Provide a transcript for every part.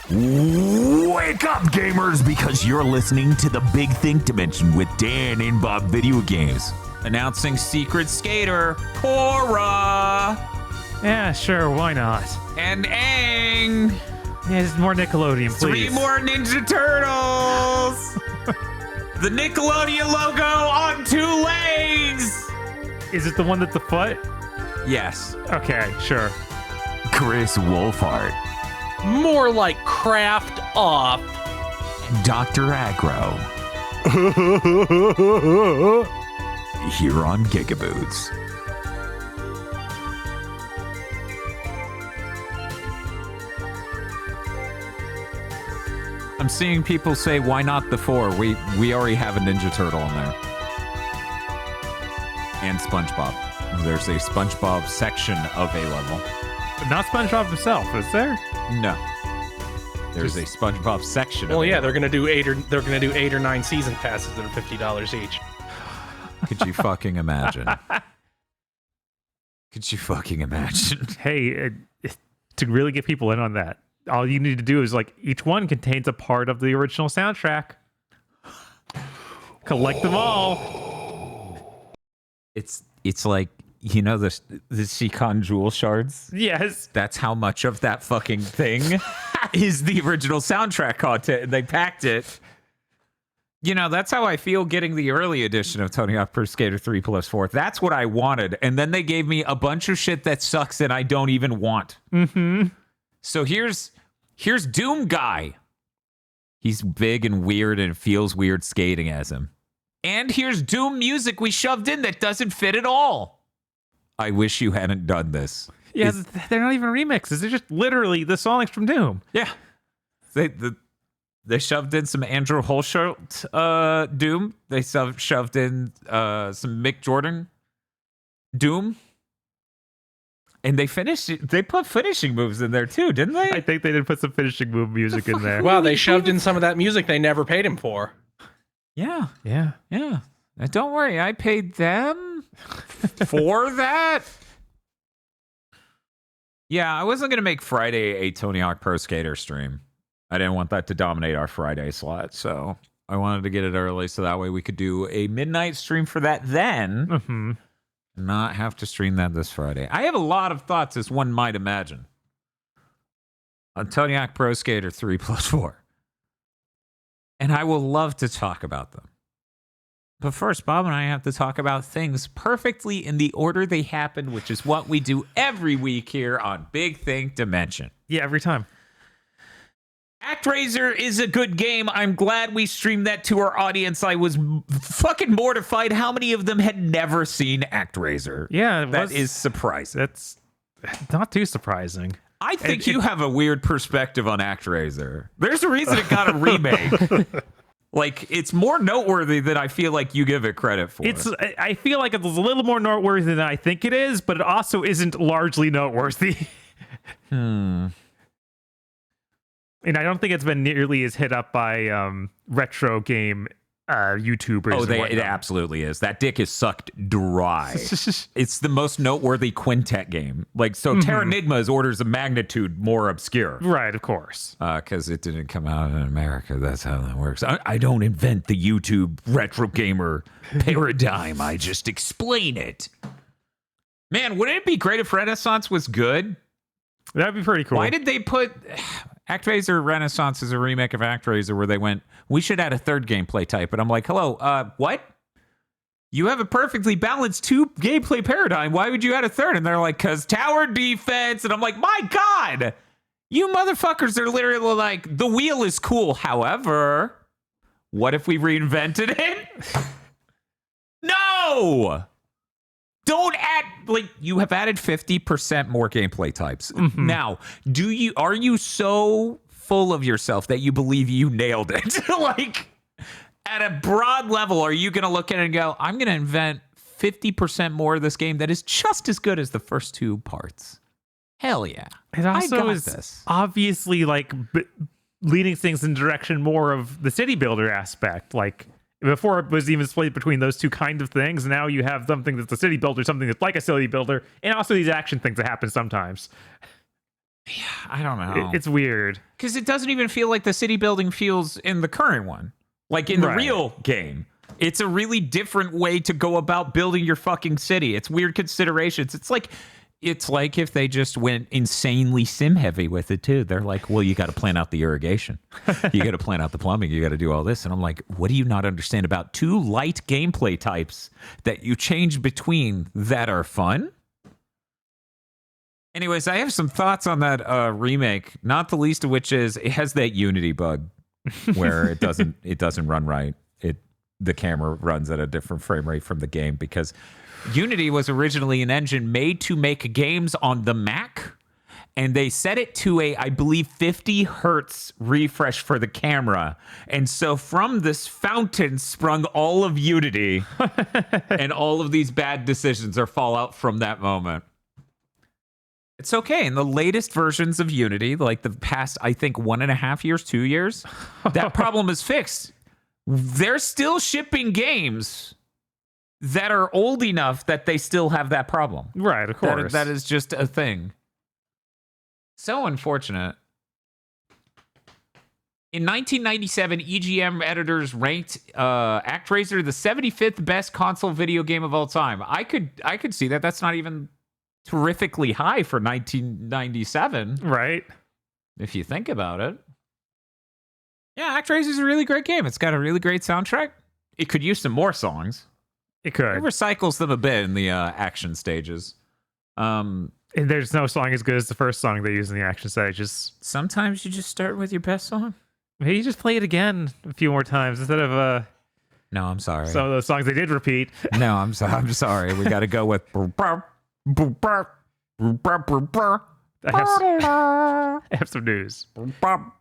Wake up, gamers, because you're listening to the Big Think Dimension with Dan and Bob Video Games. Announcing Secret Skater, Korra. Yeah, sure, why not? And Aang. Yeah, just more Nickelodeon, please. 3 more Ninja Turtles. The Nickelodeon logo on 2 legs. Is it the one that's a foot? Yes. Okay, sure. Chris Wolfhard. More like craft off. Dr. Aggro. Here on GigaBoots. I'm seeing people say, why not the 4? We already have a Ninja Turtle in there. And SpongeBob. There's a SpongeBob section of A-Level. But not SpongeBob himself, is there? No. There's a SpongeBob section. Well, yeah, they're gonna do 8 or 9 season passes that are $50 each. Could you fucking imagine? Could you fucking imagine? Hey, to really get people in on that, all you need to do is like each one contains a part of the original soundtrack. Collect them all. It's like, you know, the Shikon jewel shards? Yes. That's how much of that fucking thing is the original soundtrack content, and they packed it. You know, that's how I feel getting the early edition of Tony Hawk Pro Skater 3 plus 4. That's what I wanted. And then they gave me a bunch of shit that sucks and I don't even want. Mm-hmm. So here's Doom Guy. He's big and weird and it feels weird skating as him. And here's Doom music we shoved in that doesn't fit at all. I wish you hadn't done this. Yeah, they're not even remixes. They're just literally the songs from Doom. Yeah. They shoved in some Andrew Holsholt Doom. They shoved in some Mick Jordan Doom. And they finished it. They put finishing moves in there too, didn't they? I think they did put some finishing move music in there. Wow, they shoved in some of that music they never paid him for. Yeah. Yeah. Yeah. Don't worry, I paid them for that. Yeah, I wasn't going to make Friday a Tony Hawk Pro Skater stream. I didn't want that to dominate our Friday slot, so I wanted to get it early so that way we could do a midnight stream for that then. Mm-hmm. Not have to stream that this Friday. I have a lot of thoughts, as one might imagine, on Tony Hawk Pro Skater 3 plus 4. And I will love to talk about them. But first, Bob and I have to talk about things perfectly in the order they happened, which is what we do every week here on Big Think Dimension. Yeah, every time. ActRaiser is a good game. I'm glad we streamed that to our audience. I was fucking mortified how many of them had never seen ActRaiser. Yeah, that is surprising. That's not too surprising. I think you have a weird perspective on ActRaiser. There's a reason it got a remake. Like, it's more noteworthy than I feel like you give it credit for. I feel like it's a little more noteworthy than I think it is, but it also isn't largely noteworthy. And I don't think it's been nearly as hit up by retro game YouTubers. Oh, it absolutely is. That dick is sucked dry. It's the most noteworthy quintet game. Like, so Terranigma is orders of magnitude more obscure. Right, of course. Because it didn't come out in America. That's how that works. I don't invent the YouTube retro gamer paradigm. I just explain it. Man, wouldn't it be great if Renaissance was good? That'd be pretty cool. Why did they put... ActRaiser Renaissance is a remake of ActRaiser where they went, we should add a third gameplay type. And I'm like, hello, what? You have a perfectly balanced 2 gameplay paradigm. Why would you add a third? And they're like, because tower defense. And I'm like, my God, you motherfuckers are literally like, the wheel is cool. However, what if we reinvented it? No! Don't add, like, you have added 50% more gameplay types. Now, are you so full of yourself that you believe you nailed it? Like, at a broad level, are you going to look at it and go, I'm going to invent 50% more of this game that is just as good as the first 2 parts? Hell yeah. It also is obviously, like, leading things in the direction more of the city builder aspect. Like, before it was even split between those 2 kind of things, now you have something that's a city builder, something that's like a city builder, and also these action things that happen sometimes. I don't know. It's weird. Because it doesn't even feel like the city building feels in the current one. Like in the real game. It's a really different way to go about building your fucking city. It's weird considerations. It's like if they just went insanely sim heavy with it too. They're like, well, you got to plan out the irrigation. You got to plan out the plumbing. You got to do all this. And I'm like, what do you not understand about two light gameplay types that you change between that are fun? Anyways, I have some thoughts on that remake, not the least of which is it has that Unity bug where it doesn't run right. The camera runs at a different frame rate from the game because Unity was originally an engine made to make games on the Mac, and they set it to I believe 50 hertz refresh for the camera. And so from this fountain sprung all of Unity, and all of these bad decisions are fallout from that moment. It's okay. In the latest versions of Unity, like the past, I think 1.5 years, 2 years, that problem is fixed. They're still shipping games that are old enough that they still have that problem. Right, of course. That is just a thing. So unfortunate. In 1997, EGM editors ranked ActRaiser the 75th best console video game of all time. I could see that. That's not even terrifically high for 1997. Right. If you think about it. Yeah, ActRaiser is a really great game. It's got a really great soundtrack. It could use some more songs. It could. It recycles them a bit in the action stages. And there's no song as good as the first song they use in the action stages. Sometimes you just start with your best song. Maybe you just play it again a few more times instead of No, I'm sorry. some of those songs they did repeat. No, I'm sorry. We got to go with I have some news.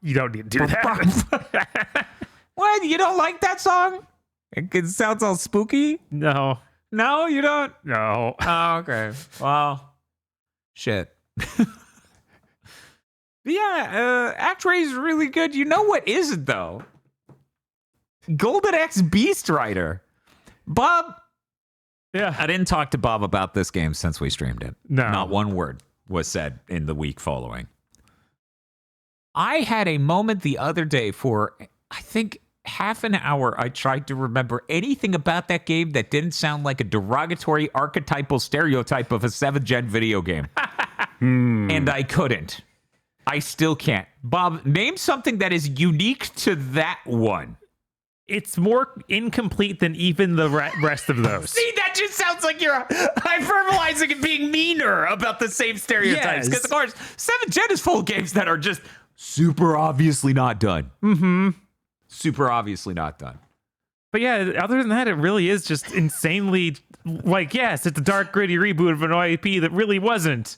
You don't need to do that. What? You don't like that song? It sounds all spooky. No. No, you don't? No. Oh, okay. Well, shit. Yeah, ActRaiser is really good. You know what isn't, though? Golden Axe Beast Rider. Bob. Yeah. I didn't talk to Bob about this game since we streamed it. No. Not one word was said in the week following. I had a moment the other day for, I think, half an hour. I tried to remember anything about that game that didn't sound like a derogatory archetypal stereotype of a 7th gen video game. And I couldn't. I still can't. Bob, name something that is unique to that one. It's more incomplete than even the rest of those. See, that just sounds like you're hyperbolizing and being meaner about the same stereotypes. Because, of course, 7th gen is full of games that are just super obviously not done. Mm-hmm. Super obviously not done. But yeah, other than that, it really is just insanely, like, yes, it's a dark, gritty reboot of an IP that really wasn't.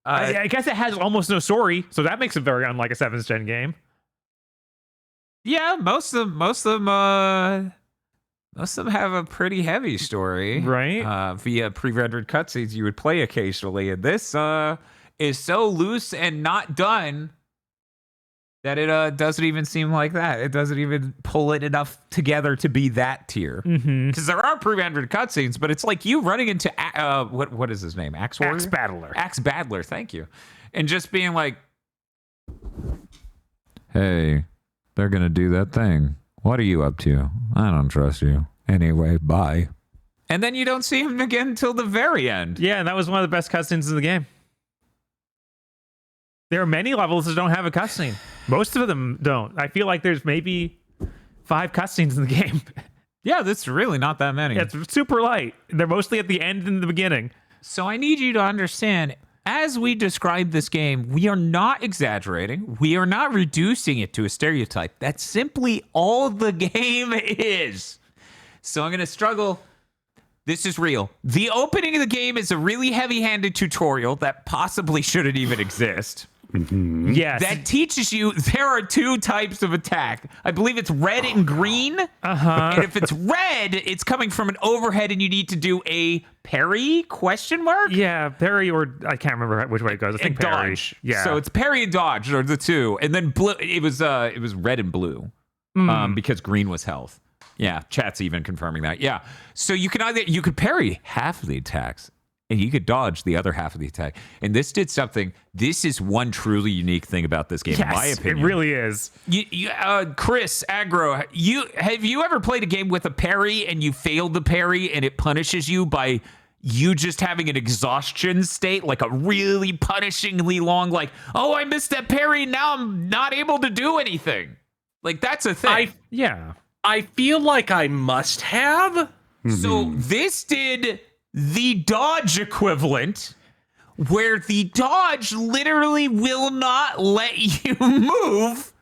I guess it has almost no story, so that makes it very unlike a 7th gen game. Yeah, most of them have a pretty heavy story, right? Via pre-rendered cutscenes you would play occasionally, and this is so loose and not done that it doesn't even seem like that. It doesn't even pull it enough together to be that tier. Because there are pre-rendered cutscenes, but it's like you running into what is his name? Axe Warrior? Axe Battler. Axe Battler, thank you. And just being like, hey, they're gonna do that thing. What are you up to? I don't trust you. Anyway, bye. And then you don't see him again until the very end. Yeah, and that was one of the best cutscenes in the game. There are many levels that don't have a cutscene. Most of them don't. I feel like there's maybe 5 cutscenes in the game. Yeah, that's really not that many. It's super light. They're mostly at the end and the beginning. So I need you to understand, as we describe this game, we are not exaggerating. We are not reducing it to a stereotype. That's simply all the game is. So I'm going to struggle. This is real. The opening of the game is a really heavy-handed tutorial that possibly shouldn't even exist. Yes. That teaches you there are 2 types of attack. I believe it's red and green. And if it's red, it's coming from an overhead and you need to do a parry ? Yeah, parry, or I can't remember which way it goes. I think parry. Dodge. Yeah. So it's parry and dodge are the 2. And then blue, it was red and blue. Because green was health. Yeah, chat's even confirming that. Yeah. So you could parry half of the attacks and you could dodge the other half of the attack. And this did something. This is one truly unique thing about this game, in my opinion. It really is. Chris Aggro, have you ever played a game with a parry and you failed the parry and it punishes you by you just having an exhaustion state, like a really punishingly long, like, oh, I missed that parry, now I'm not able to do anything. Like, that's a thing. I feel like I must have. So this did the dodge equivalent, where the dodge literally will not let you move,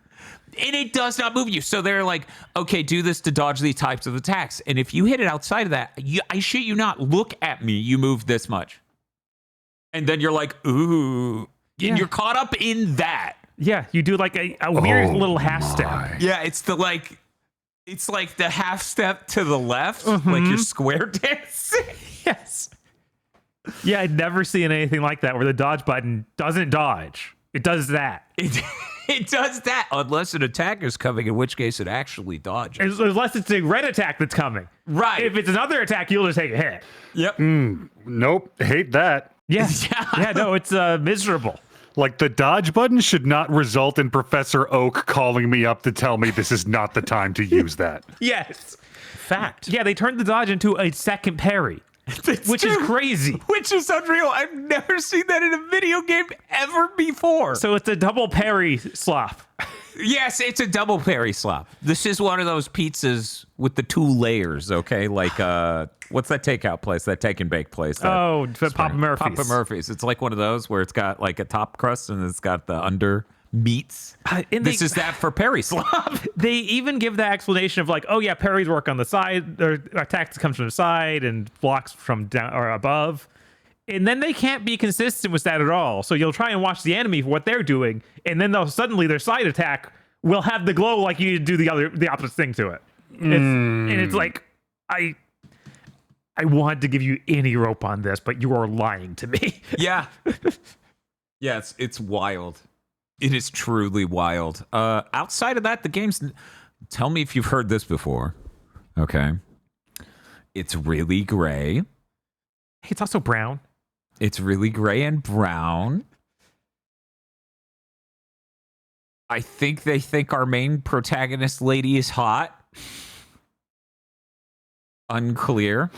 and it does not move you. So they're like, okay, do this to dodge these types of attacks. And if you hit it outside of that, I shit you not, look at me, you moved this much. And then you're like, ooh. And you're caught up in that. Yeah, you do like a weird little half step. Yeah, it's like the half step to the left, like you're square dancing. Yes. Yeah, I'd never seen anything like that where the dodge button doesn't dodge. It does that. It does that unless an attack is coming, in which case it actually dodges. Unless it's a red attack that's coming. Right. If it's another attack, you'll just take a hit. Yep. Nope. Hate that. Yeah. Yeah, no, it's miserable. Like, the dodge button should not result in Professor Oak calling me up to tell me this is not the time to use that. Yes. Fact. Yeah, they turned the dodge into a second parry, which is crazy. Which is unreal. I've never seen that in a video game ever before. So it's a double parry slop. Yes, it's a double parry slop. This is one of those pizzas with the 2 layers, okay? Like, what's that takeout place, that take and bake place? Papa Murphy's. Papa Murphy's. It's like one of those where it's got like a top crust and it's got the under meats. This is that for parry slop. They even give the explanation of like, oh yeah, parries work on the side, or attacks comes from the side and blocks from down or above. And then they can't be consistent with that at all. So you'll try and watch the enemy for what they're doing, and then they'll suddenly their side attack will have the glow like you do the opposite thing to it. And it's like, I wanted to give you any rope on this, but you are lying to me. Yeah. Yeah, it's wild. It is truly wild. Outside of that, the game's... Tell me if you've heard this before. Okay. It's really gray. It's also brown. It's really gray and brown. I think they think our main protagonist lady is hot. Unclear.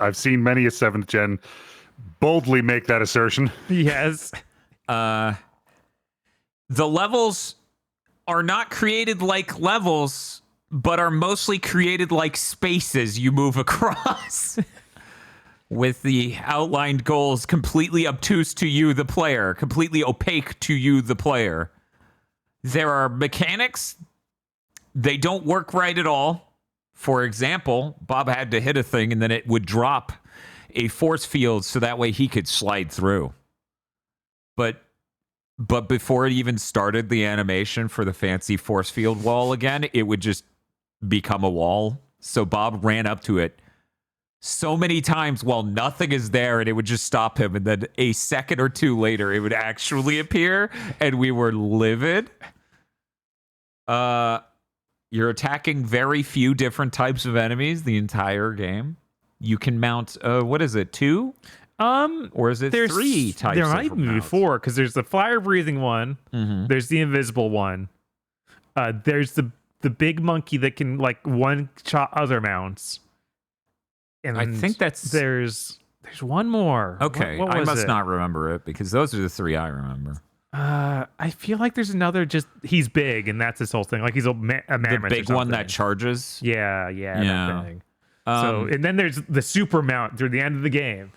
I've seen many a 7th gen boldly make that assertion. Yes. The levels are not created like levels, but are mostly created like spaces you move across. With the outlined goals completely obtuse to you, the player, completely opaque to you, the player. There are mechanics. They don't work right at all. For example, Bob had to hit a thing and then it would drop a force field so that way he could slide through. But before it even started the animation for the fancy force field wall again, it would just become a wall. So Bob ran up to it so many times while nothing is there, and it would just stop him. And then a second or two later, it would actually appear, and we were livid. You're attacking very few different types of enemies the entire game. You can mount, what is it, 2? Or is it 3 types? There might be 4, because there's the fire-breathing one. Mm-hmm. There's the invisible one. There's the big monkey that can like one-shot other mounts. And I think there's one more. Okay, what I was must it? not remember it because those are the 3 I remember. I feel like there's another. Just he's big, and that's his whole thing. Like he's a mammoth. The big one that charges. Yeah. That thing. And then there's the super mount through the end of the game.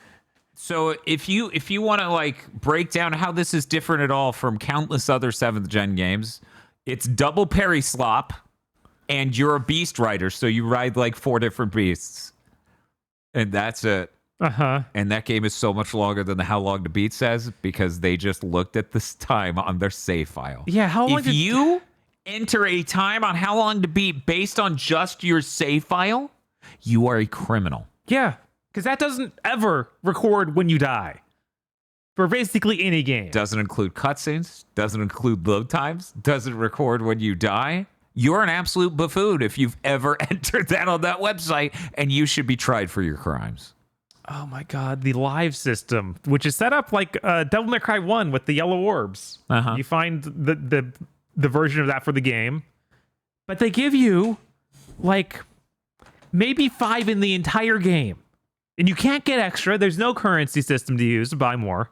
So if you want to like break down how this is different at all from countless other 7th gen games, it's double parry slop, and you're a beast rider, so you ride like 4 different beasts. And that's it. And that game is so much longer than the How Long to Beat says because they just looked at this time on their save file. Yeah, how long? If you enter a time on How Long to Beat based on just your save file, you are a criminal. Yeah, because that doesn't ever record when you die for basically any game. Doesn't include cutscenes. Doesn't include load times. Doesn't record when you die. You're an absolute buffoon if you've ever entered that on that website, and you should be tried for your crimes. Oh my god, the live system, which is set up like Devil May Cry 1 with the yellow orbs. Uh-huh. You find the version of that for the game, but they give you like maybe 5 in the entire game, and you can't get extra. There's no currency system to use to buy more.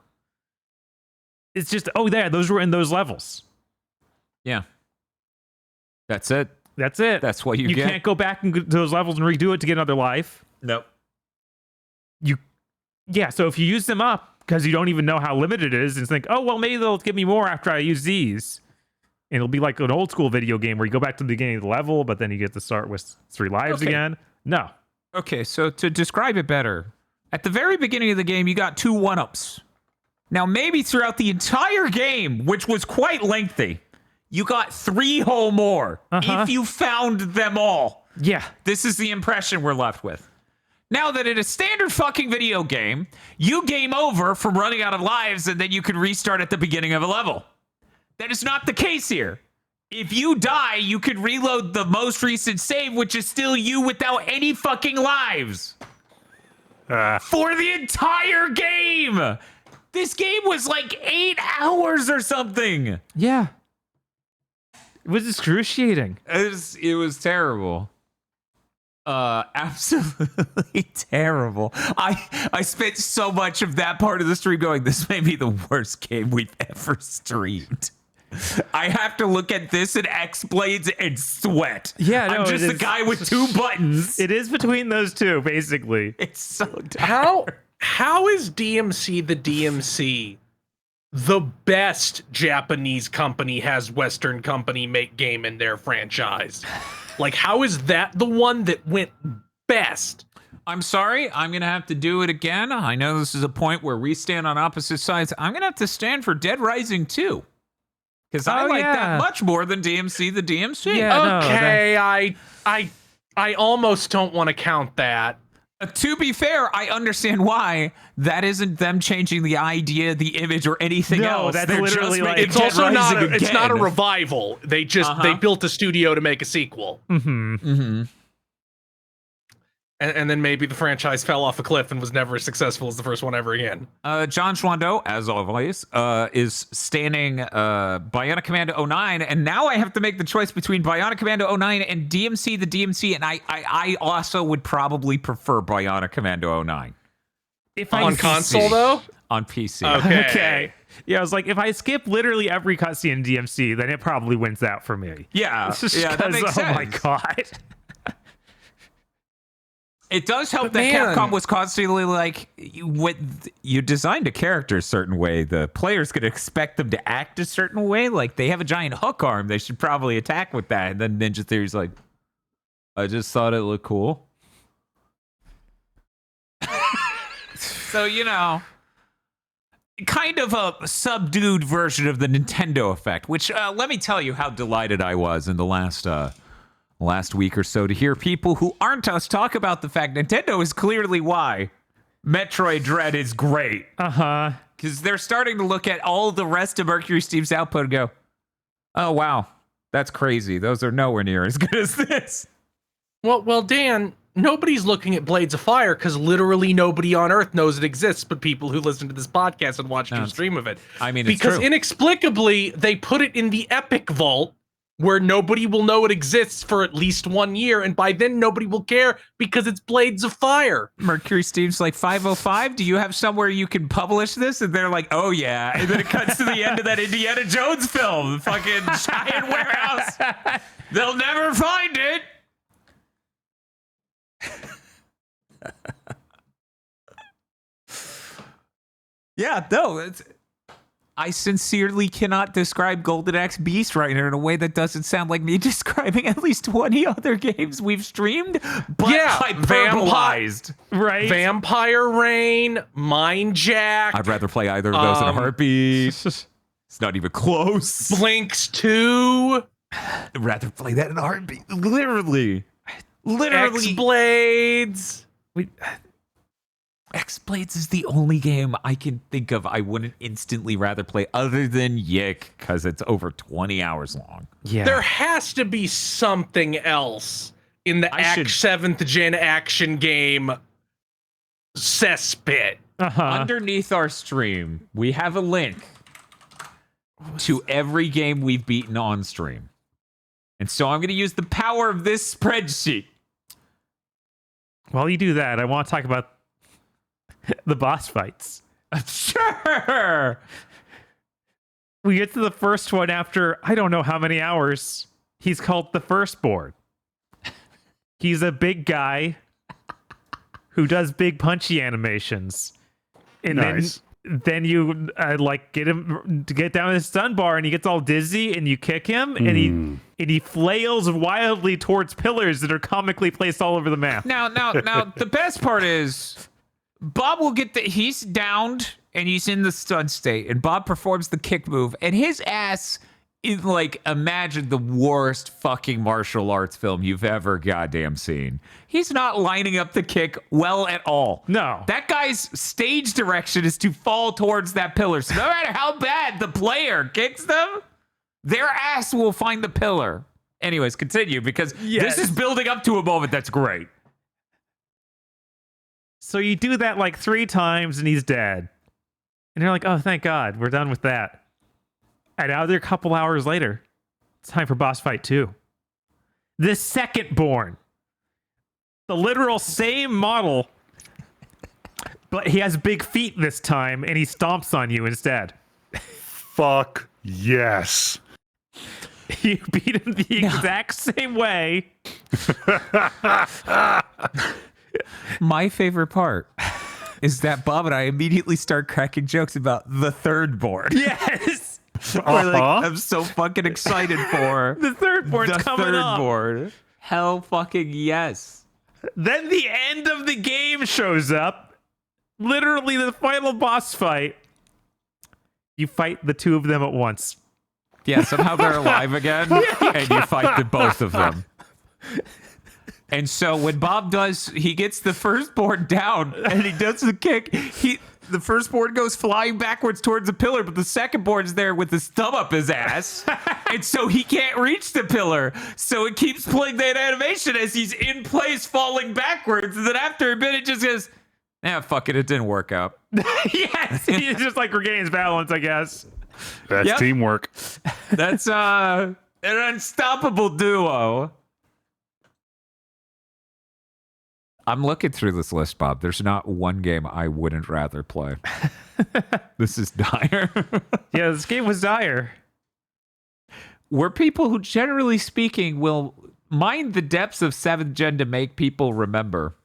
It's just those were in those levels. Yeah. That's it. That's it. That's what you get. You can't go back into those levels and redo it to get another life. Nope. So if you use them up because you don't even know how limited it is and think, oh, well, maybe they'll give me more after I use these. And it'll be like an old school video game where you go back to the beginning of the level, but then you get to start with 3 lives again. No. Okay, so to describe it better, at the very beginning of the game, you got 2 1-ups. Now, maybe throughout the entire game, which was quite lengthy, you got 3 whole more if you found them all. Yeah. This is the impression we're left with. Now that in a standard fucking video game, you game over from running out of lives and then you can restart at the beginning of a level. That is not the case here. If you die, you can reload the most recent save, which is still you without any fucking lives. For the entire game! This game was like 8 hours or something. Yeah. It was excruciating. It was terrible. Absolutely terrible. I spent so much of that part of the stream going, this may be the worst game we've ever streamed. I have to look at this and X-Blades and sweat. Yeah, no, I'm just a guy with 2 buttons. It is between those two, basically. It's so dark. How is DMC the DMC the best Japanese company has Western company make game in their franchise? Like, how is that the one that went best? I'm sorry. I'm going to have to do it again. I know this is a point where we stand on opposite sides. I'm going to have to stand for Dead Rising 2. Because I like that much more than DMC the DMC. Yeah, okay, I almost don't want to count that. To be fair, I understand why. That isn't them changing the idea, the image, or anything else. That's They're literally just like making It's Dead also Rising it's not a again. revival. They just they built a studio to make a sequel. Mm-hmm. Mm-hmm. And then maybe the franchise fell off a cliff and was never as successful as the first one ever again. John Schwando, as always, is standing Bionic Commando 09, and now I have to make the choice between Bionic Commando 09 and DMC the DMC, and I also would probably prefer Bionic Commando 09. If On console, though? On PC. Okay. Yeah, I was like, if I skip literally every cutscene in DMC, then it probably wins out for me. Yeah, yeah, that makes sense. Oh my god. It does help But that man. Capcom was constantly like, you designed a character a certain way. The players could expect them to act a certain way. Like, they have a giant hook arm. They should probably attack with that. And then Ninja Theory's like, I just thought it looked cool. So, kind of a subdued version of the Nintendo effect, which let me tell you how delighted I was in the last week or so to hear people who aren't us talk about the fact Nintendo is clearly why Metroid Dread is great. Uh-huh. Because they're starting to look at all the rest of Mercury Steam's output and go, oh, wow, that's crazy. Those are nowhere near as good as this. Well, Dan, nobody's looking at Blades of Fire because literally nobody on Earth knows it exists but people who listen to this podcast and watch your stream of it. I mean, it's because true. Inexplicably, they put it in the Epic Vault where nobody will know it exists for at least 1 year, and by then nobody will care because it's Blades of Fire. Mercury Steam's like, 505, do you have somewhere you can publish this? And they're like, oh, yeah. And then it cuts to the end of that Indiana Jones film, the fucking giant warehouse. They'll never find it. Yeah, no, I sincerely cannot describe Golden Axe Beast right now in a way that doesn't sound like me describing at least 20 other games we've streamed, but hyperbolized. Right. Vampire Rain, Mind Jack, I'd rather play either of those in a heartbeat. It's not even close. Blinks 2, I'd rather play that in a heartbeat. Literally. X-Blades. X-Blades is the only game I can think of I wouldn't instantly rather play other than Yick, because it's over 20 hours long. Yeah. There has to be something else in the 7th gen action game cesspit. Underneath our stream, we have a link to every game we've beaten on stream. And so I'm going to use the power of this spreadsheet. While you do that, I want to talk about the boss fights. Sure. We get to the first one after I don't know how many hours. He's called the Firstborn. He's a big guy who does big punchy animations. And Nice. then you get him to get down his stun bar, and he gets all dizzy, and you kick him, and he flails wildly towards pillars that are comically placed all over the map. Now, the best part is Bob will get he's downed and he's in the stun state, and Bob performs the kick move, and his ass is like, imagine the worst fucking martial arts film you've ever goddamn seen. He's not lining up the kick well at all. No. That guy's stage direction is to fall towards that pillar. So no matter how bad the player kicks them, their ass will find the pillar. Anyways, continue, because Yes. this is building up to a moment that's great. So you do that like 3 times, and he's dead. And you're like, oh, thank God, we're done with that. And out there a couple hours later, it's time for boss fight 2. The Secondborn. The literal same model, but he has big feet this time, and he stomps on you instead. Fuck yes. You beat him the exact same way. My favorite part is that Bob and I immediately start cracking jokes about the third board. Yes! We're like, I'm so fucking excited for The Thirdborn's the coming third up. board. Hell fucking yes. Then the end of the game shows up. Literally the final boss fight. You fight the 2 of them at once. Yeah, somehow they're alive again, and you fight the both of them. And so when Bob he gets the first board down, and he does the kick, the first board goes flying backwards towards the pillar, but the second board is there with his thumb up his ass. And so he can't reach the pillar. So it keeps playing that animation as he's in place falling backwards. And then after a bit, it just goes, fuck it, it didn't work out. Yes! He just like regains balance, I guess. That's Yep. teamwork. That's an unstoppable duo. I'm looking through this list, Bob. There's not one game I wouldn't rather play. This is dire. Yeah, this game was dire. We're people who, generally speaking, will mind the depths of 7th Gen to make people remember.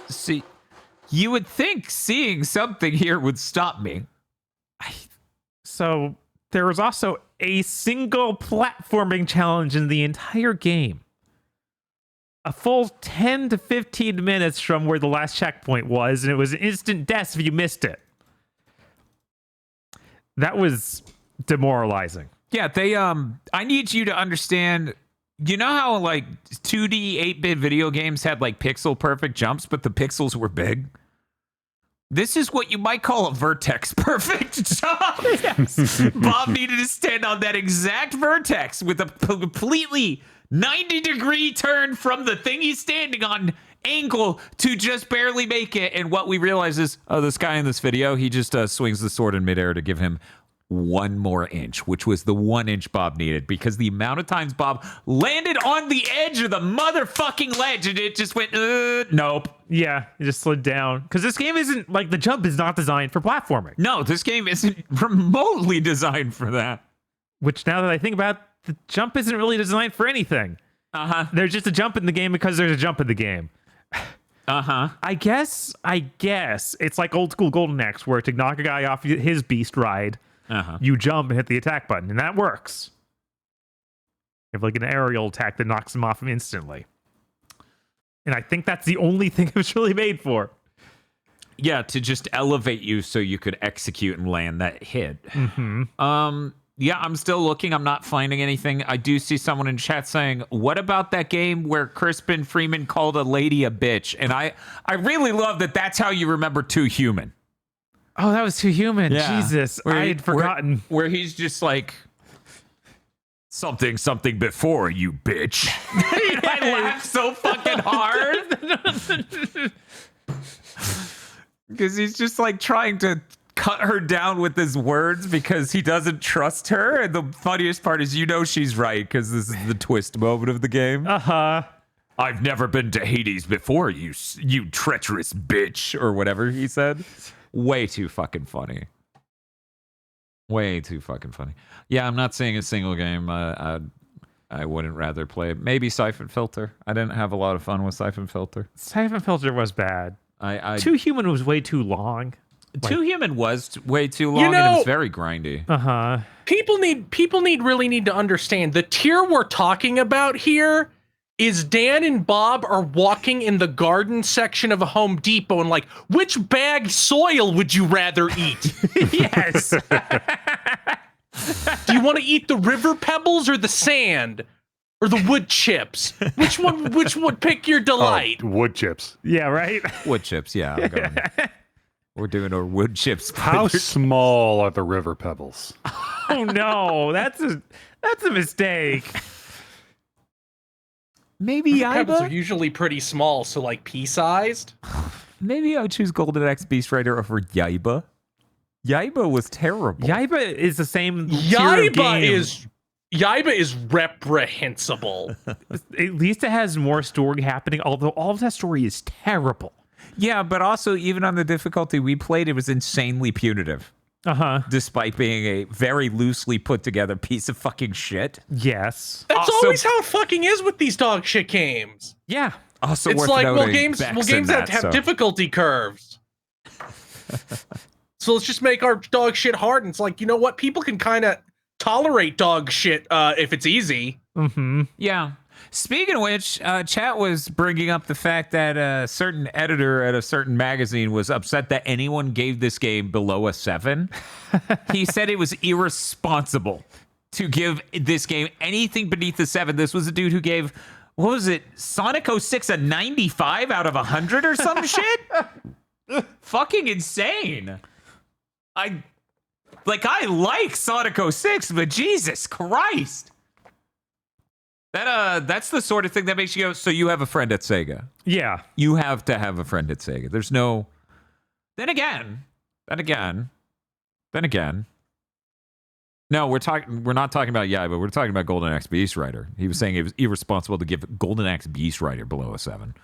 See, you would think seeing something here would stop me. So there was also a single platforming challenge in the entire game. A full 10 to 15 minutes from where the last checkpoint was, and it was instant death if you missed it. That was demoralizing. Yeah, I need you to understand, you know how like 2D 8-bit video games had like pixel perfect jumps, but the pixels were big? This is what you might call a vertex perfect jump. Yes. Bob needed to stand on that exact vertex with a completely 90-degree turn from the thing he's standing on angle to just barely make it. And what we realize is, this guy in this video, he just swings the sword in midair to give him 1 more inch, which was the 1 inch Bob needed, because the amount of times Bob landed on the edge of the motherfucking ledge and it just went, nope. Yeah, it just slid down. Because this game isn't, like, the jump is not designed for platforming. No, this game isn't remotely designed for that. Which, now that I think about it, the jump isn't really designed for anything. Uh-huh. There's just a jump in the game because there's a jump in the game. Uh-huh. I guess it's like old school Golden Axe, where to knock a guy off his beast ride, you jump and hit the attack button, and that works. You have like an aerial attack that knocks him off him instantly. And I think that's the only thing it was really made for. Yeah, to just elevate you so you could execute and land that hit. Mm-hmm. Yeah, I'm still looking. I'm not finding anything. I do see someone in chat saying, what about that game where Crispin Freeman called a lady a bitch? And I really love that that's how you remember Too Human. Oh, that was Too Human. Yeah. Jesus, Where I had forgotten. Where he's just like, something before you, bitch. I laughed so fucking hard. Because he's just like trying to cut her down with his words because he doesn't trust her. And the funniest part is, she's right, because this is the twist moment of the game. I've never been to Hades before, you treacherous bitch, or whatever he said. Way too fucking funny. Way too fucking funny. Yeah, I'm not saying a single game I wouldn't rather play. Maybe Siphon Filter. I didn't have a lot of fun with Siphon Filter. Siphon Filter was bad. Too Human was way too long. Too Human was way too long, and it was very grindy. People really need to understand the tier we're talking about here is Dan and Bob are walking in the garden section of a Home Depot and like, which bagged soil would you rather eat? Yes. Do you want to eat the river pebbles or the sand? Or the wood chips? Which one pick your delight? Oh, wood chips. Yeah, right? Wood chips, yeah. I'm going. We're doing our wood chips. How small are the river pebbles? Oh no, that's a mistake. Maybe Pebbles are Yaiba? usually pretty small, so like pea-sized. Maybe I would choose Golden Axe Beast Rider over Yaiba. Yaiba was terrible. Yaiba is the same tier of game. Yaiba is reprehensible. At least it has more story happening, although all of that story is terrible. Yeah, but also, even on the difficulty we played, it was insanely punitive. Despite being a very loosely put together piece of fucking shit. Yes. That's Also, always how it fucking is with these dog shit games. Yeah. Also, It's worth like, noting, games Beck's that in that, have so. difficulty curves. So let's just make our dog shit hard. And it's like, you know what? People can kind of tolerate dog shit if it's easy. Yeah. Speaking of which, chat was bringing up the fact that a certain editor at a certain magazine was upset that anyone gave this game below a 7. He said it was irresponsible to give this game anything beneath a 7. This was a dude who gave, what was it, Sonic 06 a 95 out of 100 or some shit? Fucking insane. I like Sonic 06, but Jesus Christ. That's the sort of thing that makes you go, so you have a friend at Sega. Yeah. You have to have a friend at Sega. There's no... Then again. No, we're not talking about Yaiba. We're talking about Golden Axe Beast Rider. He was saying it was irresponsible to give Golden Axe Beast Rider below a 7.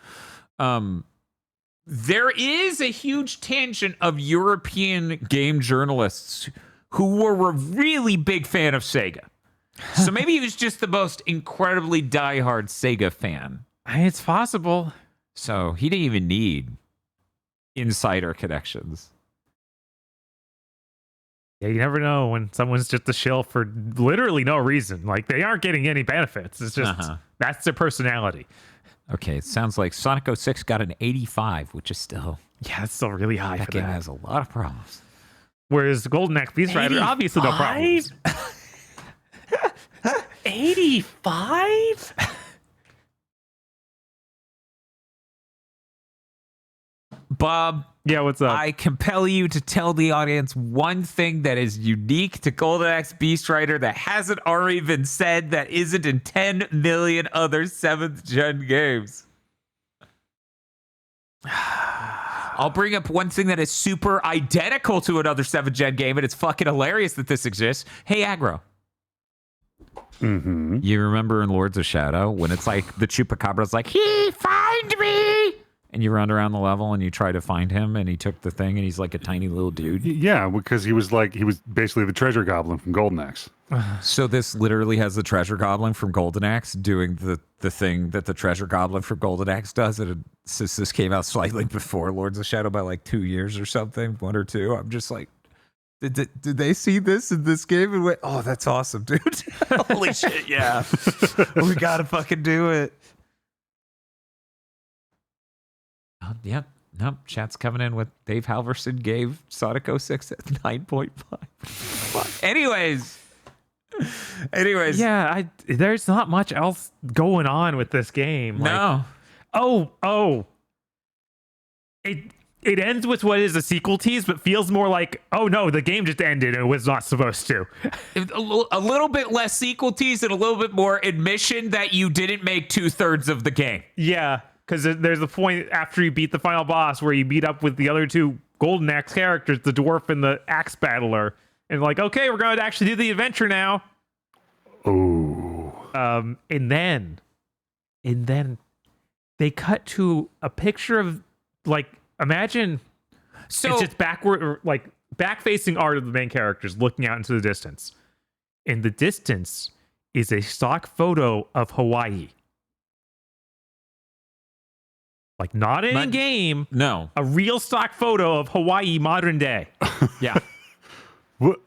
There is a huge tangent of European game journalists who were a really big fan of Sega. So maybe he was just the most incredibly diehard Sega fan. It's possible. So he didn't even need insider connections. Yeah, you never know when someone's just a shill for literally no reason. Like, they aren't getting any benefits. It's just, that's their personality. Okay, it sounds like Sonic 06 got an 85, which is still... Yeah, it's still really high that for game that. has a lot of problems. Whereas Golden Axe Beast Rider, obviously no problems. 85? Bob, Yeah, what's up? I compel you to tell the audience one thing that is unique to Golden Axe Beast Rider that hasn't already been said, that isn't in 10 million other 7th gen games. I'll bring up one thing that is super identical to another 7th gen game, and it's fucking hilarious that this exists. Hey, Aggro. Mm-hmm. You remember in Lords of Shadow when it's like the Chupacabra's like, he find me, and you run around the level and you try to find him, and he took the thing and he's like a tiny little dude. Yeah, because he was basically the treasure goblin from Golden Axe. So this literally has the treasure goblin from Golden Axe doing the thing that the treasure goblin from Golden Axe does. And since this came out slightly before Lords of Shadow by like 2 years or something, 1 or 2, I'm just like, did they see this in this game and went, oh, that's awesome, dude. Holy shit, yeah. We gotta fucking do it. Yeah, no, chat's coming in with Dave Halverson gave Sonic 06 at 9.5. Anyways. Yeah, there's not much else going on with this game. No. Like, It ends with what is a sequel tease, but feels more like, oh no, the game just ended and it was not supposed to. A little bit less sequel tease and a little bit more admission that you didn't make 2/3 of the game. Yeah. Because there's the point after you beat the final boss where you meet up with the other two Golden Axe characters, the dwarf and the axe battler, and like, okay, we're going to actually do the adventure now. Ooh. And then they cut to a picture of, like, imagine it's just backward, or like back-facing art of the main characters looking out into the distance. In the distance is a stock photo of Hawaii. Like, not in game. No. A real stock photo of Hawaii modern day. Yeah. What?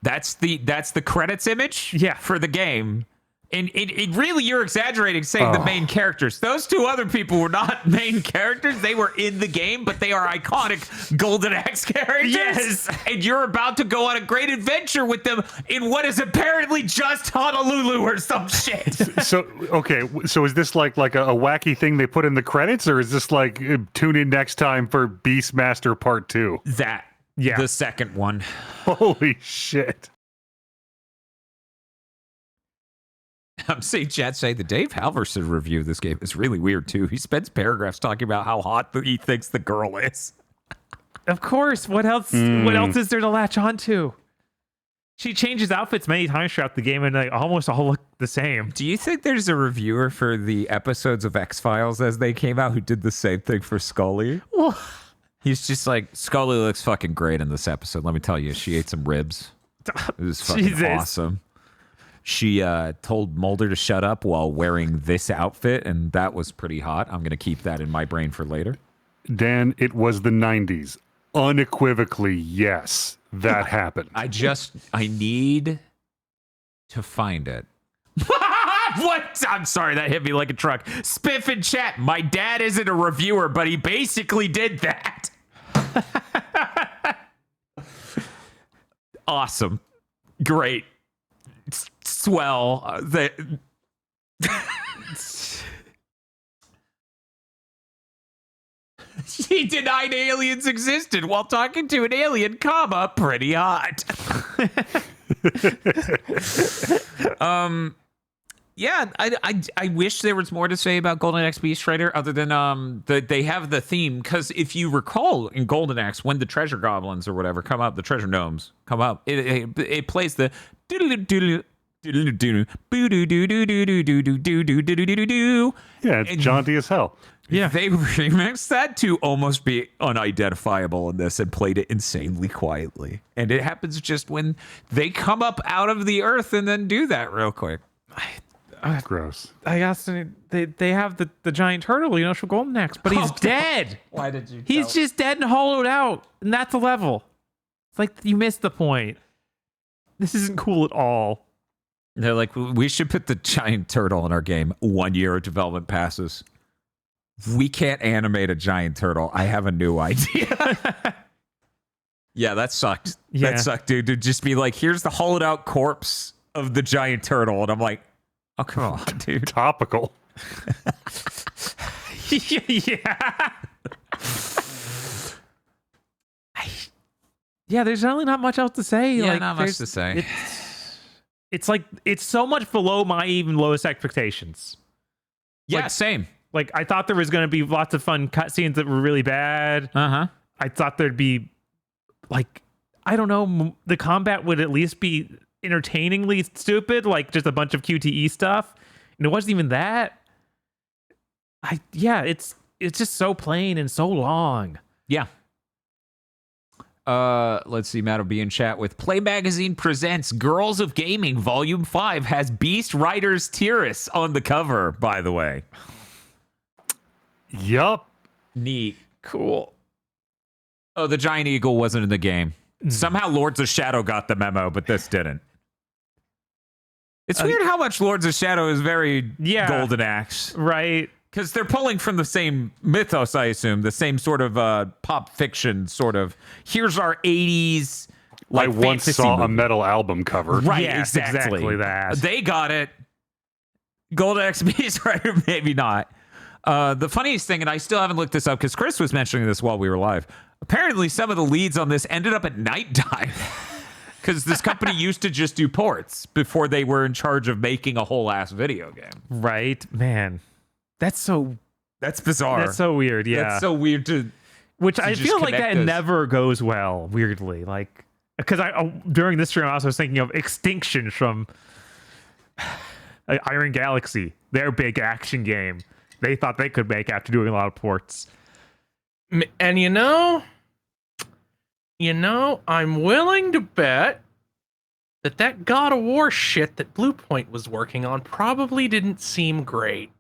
That's the credits image for the game. And it really, you're exaggerating saying the main characters. Those two other people were not main characters. They were in the game, but they are iconic Golden Axe characters. Yes. And you're about to go on a great adventure with them in what is apparently just Honolulu or some shit. So is this like a wacky thing they put in the credits, or is this like tune in next time for Beastmaster Part 2? That. Yeah. The second one. Holy shit. I'm seeing chat say the Dave Halverson review of this game is really weird too. He spends paragraphs talking about how hot he thinks the girl is. Of course. What else? What else is there to latch onto? She changes outfits many times throughout the game, and they almost all look the same. Do you think there's a reviewer for the episodes of X-Files as they came out who did the same thing for Scully? Well, He's just like, Scully looks fucking great in this episode. Let me tell you, she ate some ribs. It was fucking Jesus. awesome. She told Mulder to shut up while wearing this outfit, and that was pretty hot. I'm going to keep that in my brain for later. Dan, it was the 90s. Unequivocally, yes, that happened. I need to find it. What? I'm sorry, that hit me like a truck. Spiff in chat. My dad isn't a reviewer, but he basically did that. Awesome. Great. Swell. He denied aliens existed while talking to an alien, comma, pretty hot. Yeah, I wish there was more to say about Golden Axe Beast Trader other than they have the theme, because if you recall in Golden Axe, when the treasure goblins or whatever come up, the treasure gnomes come up, it plays the Yeah, it's jaunty as hell. Yeah, they remixed that to almost be unidentifiable in this and played it insanely quietly. And it happens just when they come up out of the earth and then do that real quick. Gross. I guess they have the giant turtle, you know, from Golden Axe, but he's dead. Why did you? He's just dead and hollowed out, and that's a level. It's like you missed the point. This isn't cool at all. They're like, we should put the giant turtle in our game. 1 year of development passes. We can't animate a giant turtle. I have a new idea. Yeah, that sucked. Yeah. That sucked, dude. To just be like, here's the hollowed out corpse of the giant turtle. And I'm like, oh, come on, dude. Topical. Yeah. Yeah, there's really not much else to say. Yeah, like, not much to say. It's like, it's so much below my even lowest expectations. Yeah, like, same. Like, I thought there was going to be lots of fun cutscenes that were really bad. Uh-huh. I thought there'd be, like, I don't know, the combat would at least be entertainingly stupid, like just a bunch of QTE stuff. And it wasn't even that. It's just so plain and so long. Yeah. Let's see. Matt will be in chat with Play Magazine presents Girls of Gaming Volume 5 has Beast Riders Tyrus on the cover, by the way. Yup. Neat. Cool. Oh, the giant eagle wasn't in the game. Somehow Lords of Shadow got the memo, but this didn't. It's weird how much Lords of Shadow is very Golden Axe. Right. Because they're pulling from the same mythos, I assume, the same sort of pop fiction sort of, here's our 80s, like, I once saw a metal album cover. Right, Yes, exactly that. They got it. Golden Axe Beast Rider, maybe not. The funniest thing, and I still haven't looked this up because Chris was mentioning this while we were live, apparently some of the leads on this ended up at nighttime. Because this company used to just do ports before they were in charge of making a whole ass video game. Right. Man. That's so That's bizarre. That's so weird. Yeah. That's so weird to. Which to I just feel like connect that those. never goes well, weirdly. Like, because during this stream, I was thinking of Extinction from Iron Galaxy, their big action game they thought they could make after doing a lot of ports. And I'm willing to bet that God of War shit that Bluepoint was working on probably didn't seem great.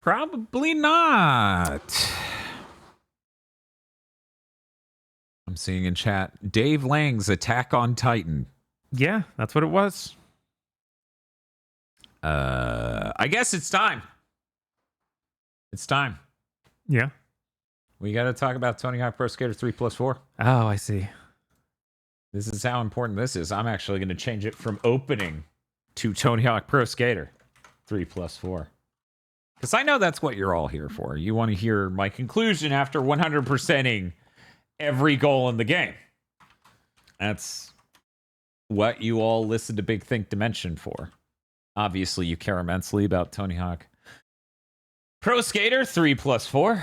Probably not. I'm seeing in chat Dave Lang's Attack on Titan. Yeah, that's what it was. I guess it's time. It's time. Yeah. We got to talk about Tony Hawk Pro Skater 3+4. Oh, I see. This is how important this is. I'm actually going to change it from opening to Tony Hawk Pro Skater 3+4. Because I know that's what you're all here for. You want to hear my conclusion after 100%ing every goal in the game. That's what you all listen to Big Think Dimension for. Obviously, you care immensely about Tony Hawk Pro Skater 3+4.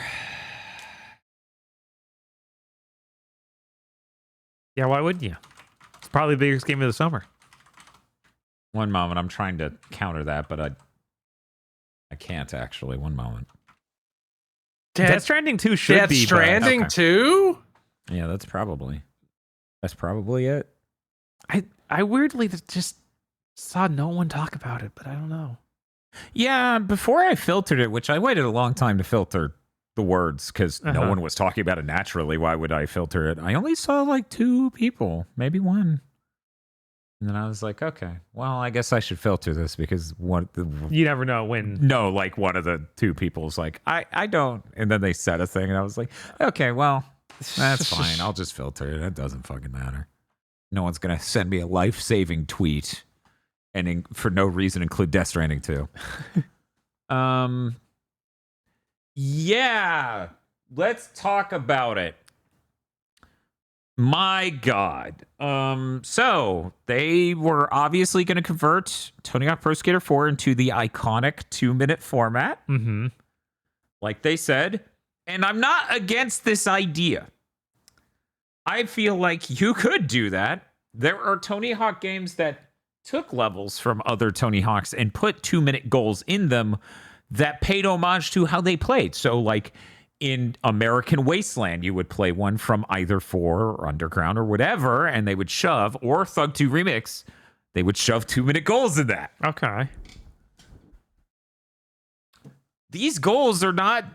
Yeah, why wouldn't you? It's probably the biggest game of the summer. One moment, I'm trying to counter that, but I can't actually. One moment. Death Stranding 2 should Death be. Stranding okay. 2? Yeah, that's probably it. I weirdly just saw no one talk about it, but I don't know. Yeah, before I filtered it, which I waited a long time to filter the words because no one was talking about it naturally. Why would I filter it? I only saw like 2 people, maybe 1. And then I was like, okay, well, I guess I should filter this because You never know when. no, like one of the 2 people was like, I don't. And then they said a thing and I was like, okay, well, that's fine. I'll just filter it. It doesn't fucking matter. No one's going to send me a life-saving tweet and for no reason include Death Stranding 2. Yeah, let's talk about it. My God. So they were obviously going to convert Tony Hawk Pro Skater 4 into the iconic 2-minute format, Mm-hmm. like they said. And I'm not against this idea. I feel like you could do that. There are Tony Hawk games that took levels from other Tony Hawks and put 2-minute goals in them that paid homage to how they played. So like in American Wasteland, you would play one from either 4 or Underground or whatever, and they would shove, or Thug 2 Remix, they would shove 2-minute goals in that. Okay. These goals are not...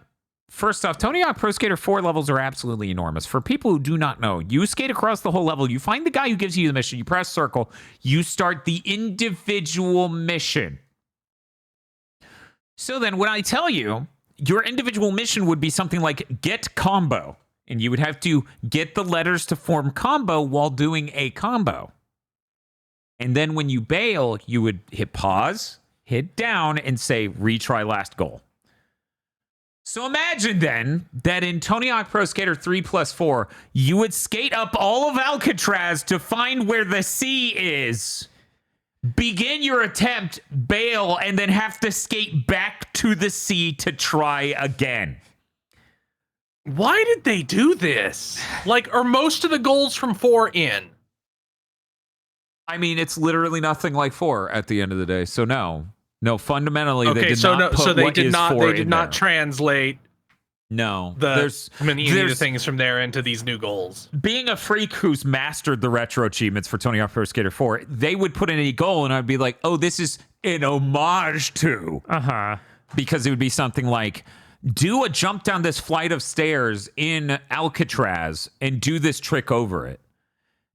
First off, Tony Hawk Pro Skater 4 levels are absolutely enormous. For people who do not know, you skate across the whole level, you find the guy who gives you the mission, you press circle, you start the individual mission. So then when I tell you, your individual mission would be something like get combo, and you would have to get the letters to form combo while doing a combo. And then when you bail, you would hit pause, hit down, and say retry last goal. So imagine then that in Tony Hawk Pro Skater 3+4, you would skate up all of Alcatraz to find where the sea is, begin your attempt, bail, and then have to skate back to the sea to try again. Why did they do this? Like, are most of the goals from 4 in? I mean, it's literally nothing like 4 at the end of the day, so no. No, fundamentally, they Okay, did so not put they what did is not 4 they did in not there. translate No, the any of the there's things from there into these new goals. being a freak who's mastered the retro achievements for Tony Hawk Pro Skater 4, they would put in a goal and I'd be like, oh, this is an homage to. Uh-huh. Because it would be something like, do a jump down this flight of stairs in Alcatraz and do this trick over it.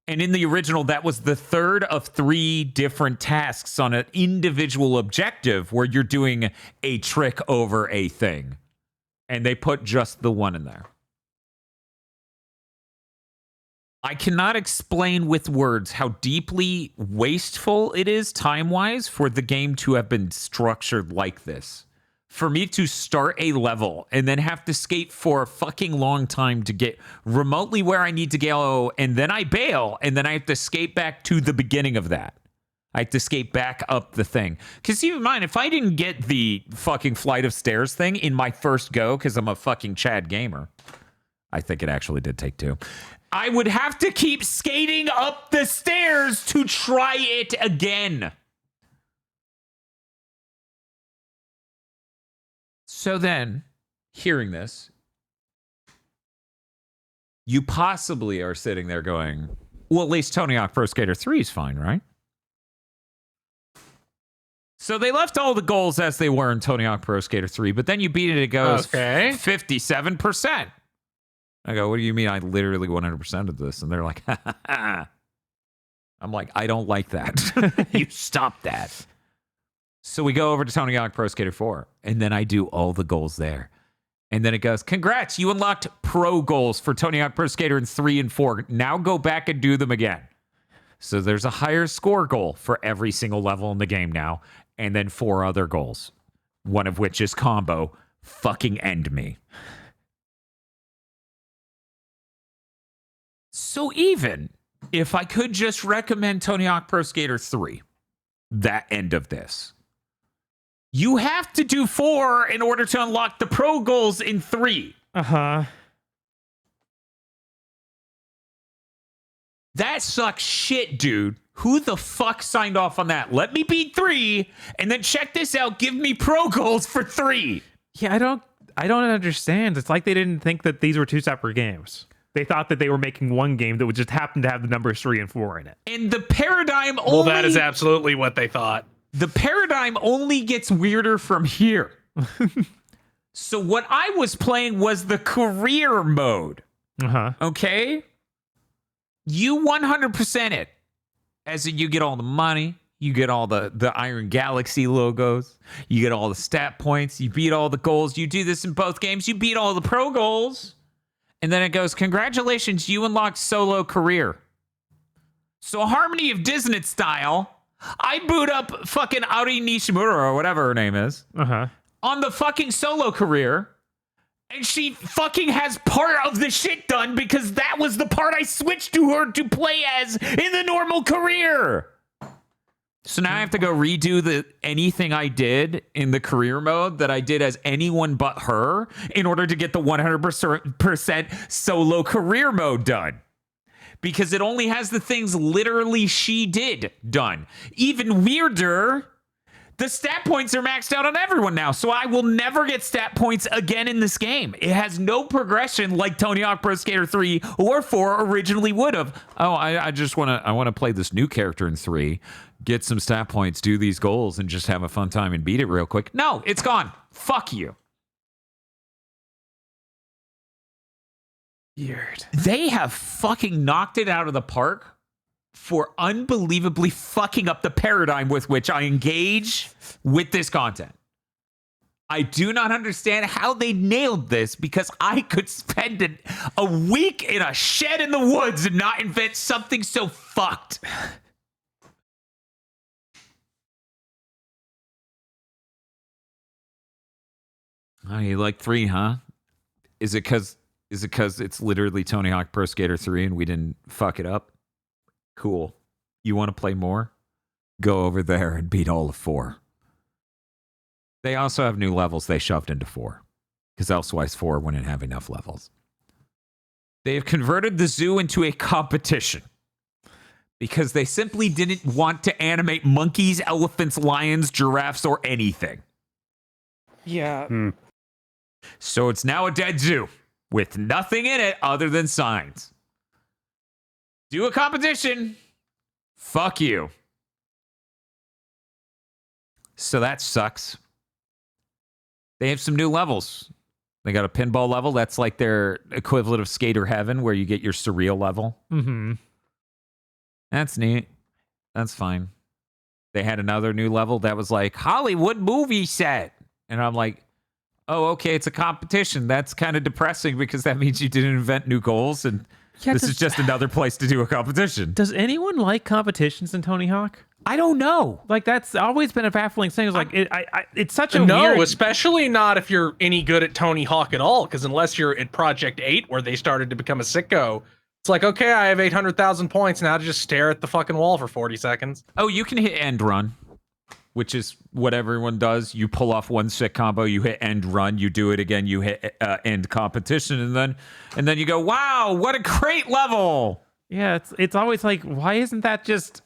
And in the original, that was the 3rd of 3 different tasks on an individual objective where you're doing a trick over a thing. And they put just the one in there. I cannot explain with words how deeply wasteful it is time-wise for the game to have been structured like this. For me to start a level and then have to skate for a fucking long time to get remotely where I need to go, and then I bail, and then I have to skate back to the beginning of that. I have to skate back up the thing. Because keep in mind, if I didn't get the fucking flight of stairs thing in my first go, because I'm a fucking Chad gamer, I think it actually did take 2, I would have to keep skating up the stairs to try it again. So then, hearing this, you possibly are sitting there going, well, at least Tony Hawk Pro Skater 3 is fine, right? So they left all the goals as they were in Tony Hawk Pro Skater 3, but then you beat it, it goes 57%. I go, what do you mean I literally 100% of this? And they're like, ha, ha, ha. I'm like, I don't like that. You stop that. So we go over to Tony Hawk Pro Skater 4, and then I do all the goals there. And then it goes, congrats, you unlocked pro goals for Tony Hawk Pro Skater in 3 and 4. Now go back and do them again. So there's a higher score goal for every single level in the game now, and then 4 other goals, one of which is combo, fucking end me. So even if I could just recommend Tony Hawk Pro Skater 3, that end of this, you have to do 4 in order to unlock the pro goals in 3. Uh-huh. That sucks shit, dude. Who the fuck signed off on that? Let me beat 3, and then check this out. Give me pro goals for 3. Yeah, I don't understand. It's like they didn't think that these were 2 separate games. They thought that they were making one game that would just happen to have the numbers 3 and 4 in it. And the paradigm only... Well, that is absolutely what they thought. The paradigm only gets weirder from here. So what I was playing was the career mode. Uh-huh. Okay? You 100% it. As in, you get all the money. You get all the Iron Galaxy logos. You get all the stat points. You beat all the goals. You do this in both games. You beat all the pro goals. And then it goes, congratulations, you unlocked solo career. So Harmony of Dissonance style, I boot up fucking Auri Nishimura or whatever her name is on the fucking solo career, and she fucking has part of the shit done because that was the part I switched to her to play as in the normal career. So now I have to go redo anything I did in the career mode that I did as anyone but her in order to get the 100% solo career mode done. Because it only has the things literally she did done. Even weirder, the stat points are maxed out on everyone now, so I will never get stat points again in this game. It has no progression like Tony Hawk Pro Skater 3 or 4 originally would have. Oh, I just want to play this new character in 3, get some stat points, do these goals, and just have a fun time and beat it real quick. No, it's gone. Fuck you. Weird. They have fucking knocked it out of the park for unbelievably fucking up the paradigm with which I engage with this content. I do not understand how they nailed this, because I could spend a week in a shed in the woods and not invent something so fucked. Oh, you like 3, huh? Is it because it's literally Tony Hawk Pro Skater 3 and we didn't fuck it up? Cool. You want to play more? Go over there and beat all of 4. They also have new levels they shoved into 4, because elsewise 4 wouldn't have enough levels. They have converted the zoo into a competition because they simply didn't want to animate monkeys, elephants, lions, giraffes, or anything. Yeah. So it's now a dead zoo with nothing in it other than signs. Do a competition. Fuck you. So that sucks. They have some new levels. They got a pinball level. That's like their equivalent of Skater Heaven, where you get your surreal level. Mm-hmm. That's neat. That's fine. They had another new level that was like Hollywood movie set. And I'm like, oh, okay, it's a competition. That's kind of depressing because that means you didn't invent new goals, and this is just another place to do a competition. Does anyone like competitions in Tony Hawk? I don't know. Like, that's always been a baffling thing. It's like, it's such a no, weird... especially not if you're any good at Tony Hawk at all, because unless you're at Project 8, where they started to become a sicko, It's like, okay, I have 800,000 points now to just stare at the fucking wall for 40 seconds. Oh, you can hit end run, which is what everyone does. You pull off one sick combo, you hit end run, you do it again, you hit end competition, and then you go, wow, what a great level. Yeah, it's always like, why isn't that just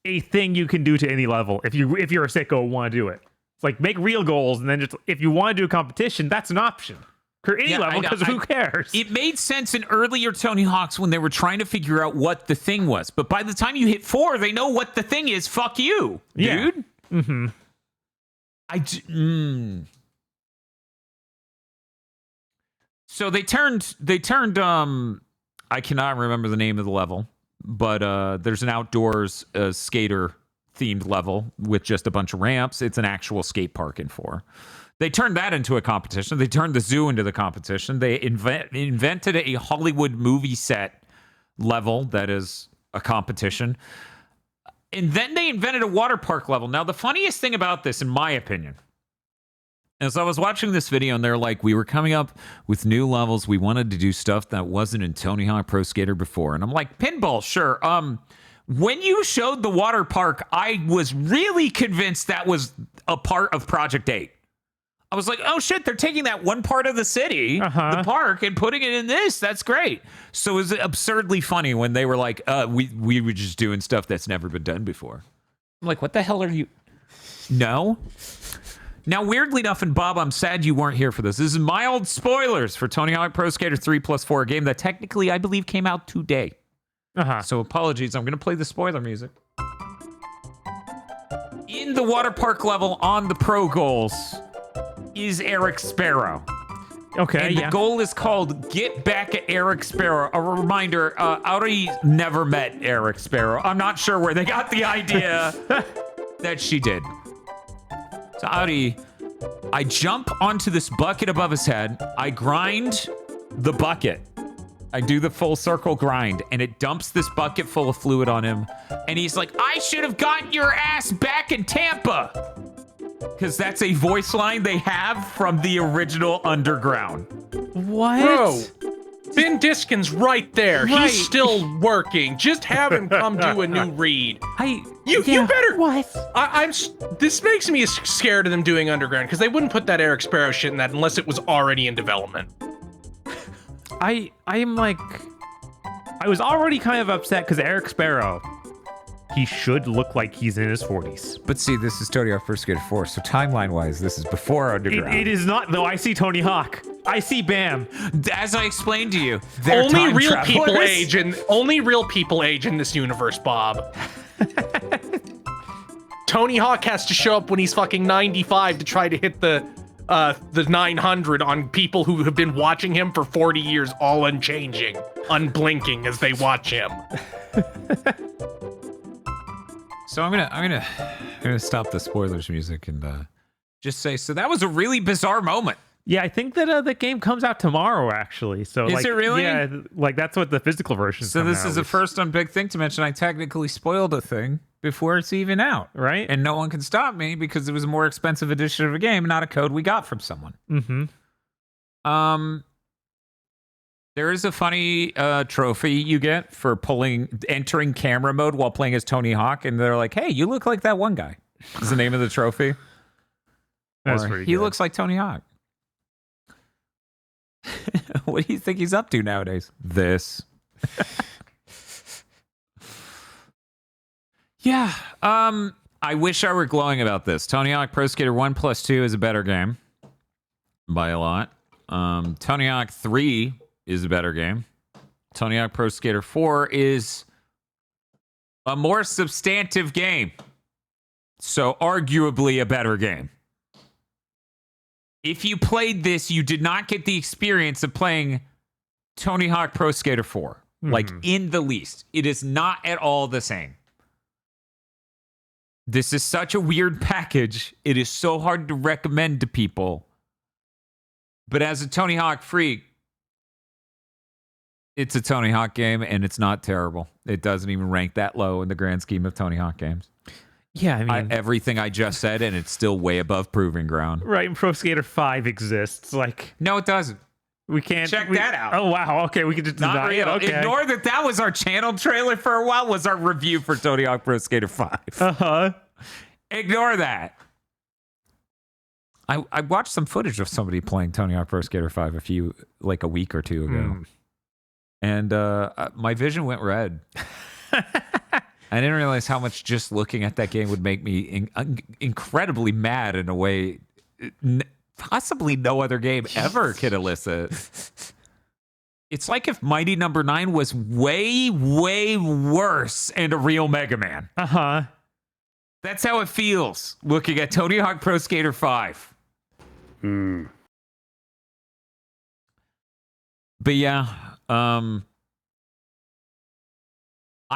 a thing you can do to any level? If you're a sicko and want to do it, it's like make real goals, and then just if you want to do a competition, that's an option. For any level, because who cares? It made sense in earlier Tony Hawk's when they were trying to figure out what the thing was. But by the time you hit 4, they know what the thing is. Fuck you, dude. Mm-hmm. So they turned I cannot remember the name of the level, but there's an outdoors skater themed level with just a bunch of ramps. It's an actual skate park in 4. They turned that into a competition. They turned the zoo into the competition. They invented a Hollywood movie set level that is a competition. And then they invented a water park level. Now, the funniest thing about this, in my opinion, is I was watching this video and they're like, we were coming up with new levels. We wanted to do stuff that wasn't in Tony Hawk Pro Skater before. And I'm like, pinball, sure. When you showed the water park, I was really convinced that was a part of Project 8. I was like, oh shit, they're taking that one part of the city, the park, and putting it in this. That's great. So it was absurdly funny when they were like, we were just doing stuff that's never been done before. I'm like, what the hell are you? No. Now, weirdly enough, and Bob, I'm sad you weren't here for this. This is mild spoilers for Tony Hawk Pro Skater 3+4, a game that technically, I believe, came out today. So apologies. I'm going to play the spoiler music. In the water park level on the pro goals is Eric Sparrow. Okay, and the goal is called Get Back at Eric Sparrow. A reminder, Auri never met Eric Sparrow. I'm not sure where they got the idea that she did. So Auri, I jump onto this bucket above his head. I grind the bucket. I do the full circle grind, and it dumps this bucket full of fluid on him. And he's like, I should have gotten your ass back in Tampa. Because that's a voice line they have from the original Underground. What? Bro, Ben Diskin's right there. Right. He's still working. Just have him come do a new read. You better. What? This makes me scared of them doing Underground, because they wouldn't put that Eric Sparrow shit in that unless it was already in development. I was already kind of upset because Eric Sparrow, he should look like he's in his 40s. But see, this is Tony Hawk Pro Skater 4, so timeline-wise, this is before Underground. It is not, though. I see Tony Hawk. I see Bam. As I explained to you, only real people age in this universe, Bob. Tony Hawk has to show up when he's fucking 95 to try to hit the 900 on people who have been watching him for 40 years, all unchanging, unblinking as they watch him. So I'm gonna stop the spoilers music and just say, so that was a really bizarre moment. Yeah, I think that the game comes out tomorrow, actually. So is it really? Yeah, like that's what the physical version. So this is the first big thing to mention. I technically spoiled a thing before it's even out, right? And no one can stop me because it was a more expensive edition of a game, not a code we got from someone. There is a funny trophy you get for entering camera mode while playing as Tony Hawk, and they're like, "Hey, you look like that one guy." Is the name of the trophy? That's pretty good. He looks like Tony Hawk. What do you think he's up to nowadays? This. Yeah. I wish I were glowing about this. Tony Hawk Pro Skater 1+2 is a better game by a lot. Tony Hawk 3 is a better game. Tony Hawk Pro Skater 4 is a more substantive game. So arguably a better game. If you played this, you did not get the experience of playing Tony Hawk Pro Skater 4. Like, in the least. It is not at all the same. This is such a weird package. It is so hard to recommend to people. But as a Tony Hawk freak, it's a Tony Hawk game, and it's not terrible. It doesn't even rank that low in the grand scheme of Tony Hawk games. Yeah, I mean... everything I just said, and it's still way above proving ground. Right, and Pro Skater 5 exists. Like, no, it doesn't. We can't Check that out. Oh wow, okay, we can just Not deny real. it. Okay. Ignore that was our channel trailer for a while, was our review for Tony Hawk Pro Skater 5. Uh-huh. Ignore that. I watched some footage of somebody playing Tony Hawk Pro Skater 5 a week or two ago. And my vision went red. I didn't realize how much just looking at that game would make me incredibly mad in a way possibly no other game ever could elicit. It's like if Mighty Number 9 was way, way worse and a real Mega Man. Uh-huh. That's how it feels looking at Tony Hawk Pro Skater 5. But yeah, I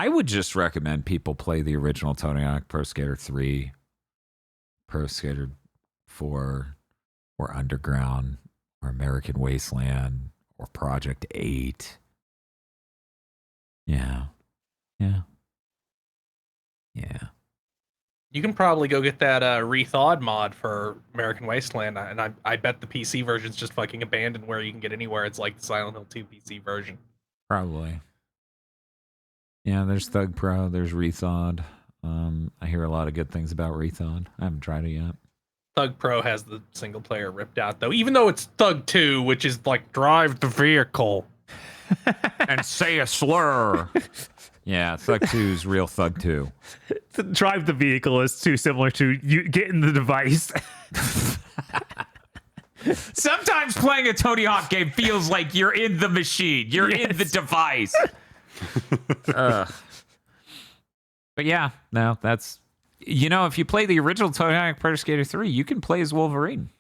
would just recommend people play the original Tony Hawk Pro Skater 3, Pro Skater 4, or Underground, or American Wasteland, or Project 8. Yeah. You can probably go get that rethawed mod for American Wasteland, and I bet the PC version's just fucking abandoned where you can get anywhere. It's like the Silent Hill 2 PC version. Probably. Yeah, there's Thug Pro, there's Rethawed. I hear a lot of good things about Rethawed. I haven't tried it yet. Thug Pro has the single player ripped out, though, even though it's Thug 2, which is like drive the vehicle. And say a slur. Yeah, Thug 2 is real Thug 2. Drive the vehicle is too similar to you getting the device. Sometimes playing a Tony Hawk game feels like you're in the machine. You're in the device. But yeah, no, that's... if you play the original Tony Hawk Pro Skater 3, you can play as Wolverine.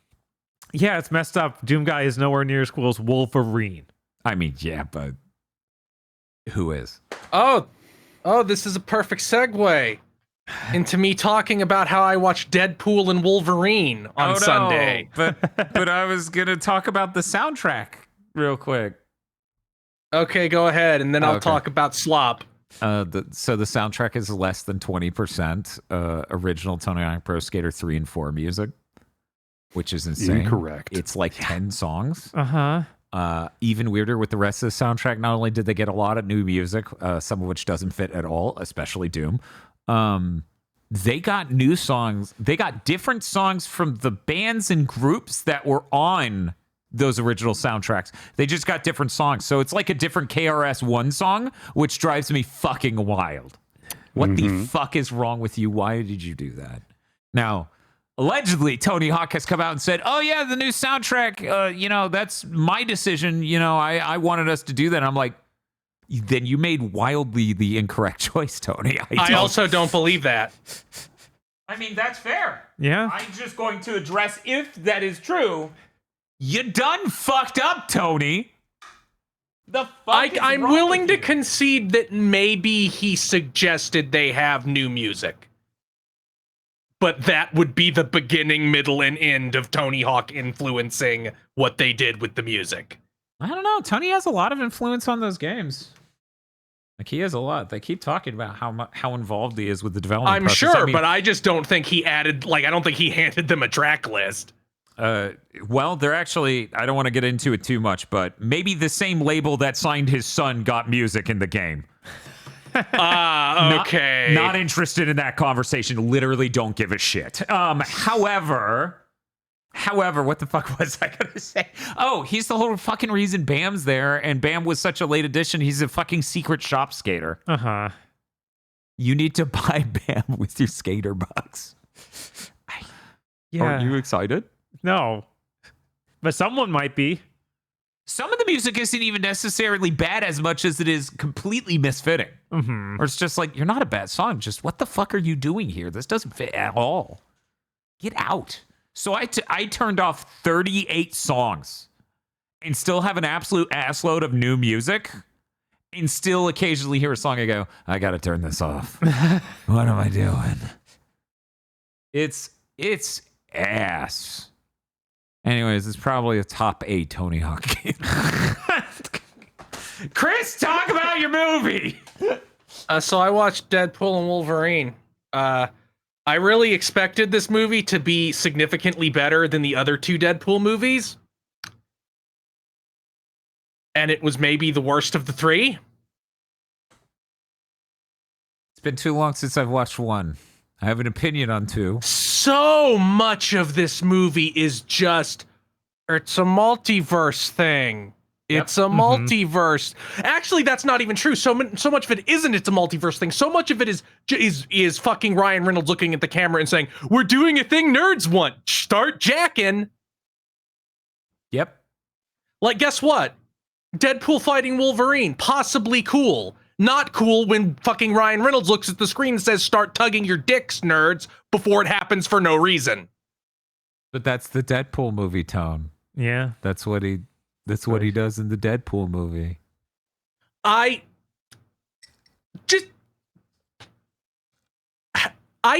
Yeah, it's messed up. Doom Guy is nowhere near as cool as Wolverine. I mean, yeah, but who is? Oh, this is a perfect segue into me talking about how I watched Deadpool and Wolverine on Sunday. But I was gonna talk about the soundtrack real quick. Okay, go ahead, and then I'll talk about slop. So the soundtrack is less than 20% original Tony Hawk Pro Skater 3 and 4 music, which is insane. Incorrect. It's like 10 songs. Uh-huh. Even weirder with the rest of the soundtrack. Not only did they get a lot of new music, some of which doesn't fit at all, especially Doom. They got new songs. They got different songs from the bands and groups that were on those original soundtracks. They just got different songs. So it's like a different KRS-One song, which drives me fucking wild. What the fuck is wrong with you? Why did you do that? Now, allegedly, Tony Hawk has come out and said, oh, yeah, the new soundtrack, that's my decision. I wanted us to do that. And I'm like, then you made wildly the incorrect choice, Tony. I also don't believe that. I mean, that's fair. Yeah. I'm just going to address if that is true. You done fucked up, Tony. The fuck I'm willing to concede that maybe he suggested they have new music. But that would be the beginning, middle, and end of Tony Hawk influencing what they did with the music. I don't know. Tony has a lot of influence on those games. Like, he has a lot. They keep talking about how involved he is with the development I'm process. sure, but I just don't think he added, I don't think he handed them a track list. Well, they're actually, I don't want to get into it too much, but maybe the same label that signed his son got music in the game. Okay. Not interested in that conversation. Literally don't give a shit. However, what the fuck was I gonna say? Oh, he's the whole fucking reason Bam's there, and Bam was such a late addition. He's a fucking secret shop skater. Uh-huh. You need to buy Bam with your skater bucks. Yeah. Aren't you excited? No. But someone might be. Some of the music isn't even necessarily bad as much as it is completely misfitting. Mm-hmm. Or it's just like, you're not a bad song. Just what the fuck are you doing here? This doesn't fit at all. Get out. So I turned off 38 songs and still have an absolute assload of new music and still occasionally hear a song. I go, I got to turn this off. What am I doing? It's ass. Anyways, it's probably a top 8 Tony Hawk game. Chris, talk about your movie. So I watched Deadpool and Wolverine. I really expected this movie to be significantly better than the other 2 Deadpool movies. and it was maybe the worst of the three. It's been too long since I've watched 1. I have an opinion on 2. So much of this movie is just, it's a multiverse thing. It's a multiverse. Actually, that's not even true. So much of it isn't. It's a multiverse thing. So much of it is fucking Ryan Reynolds looking at the camera and saying, "We're doing a thing nerds want. Start jacking." Yep. Like, guess what? Deadpool fighting Wolverine, possibly cool. Not cool when fucking Ryan Reynolds looks at the screen and says, "Start tugging your dicks, nerds," before it happens for no reason. But that's the Deadpool movie tone. Yeah. That's what he does in the Deadpool movie. I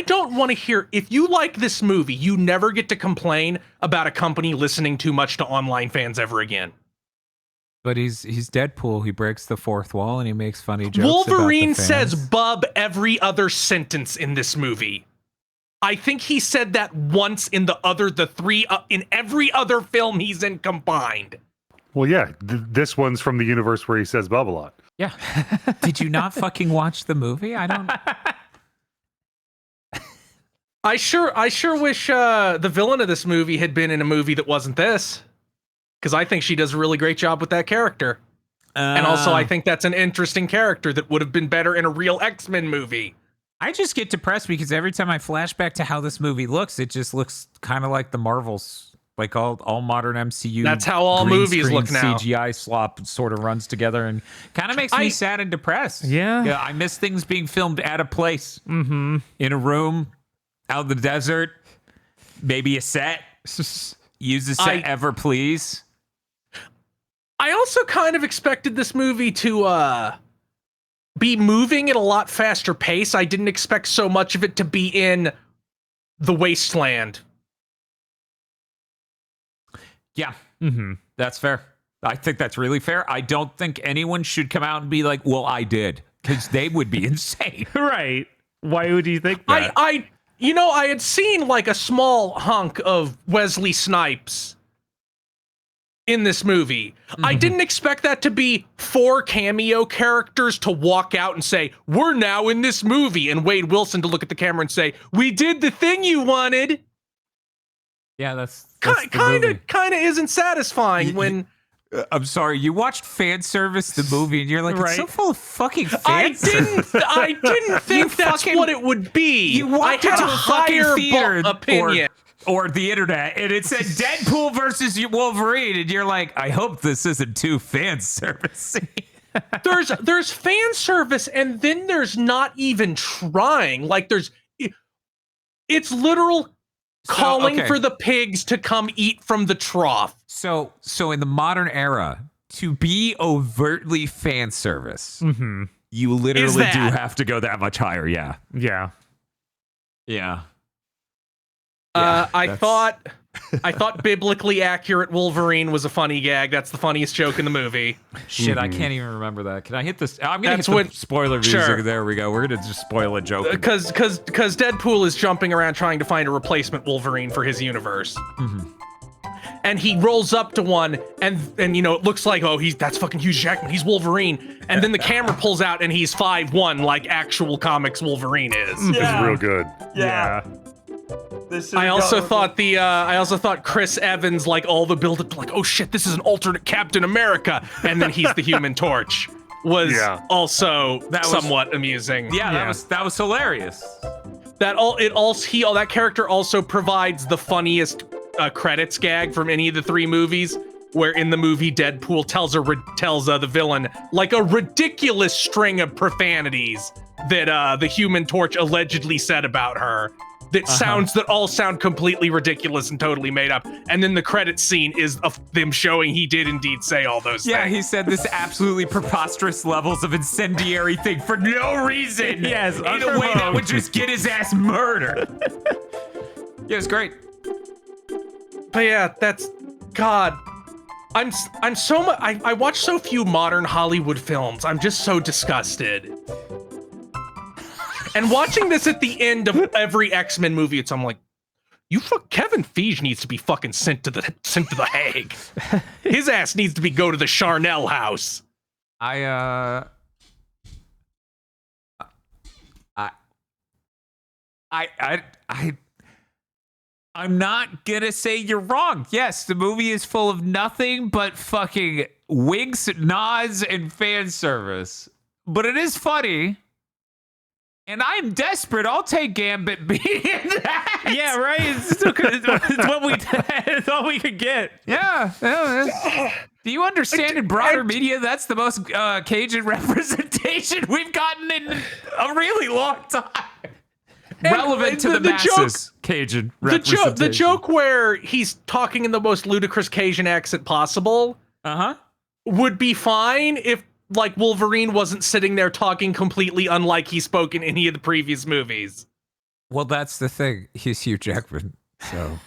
don't want to hear, if you like this movie, you never get to complain about a company listening too much to online fans ever again. But he's Deadpool. He breaks the fourth wall and he makes funny jokes. Wolverine about the fans. says "bub" every other sentence in this movie. I think he said that once in in every other film he's in combined. Well, yeah, this one's from the universe where he says "bub" a lot. Yeah. Did you not fucking watch the movie? I don't. I sure wish the villain of this movie had been in a movie that wasn't this, because I think she does a really great job with that character. And also, I think that's an interesting character that would have been better in a real X-Men movie. I just get depressed because every time I flash back to how this movie looks, it just looks kind of like the Marvels, like all modern MCU. That's how all green movies screen look now. CGI slop sort of runs together and kind of makes me sad and depressed. Yeah. I miss things being filmed at a place, in a room, out in the desert, maybe a set. Use the set ever, please. I also kind of expected this movie to be moving at a lot faster pace. I didn't expect so much of it to be in the wasteland. Yeah, that's fair. I think that's really fair. I don't think anyone should come out and be like, "Well, I did," because they would be insane. Right. Why would you think that? I had seen like a small hunk of Wesley Snipes in this movie. I didn't expect that to be 4 cameo characters to walk out and say, "We're now in this movie," and Wade Wilson to look at the camera and say, "We did the thing you wanted." Yeah, that's kind of isn't satisfying when. I'm sorry, you watched Fan Service the movie and you're like, it's so full of fucking I fans. didn't think that's what it would be. You walked into a fucking theater opinion. Or the internet and it said Deadpool versus Wolverine and you're like, I hope this isn't too fan service. There's fan service and then there's not even trying. Like it's literal calling for the pigs to come eat from the trough. So in the modern era, to be overtly fan service, you literally do have to go that much higher. Yeah. Yeah. Yeah. I thought biblically accurate Wolverine was a funny gag. That's the funniest joke in the movie. Shit, I can't even remember that. Can I hit this? I'm gonna hit the spoiler music. Sure. There we go. We're gonna just spoil a joke. Because Deadpool is jumping around trying to find a replacement Wolverine for his universe. And he rolls up to one, and it looks like, that's fucking Hugh Jackman. He's Wolverine. And then the camera pulls out, and he's 5'1", like actual comics Wolverine is. It's real good. Yeah. I also thought Chris Evans, like all the build up, like, oh shit, this is an alternate Captain America, and then he's the Human Torch, was also somewhat amusing. Yeah, that was hilarious. That character also provides the funniest credits gag from any of the 3 movies, where in the movie Deadpool tells the villain like a ridiculous string of profanities that the Human Torch allegedly said about her. That all sound completely ridiculous and totally made up. And then the credits scene is of them showing he did indeed say all those things. Yeah, he said this absolutely preposterous levels of incendiary thing for no reason. Yes, in a way that would just get his ass murdered. Yeah, it's great. But yeah, that's God. I'm so much. I watch so few modern Hollywood films. I'm just so disgusted. And watching this at the end of every X-Men movie, I'm like, Kevin Feige needs to be fucking sent to the Hague. His ass needs to go to the Charnel house. I'm not gonna say you're wrong. Yes, the movie is full of nothing but fucking winks, nods, and fan service. But it is funny. And I'm desperate. I'll take Gambit being that. Yeah, right. It's what we could get. Yeah. Do you understand in broader media that's the most Cajun representation we've gotten in a really long time? Relevant to the masses, Cajun representation. The joke where he's talking in the most ludicrous Cajun accent possible would be fine if like Wolverine wasn't sitting there talking completely unlike he spoke in any of the previous movies. Well, that's the thing. He's Hugh Jackman, so.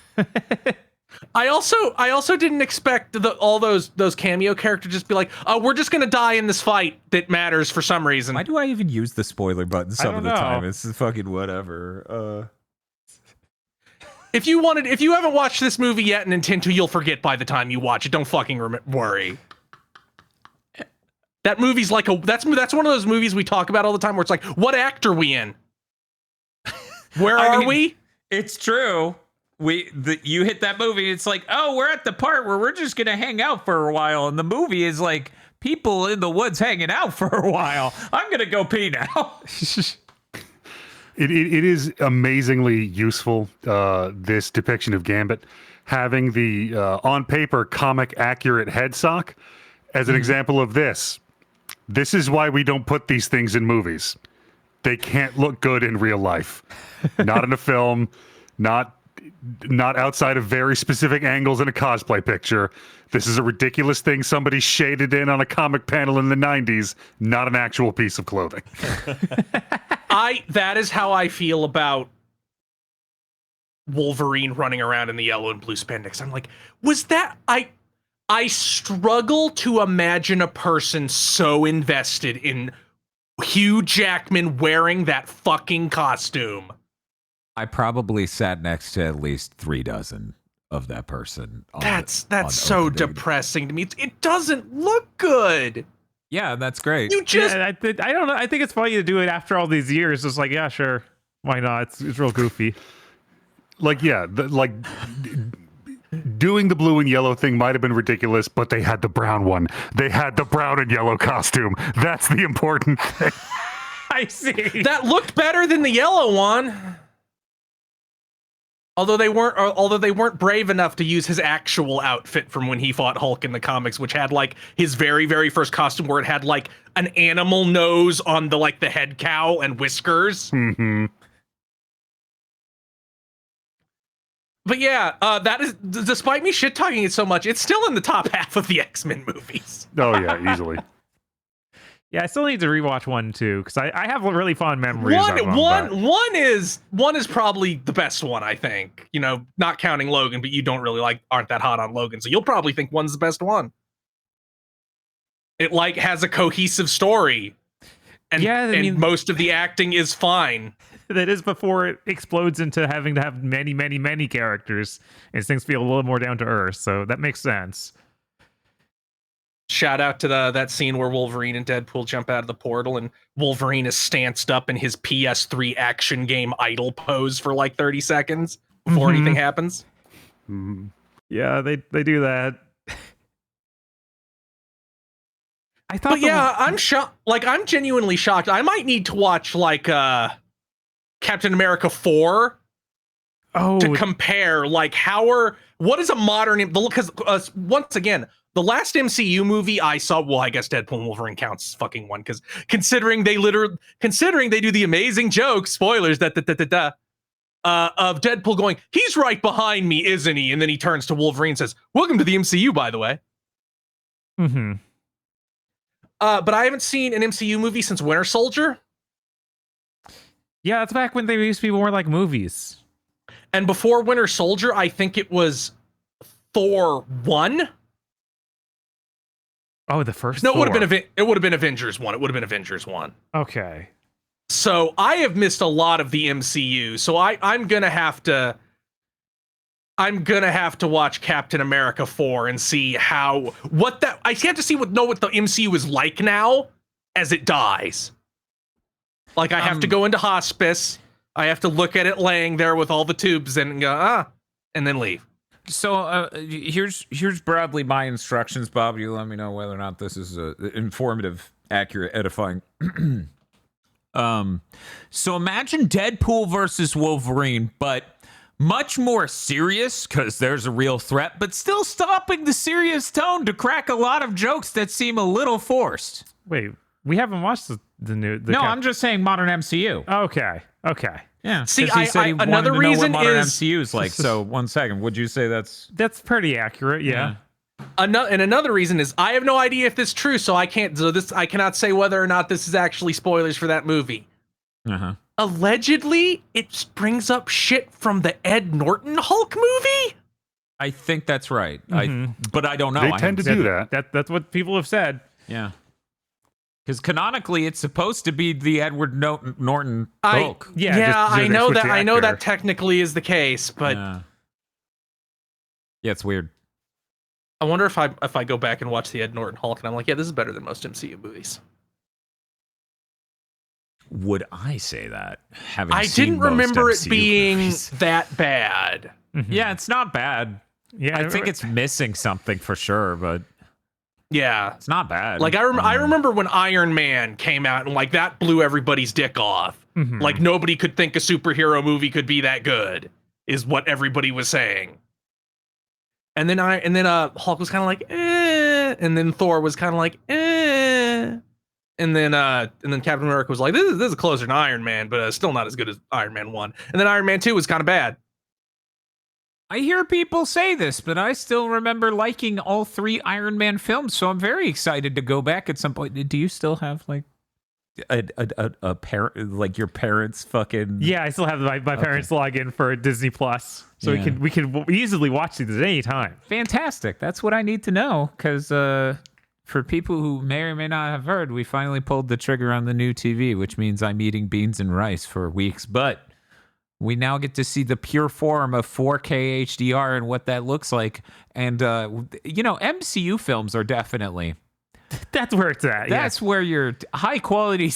I also didn't expect all those cameo characters just be like, oh, we're just gonna die in this fight that matters for some reason. Why do I even use the spoiler button some of the know. time? It's fucking whatever. If you haven't watched this movie yet and intend to, you'll forget by the time you watch it. Don't fucking worry. That movie's like that's one of those movies we talk about all the time where it's like, what act are we in? Where are we? It's true. You hit that movie, it's like, oh, we're at the part where we're just gonna hang out for a while, and the movie is like people in the woods hanging out for a while. I'm gonna go pee now. It is amazingly useful, this depiction of Gambit, having the on paper comic accurate head sock as an example of this. This is why we don't put these things in movies. They can't look good in real life. Not in a film, not outside of very specific angles in a cosplay picture. This is a ridiculous thing somebody shaded in on a comic panel in the 90s, not an actual piece of clothing. That is how I feel about Wolverine running around in the yellow and blue spandex. I'm like, was that I struggle to imagine a person so invested in Hugh Jackman wearing that fucking costume. I probably sat next to at least 3 dozen of that person. That's so depressing to me. It doesn't look good. Yeah, that's great. You just I don't know. I think it's funny to do it after all these years. It's like, yeah, sure, why not? It's real goofy. Like, yeah, doing the blue and yellow thing might have been ridiculous, but they had the brown one. They had the brown and yellow costume. That's the important thing. I see. That looked better than the yellow one. Although they weren't brave enough to use his actual outfit from when he fought Hulk in the comics, which had like his very, very first costume where it had like an animal nose on the head cowl and whiskers. Mm-hmm. But yeah, that is, despite me shit talking it so much, it's still in the top half of the X-Men movies. Oh yeah, easily. Yeah, I still need to rewatch 1 too, because I have really fond memories. One is probably the best one, I think. You know, not counting Logan, but you aren't that hot on Logan, so you'll probably think 1's the best one. It has a cohesive story, and most of the acting is fine. That is before it explodes into having to have many, many, many characters, and things feel a little more down to earth. So that makes sense. Shout out to that scene where Wolverine and Deadpool jump out of the portal and Wolverine is stanced up in his PS3 action game idle pose for like 30 seconds before anything happens. Mm-hmm. Yeah, they do that. I thought I'm shocked. I'm genuinely shocked. I might need to watch Captain America 4 to compare what is a modern, because once again, the last MCU movie I saw, well, I guess Deadpool and Wolverine counts as fucking one, because considering they do the amazing joke, spoilers, of Deadpool going, he's right behind me, isn't he? And then he turns to Wolverine and says, welcome to the MCU, by the way. Mm-hmm. But I haven't seen an MCU movie since Winter Soldier. Yeah, that's back when they used to be more like movies. And before Winter Soldier, I think it was Thor 1. Oh, the first. No, Thor. it would have been Avengers 1. It would have been Avengers 1. Okay. So I have missed a lot of the MCU. So I'm gonna have to I'm gonna have to watch Captain America 4 and see I have to see know what the MCU is like now as it dies. Like I have to go into hospice. I have to look at it laying there with all the tubes and go, and then leave. So here's broadly my instructions, Bob. You let me know whether or not this is informative, accurate, edifying. So imagine Deadpool versus Wolverine, but much more serious because there's a real threat, but still stopping the serious tone to crack a lot of jokes that seem a little forced. Wait, we haven't watched the new. I'm just saying modern MCU. Okay. Yeah. See, he said he another wanted to know reason what modern is MCU is like. So 1 second, would you say that's pretty accurate? Yeah. Another reason is I have no idea if this is true, so I cannot say whether or not this is actually spoilers for that movie. Uh-huh. Allegedly, it brings up shit from the Ed Norton Hulk movie. I think that's right. But I don't know. They tend to do that. That's what people have said. Yeah. Because canonically, it's supposed to be the Edward Norton Hulk. I know that. I know that technically is the case, but yeah, it's weird. I wonder if I go back and watch the Ed Norton Hulk and I'm like, yeah, this is better than most MCU movies. Would I say that? I didn't remember it being that bad. Yeah, it's not bad. Yeah, I think it's missing something for sure, but yeah, it's not bad. Like I remember when Iron Man came out and like that blew everybody's dick off. Like nobody could think a superhero movie could be that good, is what everybody was saying. And then Hulk was kind of like, and then Thor was kind of like, and then Captain America was like, this is closer than Iron Man, but still not as good as Iron Man 1. And then Iron Man 2 was kind of bad. I hear people say this, but I still remember liking all 3 Iron Man films, so I'm very excited to go back at some point. Do you still have like a parent, like your parents' fucking? Yeah, I still have my parents log in for Disney Plus, so we can easily watch these at any time. Fantastic. That's what I need to know, because for people who may or may not have heard, we finally pulled the trigger on the new TV, which means I'm eating beans and rice for weeks, but we now get to see the pure form of 4K HDR and what that looks like. And, MCU films are definitely... That's where it's at. That's where your high quality...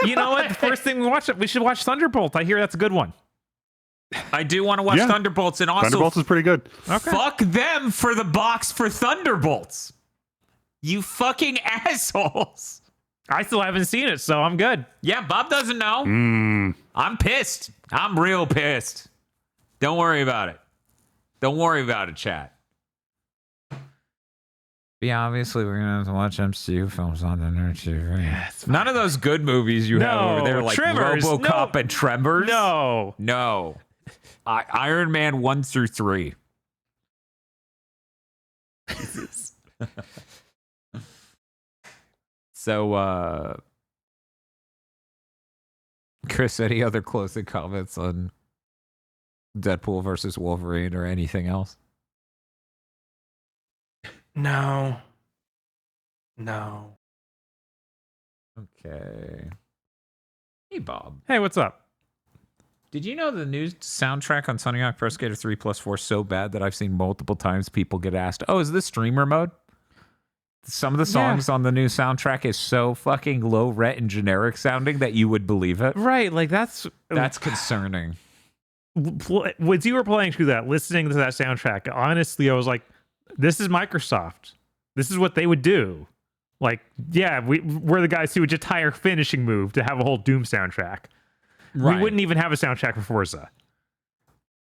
You know what? The first thing we should watch Thunderbolt. I hear that's a good one. I do want to watch Thunderbolts, and also... Thunderbolts is pretty good. Okay. Fuck them for the box for Thunderbolts. You fucking assholes. I still haven't seen it, so I'm good. Yeah, Bob doesn't know. I'm pissed. I'm real pissed. Don't worry about it. Don't worry about it, chat. Yeah, obviously we're gonna have to watch MCU films on the nerd TV. Yeah, none of those good movies you have over there, like Tremors. RoboCop and Tremors. No. Iron Man 1 through 3. Jesus. So, Chris, any other closing comments on Deadpool versus Wolverine or anything else? No. Okay. Hey, Bob. Hey, what's up? Did you know the new soundtrack on Sonic Pro Skater 3+4 is so bad that I've seen multiple times people get asked, oh, is this streamer mode? Some of the songs on the new soundtrack is so fucking low rent and generic sounding that you would believe it. Right, like that's concerning. When you were playing through that, listening to that soundtrack, honestly, I was like, this is Microsoft. This is what they would do. Like, yeah, we're the guys who would just hire Finishing Move to have a whole Doom soundtrack. Right. We wouldn't even have a soundtrack for Forza.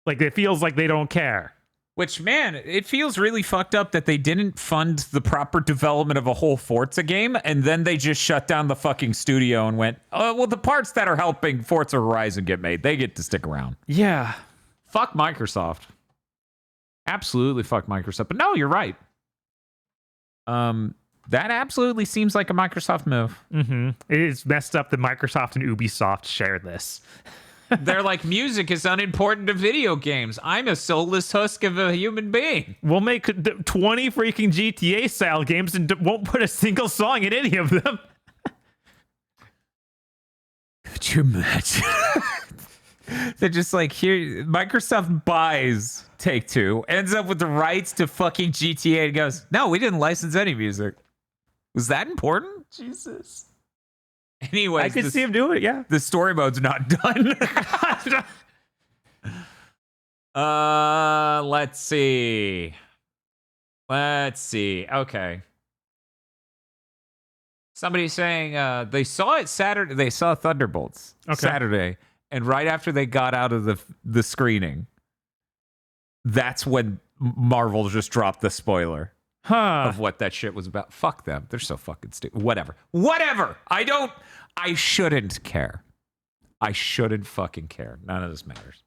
Like, it feels like they don't care. Which, man, it feels really fucked up that they didn't fund the proper development of a whole Forza game, and then they just shut down the fucking studio and went, oh, well, the parts that are helping Forza Horizon get made, they get to stick around. Yeah. Fuck Microsoft. Absolutely fuck Microsoft. But no, you're right. That absolutely seems like a Microsoft move. Mm-hmm. It is messed up that Microsoft and Ubisoft share this. They're like, music is unimportant to video games. I'm a soulless husk of a human being. We'll make 20 freaking GTA style games and won't put a single song in any of them. Could you imagine? They're just like, here, Microsoft buys Take-Two, ends up with the rights to fucking GTA, and goes, no, we didn't license any music. Was that important? Jesus. Anyways, I could see him do it, yeah. the story mode's not done. Let's see. Okay. Somebody's saying they saw it Saturday. They saw Thunderbolts Saturday, and right after they got out of the screening, that's when Marvel just dropped the spoiler of what that shit was about. Fuck them. They're so fucking stupid. Whatever. I shouldn't care. I shouldn't fucking care. None of this matters.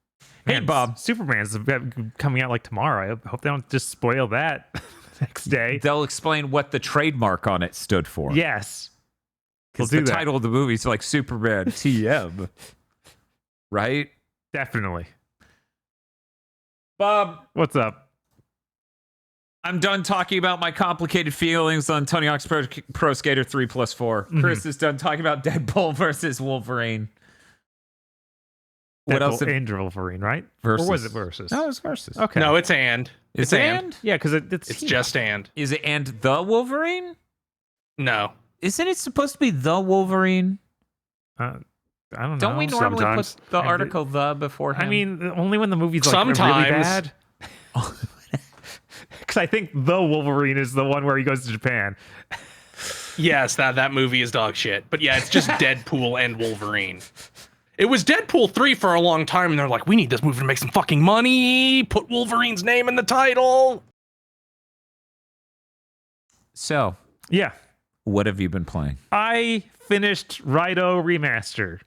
Hey, Man, Bob. Superman's coming out like tomorrow. I hope they don't just spoil that next day. They'll explain what the trademark on it stood for. Yes. Because the title of the movie is like Superman TM. Right? Definitely. Bob, what's up? I'm done talking about my complicated feelings on Tony Hawk's Pro Skater 3+4. Chris is done talking about Deadpool versus Wolverine. What else? And Wolverine, right? Versus. Or was it versus? No, it's versus. Okay. No, it's and. Is it and? Yeah, because It's just and. Is it and the Wolverine? No. Isn't it supposed to be the Wolverine? I don't know. Don't we normally Sometimes. put the article the before him? I mean, only when the movie's like really Sometimes. bad. Because I think the Wolverine is the one where he goes to Japan. Yes, that movie is dog shit. But yeah, it's just Deadpool and Wolverine. It was Deadpool 3 for a long time, and they're like, we need this movie to make some fucking money. Put Wolverine's name in the title. So, Yeah. what have you been playing? I finished Raito Remaster.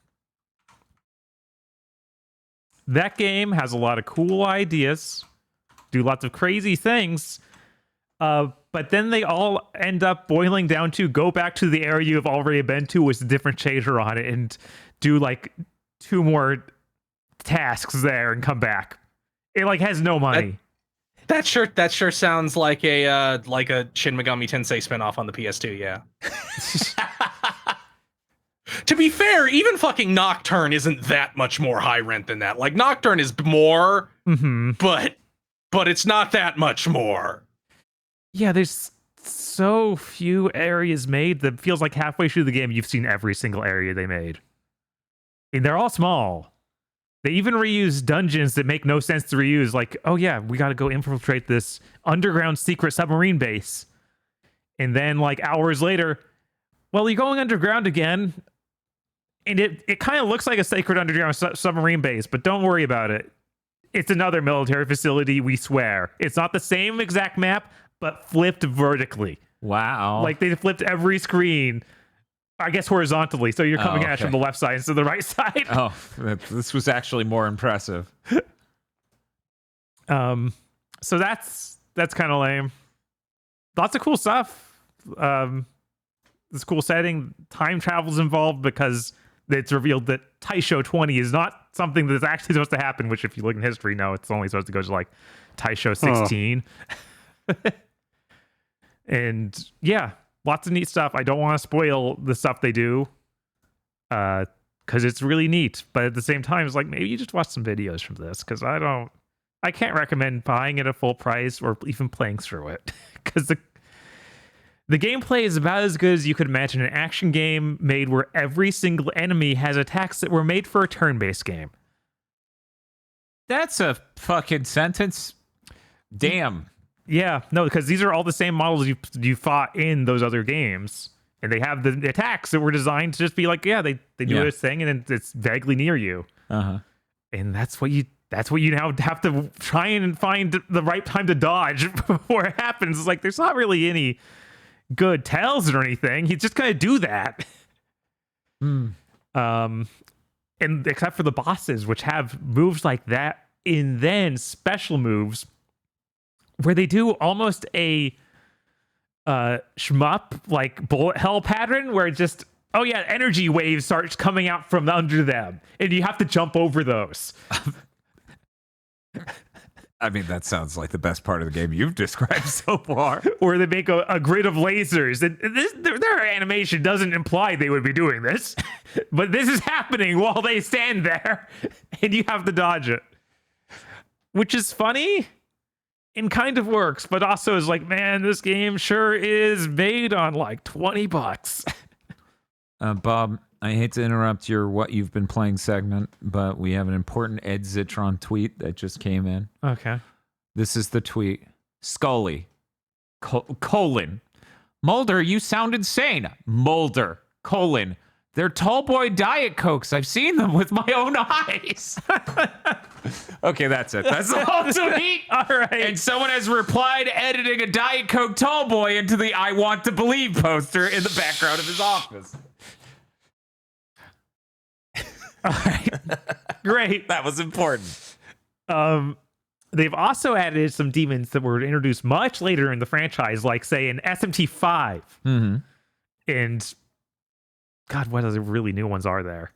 That game has a lot of cool ideas, do lots of crazy things, but then they all end up boiling down to go back to the area you've already been to with a different shader on it and do like 2 more tasks there and come back. It like has no money. That sure sounds like a Shin Megami Tensei spinoff on the PS2, yeah. To be fair, even fucking Nocturne isn't that much more high rent than that. Like Nocturne is more, but it's not that much more. Yeah, there's so few areas made that feels like halfway through the game you've seen every single area they made. And they're all small. They even reuse dungeons that make no sense to reuse. Like, oh yeah, we got to go infiltrate this underground secret submarine base. And then like hours later, well, you're going underground again. And it kind of looks like a sacred underground submarine base, but don't worry about it. It's another military facility, we swear. It's not the same exact map, but flipped vertically. Wow. Like they flipped every screen, I guess horizontally. So you're coming at it from the left side instead of the right side. Oh, this was actually more impressive. So that's kind of lame. Lots of cool stuff. This cool setting. Time travel's involved because it's revealed that Taisho 20 is not something that's actually supposed to happen, which if you look in history, no, it's only supposed to go to like Taisho 16. And yeah, lots of neat stuff. I don't want to spoil the stuff they do because it's really neat. But at the same time, it's like maybe you just watch some videos from this because I can't recommend buying it at full price or even playing through it because the gameplay is about as good as you could imagine an action game made where every single enemy has attacks that were made for a turn-based game. That's a fucking sentence. Damn. Yeah, no, because these are all the same models you fought in those other games. And they have the attacks that were designed to just be like, yeah, they do this thing and then it's vaguely near you. Uh-huh. And that's what you now have to try and find the right time to dodge before it happens. It's like there's not really any good tells or anything. He's just gonna do that. And except for the bosses, which have moves like that, and then special moves where they do almost a shmup like bullet hell pattern where it just energy waves starts coming out from under them and you have to jump over those. I mean, that sounds like the best part of the game you've described so far. Where they make a grid of lasers. And their animation doesn't imply they would be doing this, but this is happening while they stand there, and you have to dodge it, which is funny and kind of works, but also is like, man, this game sure is made on like $20. Bob, I hate to interrupt your what you've been playing segment, but we have an important Ed Zitron tweet that just came in. Okay. This is the tweet. Scully, colon. Mulder, you sound insane. Mulder, colon. They're tall boy Diet Cokes. I've seen them with my own eyes. Okay, that's it. That's the whole tweet. All right. And someone has replied editing a Diet Coke tall boy into the I want to believe poster in the background of his office. All right. Great. That was important. They've also added some demons that were introduced much later in the franchise, like, say, in SMT5. Mm-hmm. And, God, what other really new ones are there?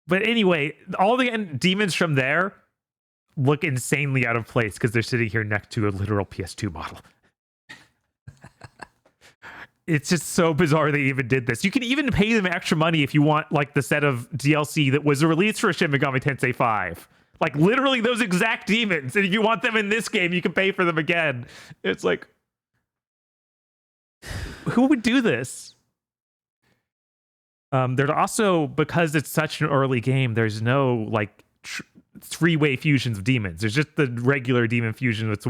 But anyway, all the demons from there look insanely out of place because they're sitting here next to a literal PS2 model. It's just so bizarre they even did this. You can even pay them extra money if you want, like, the set of DLC that was released for Shin Megami Tensei 5. Like, literally those exact demons. And if you want them in this game, you can pay for them again. It's like, who would do this? There's also, because it's such an early game, there's no, like, three-way fusions of demons. There's just the regular demon fusion with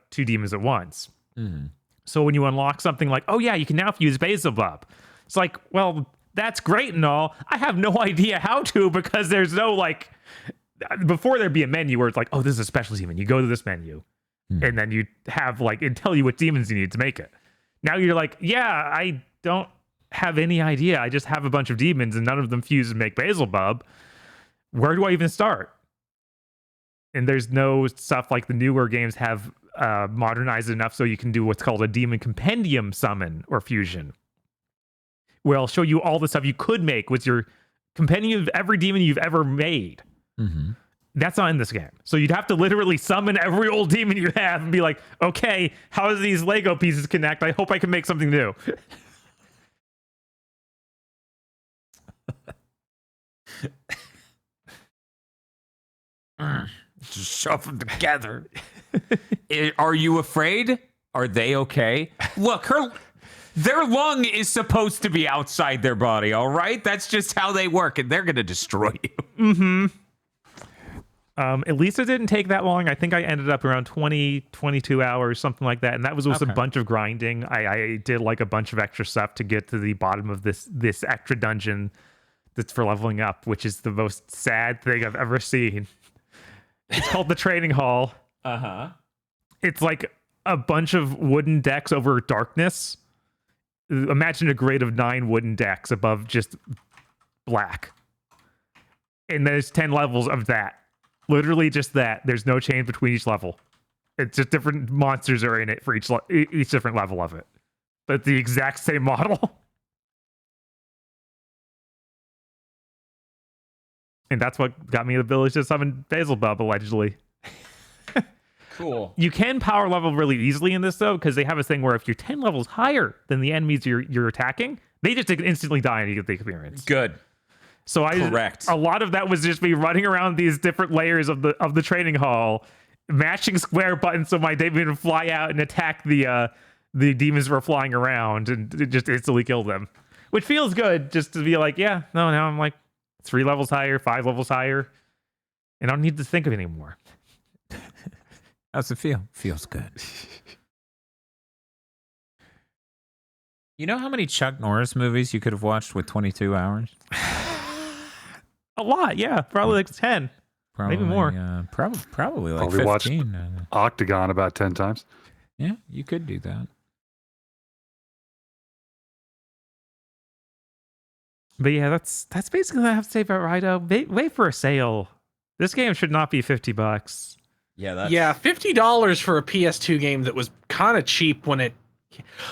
2 demons at once. Mm-hmm. So when you unlock something like, oh yeah, you can now fuse Beelzebub. It's like, well, that's great and all. I have no idea how to, because there's no, like, before there'd be a menu where it's like, oh, this is a special demon. You go to this menu, and then you have, like, it tell you what demons you need to make it. Now you're like, yeah, I don't have any idea. I just have a bunch of demons and none of them fuse and make Beelzebub. Where do I even start? And there's no stuff like the newer games have modernized enough so you can do what's called a demon compendium summon or fusion, where I'll show you all the stuff you could make with your compendium of every demon you've ever made. Mm-hmm. That's not in this game. So you'd have to literally summon every old demon you have and be like, okay, how does these Lego pieces connect? I hope I can make something new. Just shove them together. Are you afraid? Are they okay? Look, their lung is supposed to be outside their body, all right? That's just how they work, and they're going to destroy you. Mm-hmm. At least it didn't take that long. I think I ended up around 22 hours, something like that. And that was a bunch of grinding. I did like a bunch of extra stuff to get to the bottom of this extra dungeon that's for leveling up, which is the most sad thing I've ever seen. It's called the Training Hall. Uh-huh. It's like a bunch of wooden decks over darkness. Imagine a grid of 9 wooden decks above just black. And there's 10 levels of that. Literally just that. There's no change between each level. It's just different monsters are in it for each different level of it. But the exact same model. And that's what got me the ability to summon Beelzebub, allegedly. Cool. You can power level really easily in this, though, because they have a thing where if you're 10 levels higher than the enemies you're attacking, they just instantly die and you get the experience. Good. So Correct. A lot of that was just me running around these different layers of the training hall, mashing square buttons so my demon would fly out and attack the demons who are flying around and just instantly kill them. Which feels good, just to be like, yeah, no, now I'm like 3 levels higher, 5 levels higher, and I don't need to think of it anymore. How's it feel? Feels good. You know how many Chuck Norris movies you could have watched with 22 hours? A lot, yeah. Probably like 10. Probably, maybe more. Probably like Probably 15. watched Octagon about 10 times. Yeah, you could do that. But yeah, that's basically what I have to say about Rido. Wait for a sale. This game should not be $50. Yeah, that's... Yeah, $50 for a PS2 game that was kind of cheap when it,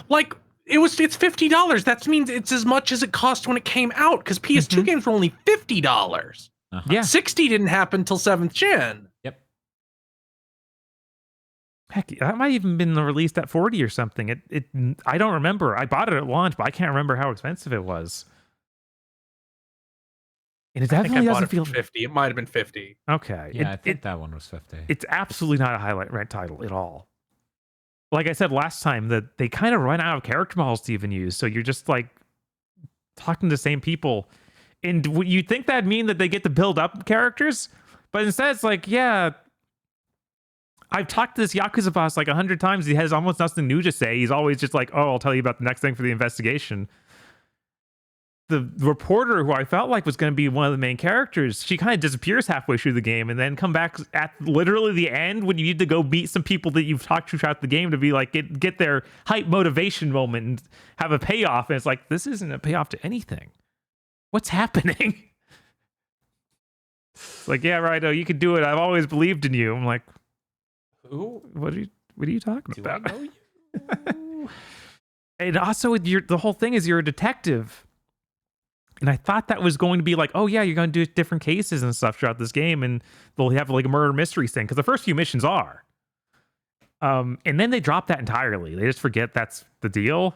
like, it's $50. That means it's as much as it cost when it came out, because PS2 games were only $50. Uh-huh. Yeah. 60 didn't happen till 7th gen. Yep. Heck, that might even been released at 40 or something. I don't remember. I bought it at launch, but I can't remember how expensive it was. And it I think definitely I bought doesn't it for feel 50. It might have been 50. okay. Yeah, I think that one was 50. It's absolutely not a highlight rent title at all. Like I said last time, that they kind of run out of character models to even use. So you're just like talking to the same people. And you'd think that'd mean that they get to build up characters, but instead it's like, yeah, I've talked to this Yakuza boss like 100 times. He has almost nothing new to say. He's always just like, oh, I'll tell you about the next thing for the investigation. The reporter, who I felt like was going to be one of the main characters, she kind of disappears halfway through the game and then come back at literally the end when you need to go meet some people that you've talked to throughout the game to be like, get their hype motivation moment and have a payoff. And it's like, this isn't a payoff to anything. What's happening? It's like, yeah, right. You can do it. I've always believed in you. I'm like, Who? what are you talking Do about? I know you? And also, the whole thing is you're a detective. And I thought that was going to be like, oh yeah, you're going to do different cases and stuff throughout this game, and they'll have like a murder mystery thing, because the first few missions are. And then they drop that entirely. They just forget that's the deal.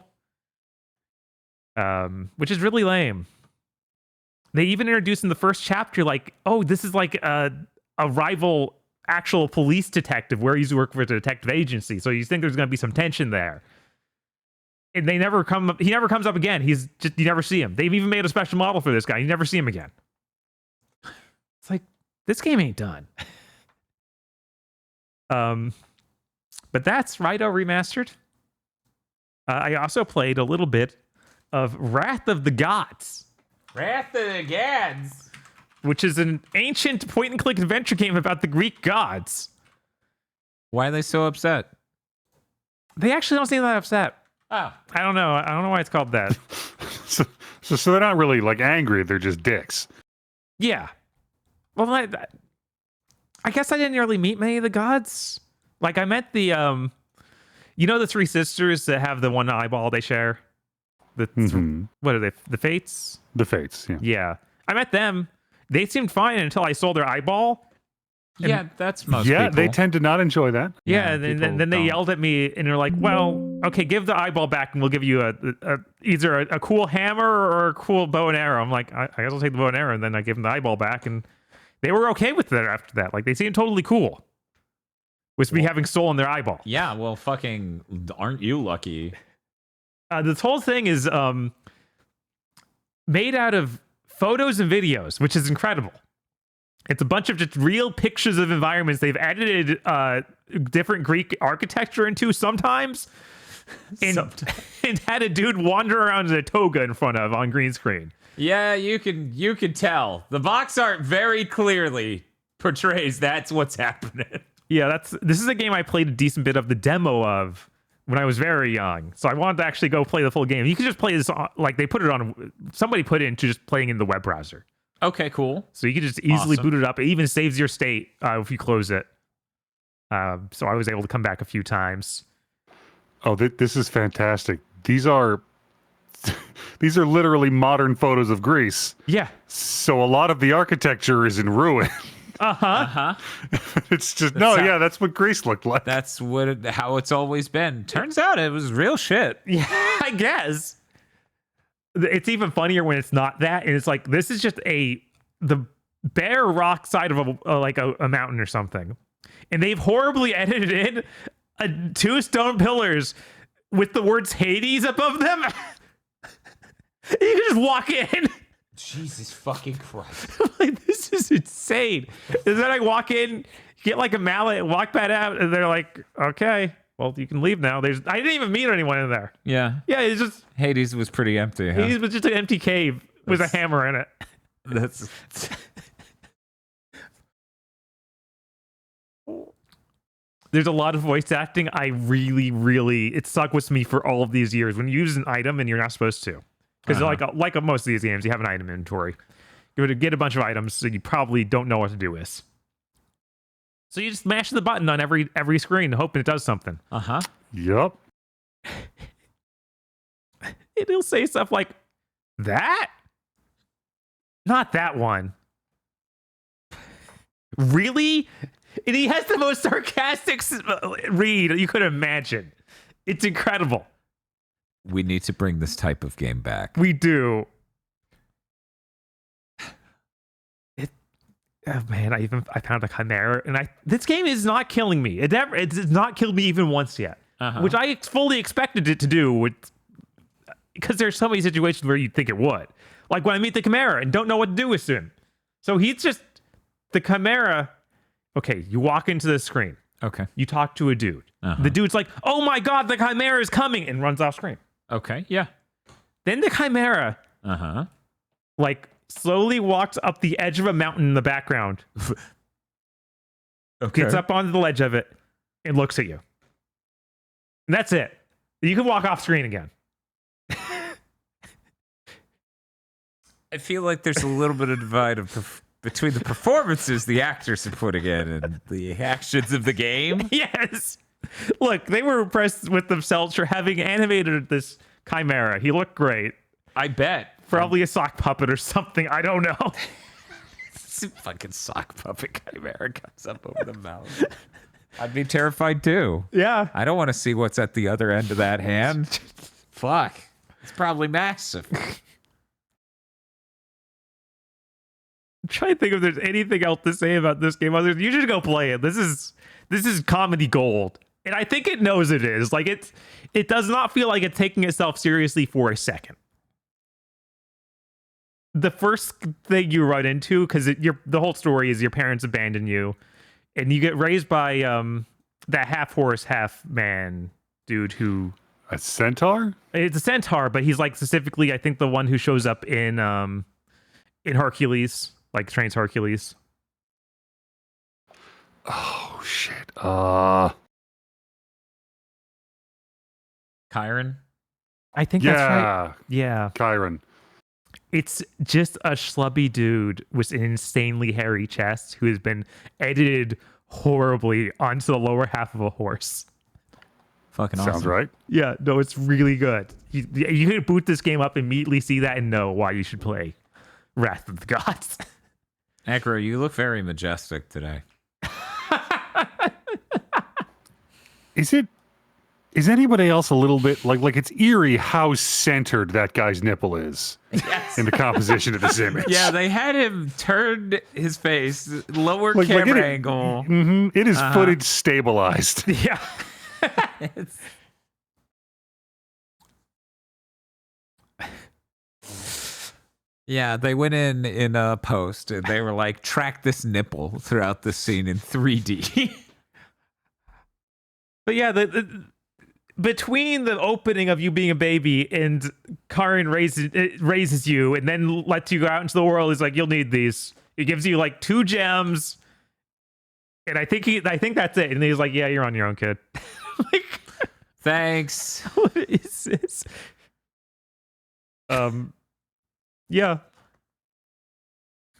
Which is really lame. They even introduced in the first chapter, like, oh, this is like a rival actual police detective where he's working for a detective agency. So you think there's going to be some tension there. And he never comes up again. You never see him. They've even made a special model for this guy. You never see him again. It's like, this game ain't done. But that's Raito Remastered. I also played a little bit of Wrath of the Gods. Wrath of the Gods. Which is an ancient point-and-click adventure game about the Greek gods. Why are they so upset? They actually don't seem that upset. Oh. I don't know. I don't know why it's called that. So they're not really like angry. They're just dicks. Yeah. Well, I guess I didn't really meet many of the gods. Like, I met the, the three sisters that have the one eyeball they share? What are they? The Fates? The Fates, yeah. Yeah. I met them. They seemed fine until I sold their eyeball. Yeah, that's most Yeah, people. they tend to not enjoy that. Yeah, and people then they don't. yelled at me, and they're like, well, okay, give the eyeball back, and we'll give you either a cool hammer or a cool bow and arrow. I'm like, I guess I'll take the bow and arrow, and then I give them the eyeball back, and they were okay with it after that. Like, they seemed totally cool with me having stolen their eyeball. Yeah, well, fucking, aren't you lucky? This whole thing is made out of photos and videos, which is incredible. It's a bunch of just real pictures of environments they've edited different Greek architecture into sometimes. And had a dude wander around in a toga in front of on green screen. Yeah, you can tell. The box art very clearly portrays that's what's happening. Yeah, this is a game I played a decent bit of the demo of when I was very young. So I wanted to actually go play the full game. You can just play this like they put it on. Somebody put it into just playing in the web browser. Okay, cool. So you can just easily Awesome. boot it up. It even saves your state if you close it. So I was able to come back a few times. Oh, this is fantastic. These are literally modern photos of Greece. Yeah. So a lot of the architecture is in ruin. It's just that's what Greece looked like. That's how it's always been. Turns out it was real shit. Yeah, I guess. It's even funnier when it's not that, and it's like this is just the bare rock side of a mountain or something, and they've horribly edited in two stone pillars with the words Hades above them. You can just walk in. Jesus fucking Christ. Like, this is insane. And then I walk in, get like a mallet, walk back out, and they're like, okay, well, you can leave now. I didn't even meet anyone in there. Yeah. Yeah, it's just Hades was pretty empty, huh? Hades was just an empty cave with a hammer in it. That's There's a lot of voice acting. I really, really, it stuck with me for all of these years. When you use an item and you're not supposed to. Because like most of these games, you have an item inventory. You're going to get a bunch of items that you probably don't know what to do with. So you just mash the button on every screen, hoping it does something. Yup. It'll say stuff like, that? Not that one. Really? And he has the most sarcastic read you could imagine. It's incredible. We need to bring this type of game back. We do. Oh man, I found a chimera, and this game is not killing me. It's not killed me even once yet, which I fully expected it to do. Because there's so many situations where you'd think it would, like when I meet the chimera and don't know what to do with him. So he's just the chimera. Okay, you walk into the screen. Okay, you talk to a dude. The dude's like, "Oh my god, the chimera is coming!" and runs off screen. Okay, yeah. Then the chimera, like, slowly walks up the edge of a mountain in the background. Gets up on the ledge of it and looks at you. And that's it. You can walk off screen again. I feel like there's a little bit of divide between the performances the actors are putting in and the actions of the game. Yes. Look, they were impressed with themselves for having animated this chimera. He looked great. I bet. Probably a sock puppet or something. I don't know. Some fucking sock puppet chimera comes up over the mountain. I'd be terrified too. Yeah. I don't want to see what's at the other end of that hand. Fuck. It's probably massive. I'm trying to think if there's anything else to say about this game other than you should go play it. This is comedy gold. And I think it knows it is. Like it does not feel like it's taking itself seriously for a second. The first thing you run into, because the whole story is your parents abandon you, and you get raised by that half horse, half man dude who a centaur. It's a centaur, but he's like specifically, I think, the one who shows up in Hercules, like trains Hercules. Oh shit. Chiron. I think that's right. Yeah, Chiron. It's just a schlubby dude with an insanely hairy chest who has been edited horribly onto the lower half of a horse. Fucking awesome. Sounds right. Yeah, no, it's really good. You can boot this game up, immediately see that, and know why you should play Wrath of the Gods. Acro, you look very majestic today. Is anybody else a little bit like it's eerie how centered that guy's nipple is in the composition of this image? Yeah, they had him turn his face, lower camera angle. It is footage stabilized. Yeah. Yeah, they went in a post and they were like, track this nipple throughout the scene in 3D. But yeah, between the opening of you being a baby and Karin raises you and then lets you go out into the world, he's like, you'll need these. He gives you like 2 gems. And I think that's it. And he's like, yeah, you're on your own, kid. Like, thanks. What is this? Yeah.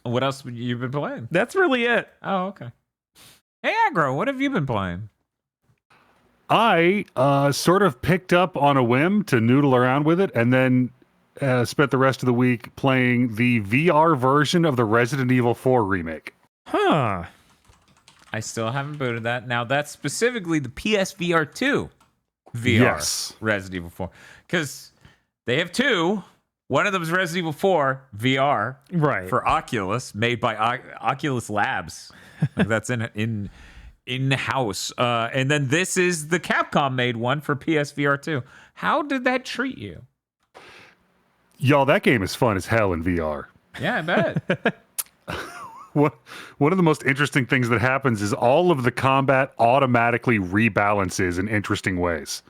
What else have you been playing? That's really it. Oh, okay. Hey, Agro, what have you been playing? I sort of picked up on a whim to noodle around with it, and then spent the rest of the week playing the VR version of the Resident Evil 4 remake. Huh. I still haven't booted that. Now, that's specifically the PSVR 2 VR Yes. Resident Evil 4. Because they have 2. One of them is Resident Evil 4 VR Right. for Oculus, made by Oculus Labs. Like that's in-house. And then this is the Capcom made one for PSVR 2. How did that treat you? Y'all, that game is fun as hell in VR. Yeah, I bet. One of the most interesting things that happens is all of the combat automatically rebalances in interesting ways.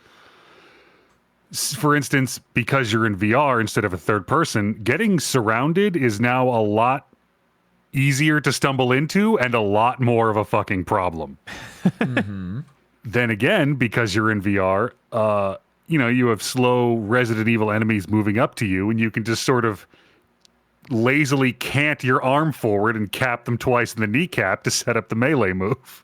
For instance, because you're in VR instead of a third person, getting surrounded is now a lot easier to stumble into and a lot more of a fucking problem. Then again, because you're in VR, you have slow Resident Evil enemies moving up to you, and you can just sort of lazily cant your arm forward and cap them twice in the kneecap to set up the melee move.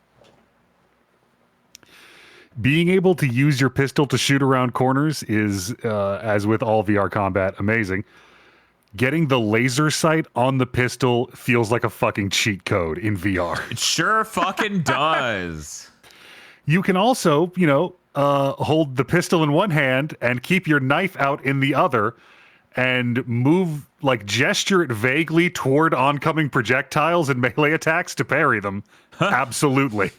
Being able to use your pistol to shoot around corners is, as with all VR combat, amazing. getting the laser sight on the pistol feels like a fucking cheat code in VR. It sure fucking does. You can also, hold the pistol in one hand and keep your knife out in the other and move, gesture it vaguely toward oncoming projectiles and melee attacks to parry them. Absolutely.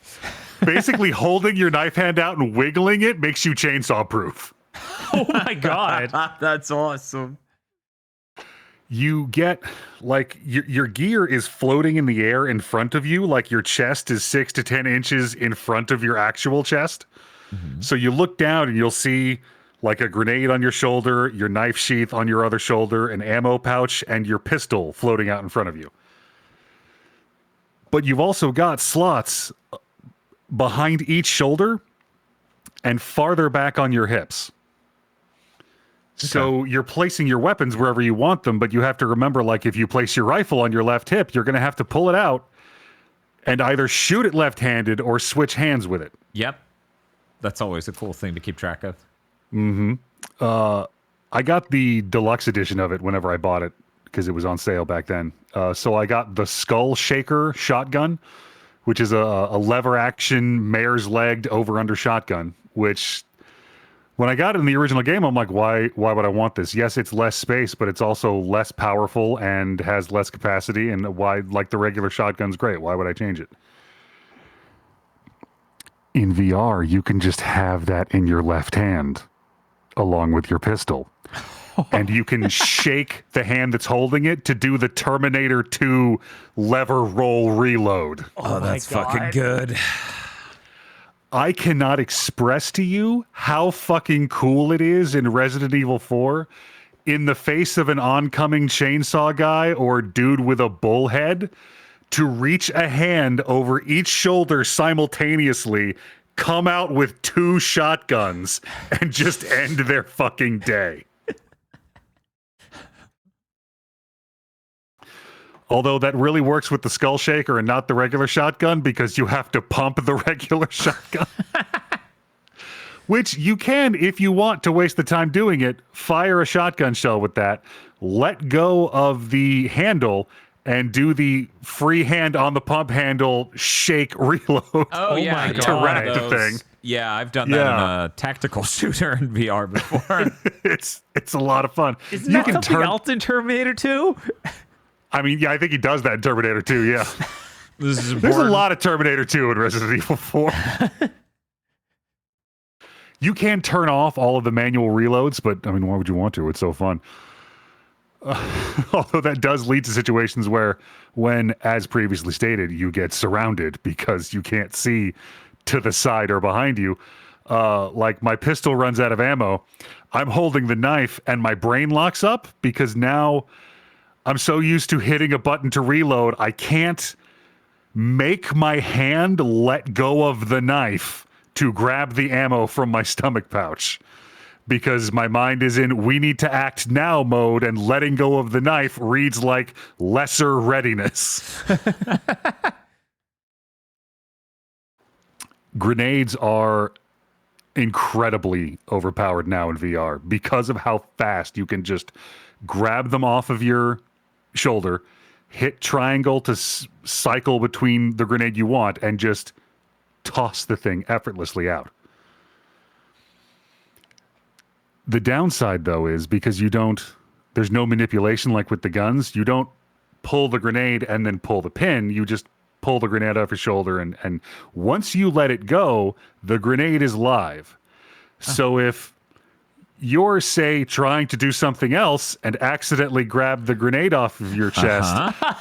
Basically, holding your knife hand out and wiggling it makes you chainsaw proof. Oh my god. That's awesome. You get, your gear is floating in the air in front of you, like your chest is 6 to 10 inches in front of your actual chest. Mm-hmm. So you look down and you'll see a grenade on your shoulder, your knife sheath on your other shoulder, an ammo pouch, and your pistol floating out in front of you. But you've also got slots behind each shoulder and farther back on your hips. Okay. So you're placing your weapons wherever you want them, but you have to remember, if you place your rifle on your left hip, you're going to have to pull it out and either shoot it left-handed or switch hands with it. Yep. That's always a cool thing to keep track of. Mm-hmm. I got the deluxe edition of it whenever I bought it because it was on sale back then. So I got the Skull Shaker shotgun, which is a lever-action, mare's-legged over-under shotgun, which... When I got it in the original game, I'm like, why would I want this? Yes, it's less space, but it's also less powerful and has less capacity, and why, the regular shotgun's great. Why would I change it? In VR, you can just have that in your left hand, along with your pistol. And you can shake the hand that's holding it to do the Terminator 2 lever roll reload. Oh, that's fucking good. I cannot express to you how fucking cool it is in Resident Evil 4 in the face of an oncoming chainsaw guy or dude with a bull head to reach a hand over each shoulder simultaneously, come out with 2 shotguns, and just end their fucking day. Although that really works with the Skull Shaker and not the regular shotgun because you have to pump the regular shotgun. Which you can, if you want to waste the time doing it, fire a shotgun shell with that, let go of the handle, and do the free hand on the pump handle shake reload. Oh yeah, my God. To wreck the thing. Yeah, I've done that in a tactical shooter in VR before. It's a lot of fun. Isn't that something else in Terminator 2? I mean, yeah, I think he does that in Terminator 2, yeah. This is There's a lot of Terminator 2 in Resident Evil 4. You can turn off all of the manual reloads, but, I mean, why would you want to? It's so fun. Although that does lead to situations where, when, as previously stated, you get surrounded because you can't see to the side or behind you. My pistol runs out of ammo. I'm holding the knife, and my brain locks up because now... I'm so used to hitting a button to reload, I can't make my hand let go of the knife to grab the ammo from my stomach pouch. Because my mind is in we need to act now mode, and letting go of the knife reads like lesser readiness. Grenades are incredibly overpowered now in VR because of how fast you can just grab them off of your shoulder, hit triangle to cycle between the grenade you want, and just toss the thing effortlessly out. The downside, though, is because there's no manipulation like with the guns. You don't pull the grenade and then pull the pin. You just pull the grenade off your shoulder, and once you let it go, the grenade is live. So if you're, say, trying to do something else and accidentally grab the grenade off of your chest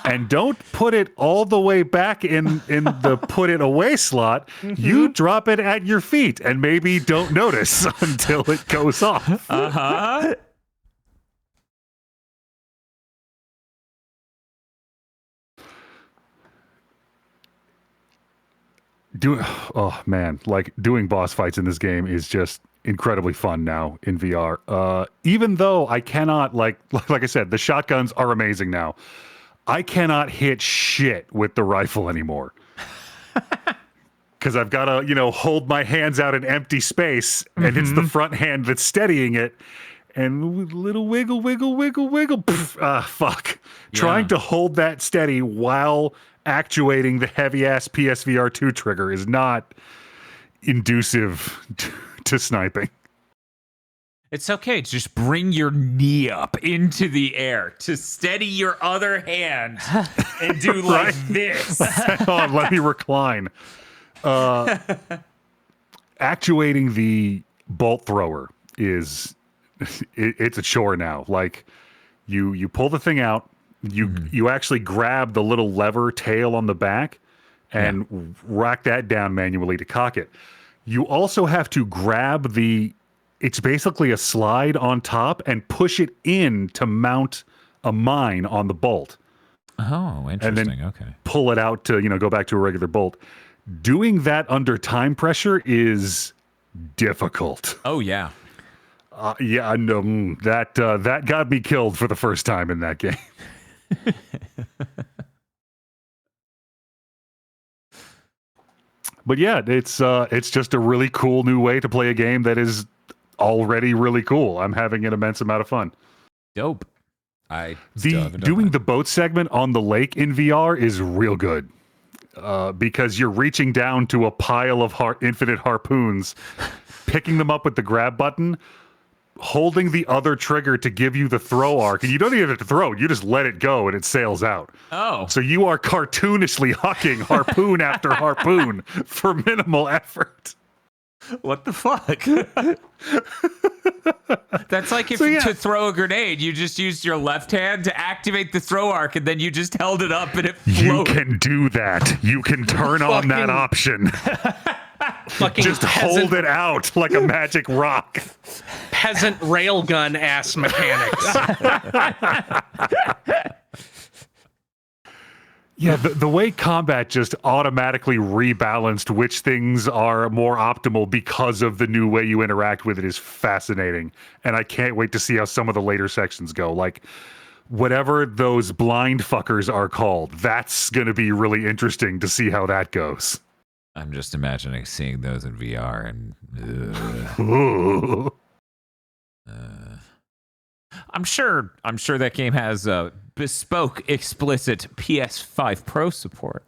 and don't put it all the way back in the put it away slot, you drop it at your feet and maybe don't notice until it goes off. Doing boss fights in this game is just incredibly fun now in VR. Even though I cannot, like I said, the shotguns are amazing now. I cannot hit shit with the rifle anymore. Because I've got to, hold my hands out in empty space, and it's the front hand that's steadying it. And with little wiggle, fuck. Yeah. Trying to hold that steady while actuating the heavy-ass PSVR 2 trigger is not inducive to sniping. It's okay. Just bring your knee up into the air to steady your other hand and do like this. Oh, let me recline. Actuating the bolt thrower is it's a chore now. Like you pull the thing out, you actually grab the little lever tail on the back and rack that down manually to cock it. You also have to grab it's basically a slide on top and push it in to mount a mine on the bolt. Oh, interesting. And then okay. pull it out to, go back to a regular bolt. Doing that under time pressure is difficult. Oh, yeah. Yeah, no, that got me killed for the first time in that game. But yeah, it's just a really cool new way to play a game that is already really cool. I'm having an immense amount of fun. Dope. Doing the boat segment on the lake in VR is real good. Because you're reaching down to a pile of infinite harpoons, picking them up with the grab button, holding the other trigger to give you the throw arc, and you don't even have to throw it, you just let it go and it sails out. Oh. So you are cartoonishly hucking harpoon after harpoon for minimal effort. What the fuck? That's like if to throw a grenade, you just used your left hand to activate the throw arc, and then you just held it up and it floated. You can do that. You can turn on that option. Just hold it out like a magic rock. Peasant railgun ass mechanics. Yeah, the way combat just automatically rebalanced which things are more optimal because of the new way you interact with it is fascinating. And I can't wait to see how some of the later sections go. Like, whatever those blind fuckers are called, that's going to be really interesting to see how that goes. I'm just imagining seeing those in VR and... I'm sure that game has bespoke, explicit PS5 Pro support.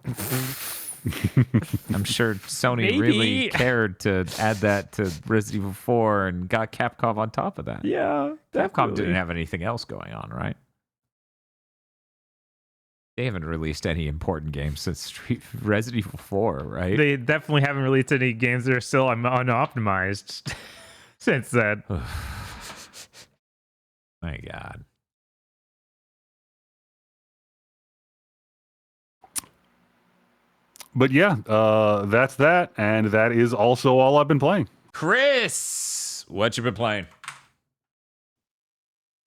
I'm sure Sony really cared to add that to Resident Evil 4 and got Capcom on top of that. Yeah, Capcom didn't have anything else going on, right? They haven't released any important games since Resident Evil 4, right? They definitely haven't released any games that are still unoptimized since then. My God. But yeah, that's that. And that is also all I've been playing. Chris, what you been playing?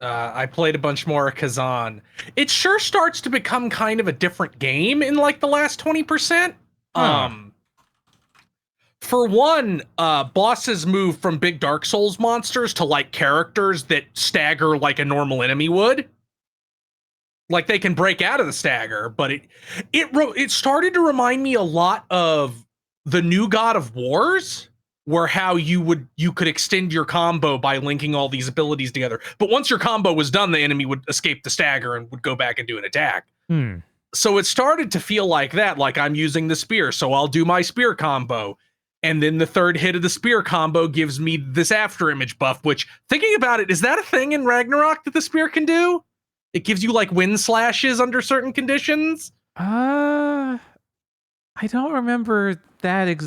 I played a bunch more Kazan. It sure starts to become kind of a different game in like the last 20%. For one, bosses move from big Dark Souls monsters to like characters that stagger like a normal enemy would. Like they can break out of the stagger, but it started to remind me a lot of the new God of Wars, where how you could extend your combo by linking all these abilities together. But once your combo was done, the enemy would escape the stagger and would go back and do an attack. So it started to feel like that, like I'm using the spear, so I'll do my spear combo. And then the third hit of the spear combo gives me this after image buff, which, thinking about it, is that a thing in Ragnarok that the spear can do? It gives you like wind slashes under certain conditions? I don't remember that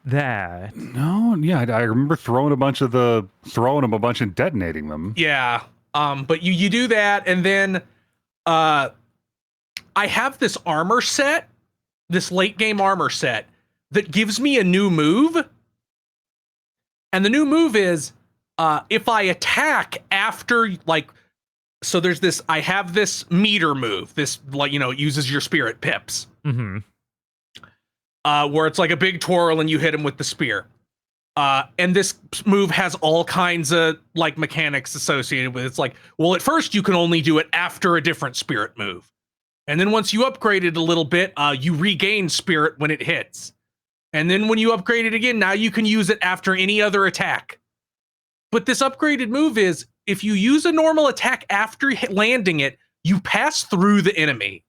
that. No, yeah, I remember throwing them a bunch and detonating them. Yeah. But you do that, and then I have this armor set, this late game armor set, that gives me a new move. And the new move is if I attack after so there's this, I have this meter move, this it uses your spirit pips. Where it's like a big twirl and you hit him with the spear. And this move has all kinds of like mechanics associated with it. It's like, well, at first you can only do it after a different spirit move. And then once you upgrade it a little bit, you regain spirit when it hits. And then when you upgrade it again, now you can use it after any other attack. But this upgraded move is if you use a normal attack after landing it, you pass through the enemy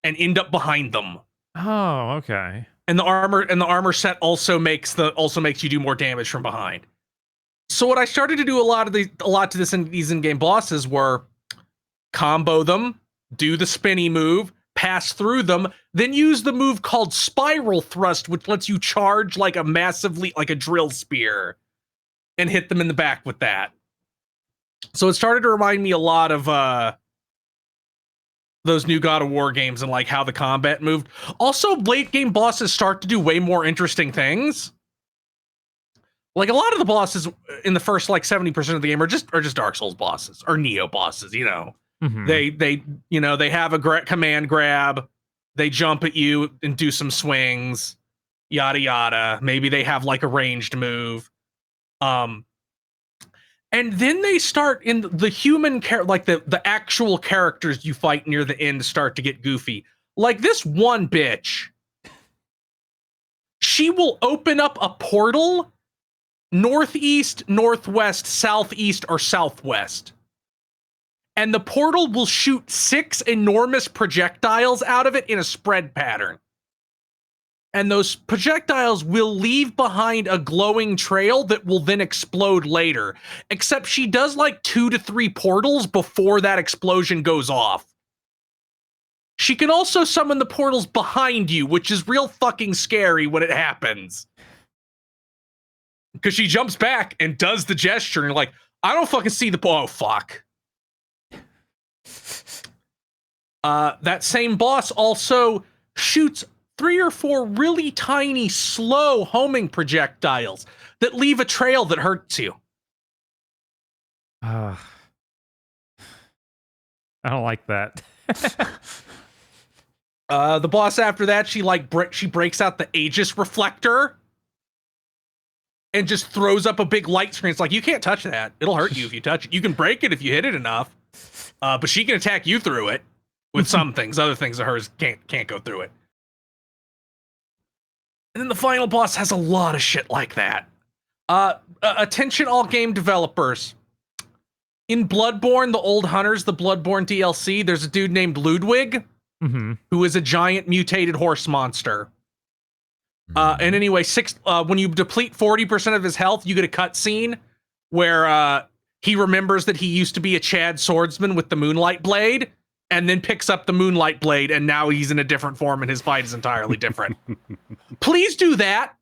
and end up behind them. Oh, okay. And the armor set also makes you do more damage from behind. So what I started to do a lot to this in these in-game bosses were combo them, do the spinny move, pass through them, then use the move called Spiral Thrust, which lets you charge like a drill spear and hit them in the back with that. So it started to remind me a lot of those new God of War games and like how the combat moved. Also, late game bosses start to do way more interesting things. Like a lot of the bosses in the first like 70% of the game are just Dark Souls bosses or Neo bosses, you know. Mm-hmm. They have a command grab, they jump at you and do some swings, yada yada. Maybe they have like a ranged move. And then they start in the human like the actual characters you fight near the end start to get goofy. Like this one bitch. She will open up a portal northeast, northwest, southeast, or southwest. And the portal will shoot 6 enormous projectiles out of it in a spread pattern. And those projectiles will leave behind a glowing trail that will then explode later. Except she does like 2 to 3 portals before that explosion goes off. She can also summon the portals behind you, which is real fucking scary when it happens. Because she jumps back and does the gesture and you're like, I don't fucking see the... Oh, fuck. That same boss also shoots 3 or 4 really tiny, slow homing projectiles that leave a trail that hurts you. I don't like that. The boss after that, she breaks out the Aegis reflector and just throws up a big light screen. It's like, you can't touch that. It'll hurt you if you touch it. You can break it if you hit it enough, but she can attack you through it with some things. Other things of hers can't go through it. And then the final boss has a lot of shit like that. Attention all game developers. In Bloodborne, the Old Hunters, the Bloodborne DLC, there's a dude named Ludwig, who is a giant mutated horse monster. And anyway, when you deplete 40% of his health, you get a cutscene where he remembers that he used to be a Chad swordsman with the Moonlight Blade, and then picks up the Moonlight Blade, and now he's in a different form, and his fight is entirely different. Please do that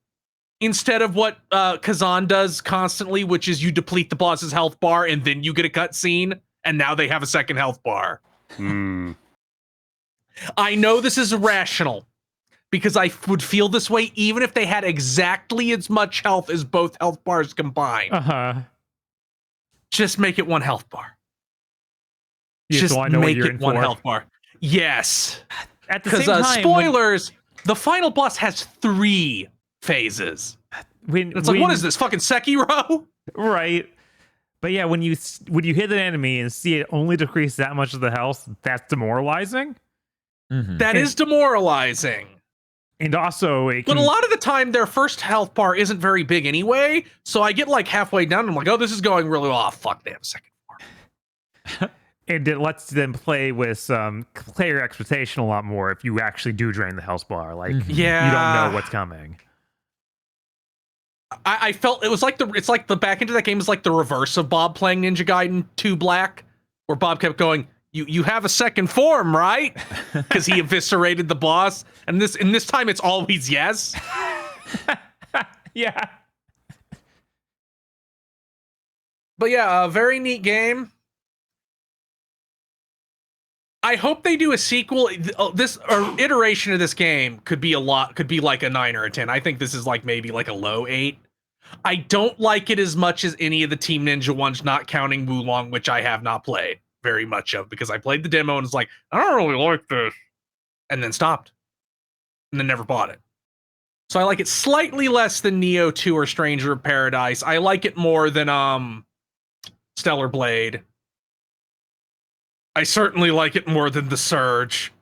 instead of what Kazan does constantly, which is you deplete the boss's health bar, and then you get a cutscene, and now they have a second health bar. I know this is irrational, because I would feel this way even if they had exactly as much health as both health bars combined. Just make it one health bar. Just make it one health bar. Yes. At the same time, spoilers, the final boss has 3 phases. It's like, what is this, fucking Sekiro? Right. But yeah, when you hit an enemy and see it only decrease that much of the health, that's demoralizing. That is demoralizing. And also, but a lot of the time, their first health bar isn't very big anyway. So I get like halfway down, and I'm like, oh, this is going really well. Oh, fuck, they have a second bar. And it lets them play with some player expectation a lot more if you actually do drain the health bar. Like, you don't know what's coming. I felt it was like the back end of that game is like the reverse of Bob playing Ninja Gaiden 2 Black, where Bob kept going, you have a second form, right? Because he eviscerated the boss. And this time it's always yes. Yeah. But yeah, a very neat game. I hope they do a sequel. This iteration of this game could be like a 9 or a 10. I think this is like maybe like a low 8. I don't like it as much as any of the Team Ninja ones, not counting Wulong, which I have not played very much of, because I played the demo and was like, I don't really like this, and then stopped, and then never bought it. So I like it slightly less than Neo 2 or Stranger of Paradise. I like it more than Stellar Blade. I certainly like it more than The Surge.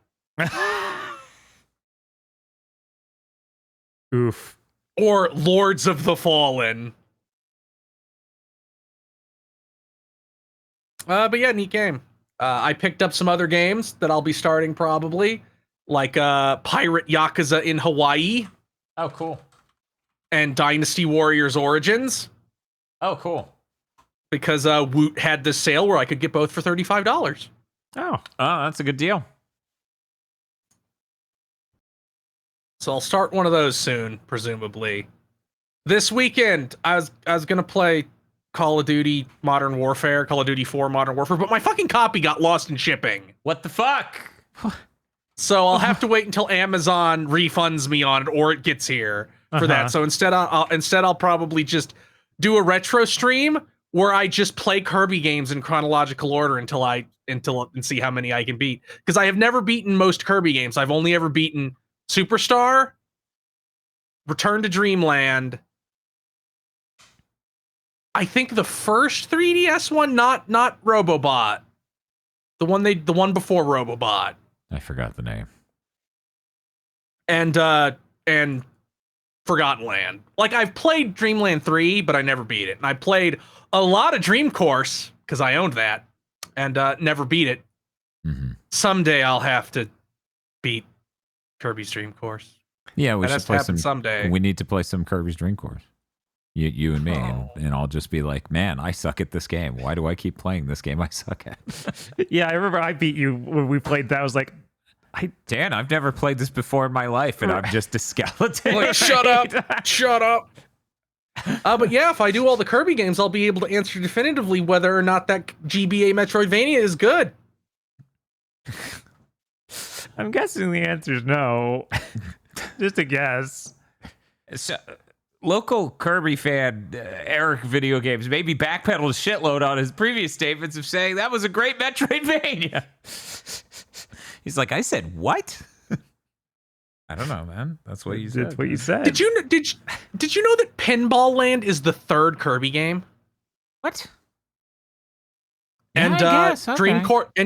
Oof. Or Lords of the Fallen. But yeah, neat game. I picked up some other games that I'll be starting probably, like Pirate Yakuza in Hawaii Oh, cool. and Dynasty Warriors Origins, Oh, cool. because Woot had this sale where I could get both for $35. Oh, That's a good deal. So I'll start one of those soon, presumably. This weekend, I was gonna play Call of Duty Modern Warfare, Call of Duty 4 Modern Warfare, but my fucking copy got lost in shipping. What the fuck? So I'll have to wait until Amazon refunds me on it or it gets here for that. So instead I'll probably just do a retro stream where I just play Kirby games in chronological order until and see how many I can beat. Because I have never beaten most Kirby games. I've only ever beaten Superstar, Return to Dreamland. I think the first 3DS one, not Robobot. The one before Robobot. I forgot the name. And Forgotten Land. Like, I've played Dreamland 3, but I never beat it. And I played a lot of Dream Course because I owned that and never beat it. Mm-hmm. Someday I'll have to beat Kirby's Dream Course. Yeah, we That should has to play happen some. someday. We need to play some Kirby's Dream Course. You and me, Oh. and I'll just be like, man, I suck at this game. Why do I keep playing this game I suck at? yeah. I remember I beat you when we played that. I was like, Dan, I've never played this before in my life, and I'm just a skeleton. Like, shut up. Shut up. But yeah, if I do all the Kirby games, I'll be able to answer definitively whether or not that GBA Metroidvania is good. I'm guessing the answer is no. Just a guess. So, local Kirby fan Eric Video Games maybe backpedaled a shitload on his previous statements of saying that was a great Metroidvania. He's like, I said what? I don't know, man. That's what you said. That's what you said. Did you know that Pinball Land is the third Kirby game? What? And Yeah, I guess. Okay.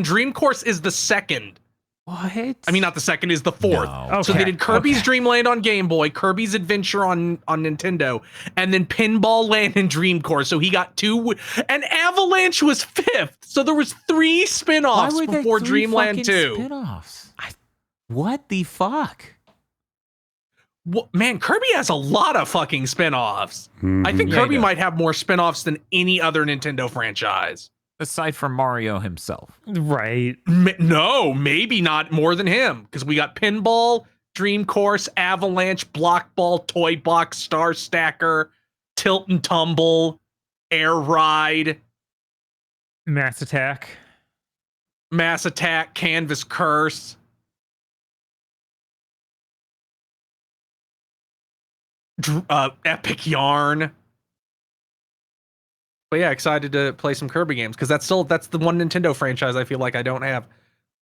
Dream Course is the second. What? I mean, not the second, is the fourth. No. So they Okay, did Kirby's okay. Dream Land on Game Boy, Kirby's Adventure on Nintendo, and then Pinball Land and Dream Course. So he got two, and Avalanche was fifth. So there was 3 Why spin-offs were there before 3 Dreamland fucking 2. spin-offs? What the fuck? Man, Kirby has a lot of fucking spin-offs. I think Yeah, he Kirby does. might have more spin-offs than any other Nintendo franchise. Aside from Mario himself. Right. No, maybe not more than him, because we got Pinball, Dream Course, Avalanche, Block Ball, Toy Box, Star Stacker, Tilt and Tumble, Air Ride, Mass Attack. Mass Attack, Canvas Curse. Epic Yarn. But yeah, excited to play some Kirby games because that's the one Nintendo franchise I feel like I don't have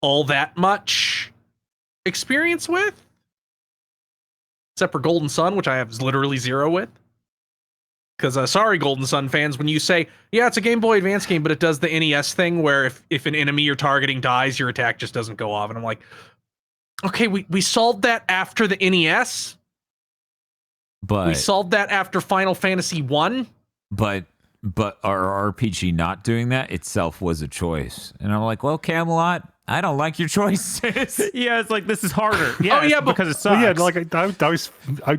all that much experience with, except for Golden Sun, which I have literally 0 with. Because sorry, Golden Sun fans, when you say, yeah, it's a Game Boy Advance game, but it does the NES thing where if an enemy you're targeting dies, your attack just doesn't go off. And I'm like, okay, we solved that after the NES. But We solved that after Final Fantasy 1. but our RPG not doing that itself was a choice. And I'm like, well, Camelot, I don't like your choices. Yeah, it's like this is harder. Yeah, yeah, but- because it sucks. Well, yeah, like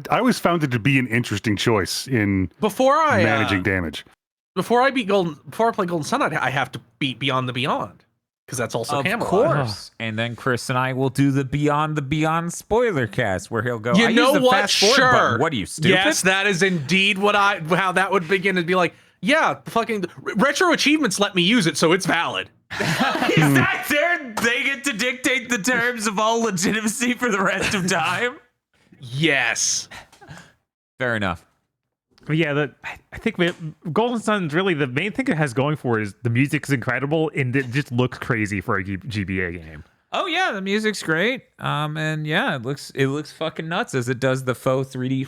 I always found it to be an interesting choice in Before I managing damage. before I play Golden Sun, I have to beat Beyond the Beyond because that's also Of Camelot. course. And then Chris and I will do the Beyond spoiler cast where he'll go, You I know use the what? fast forward Sure. button. What are you, stupid? Yes, that is indeed how that would begin. It'd be like, yeah, the fucking retro achievements let me use it, so it's valid. Is that they get to dictate the terms of all legitimacy for the rest of time? Yes. Fair enough. But yeah, I think Golden Sun's really the main thing it has going for is the music's incredible and it just looks crazy for a GBA game. Oh yeah, the music's great. And yeah, it looks fucking nuts as it does the faux 3D.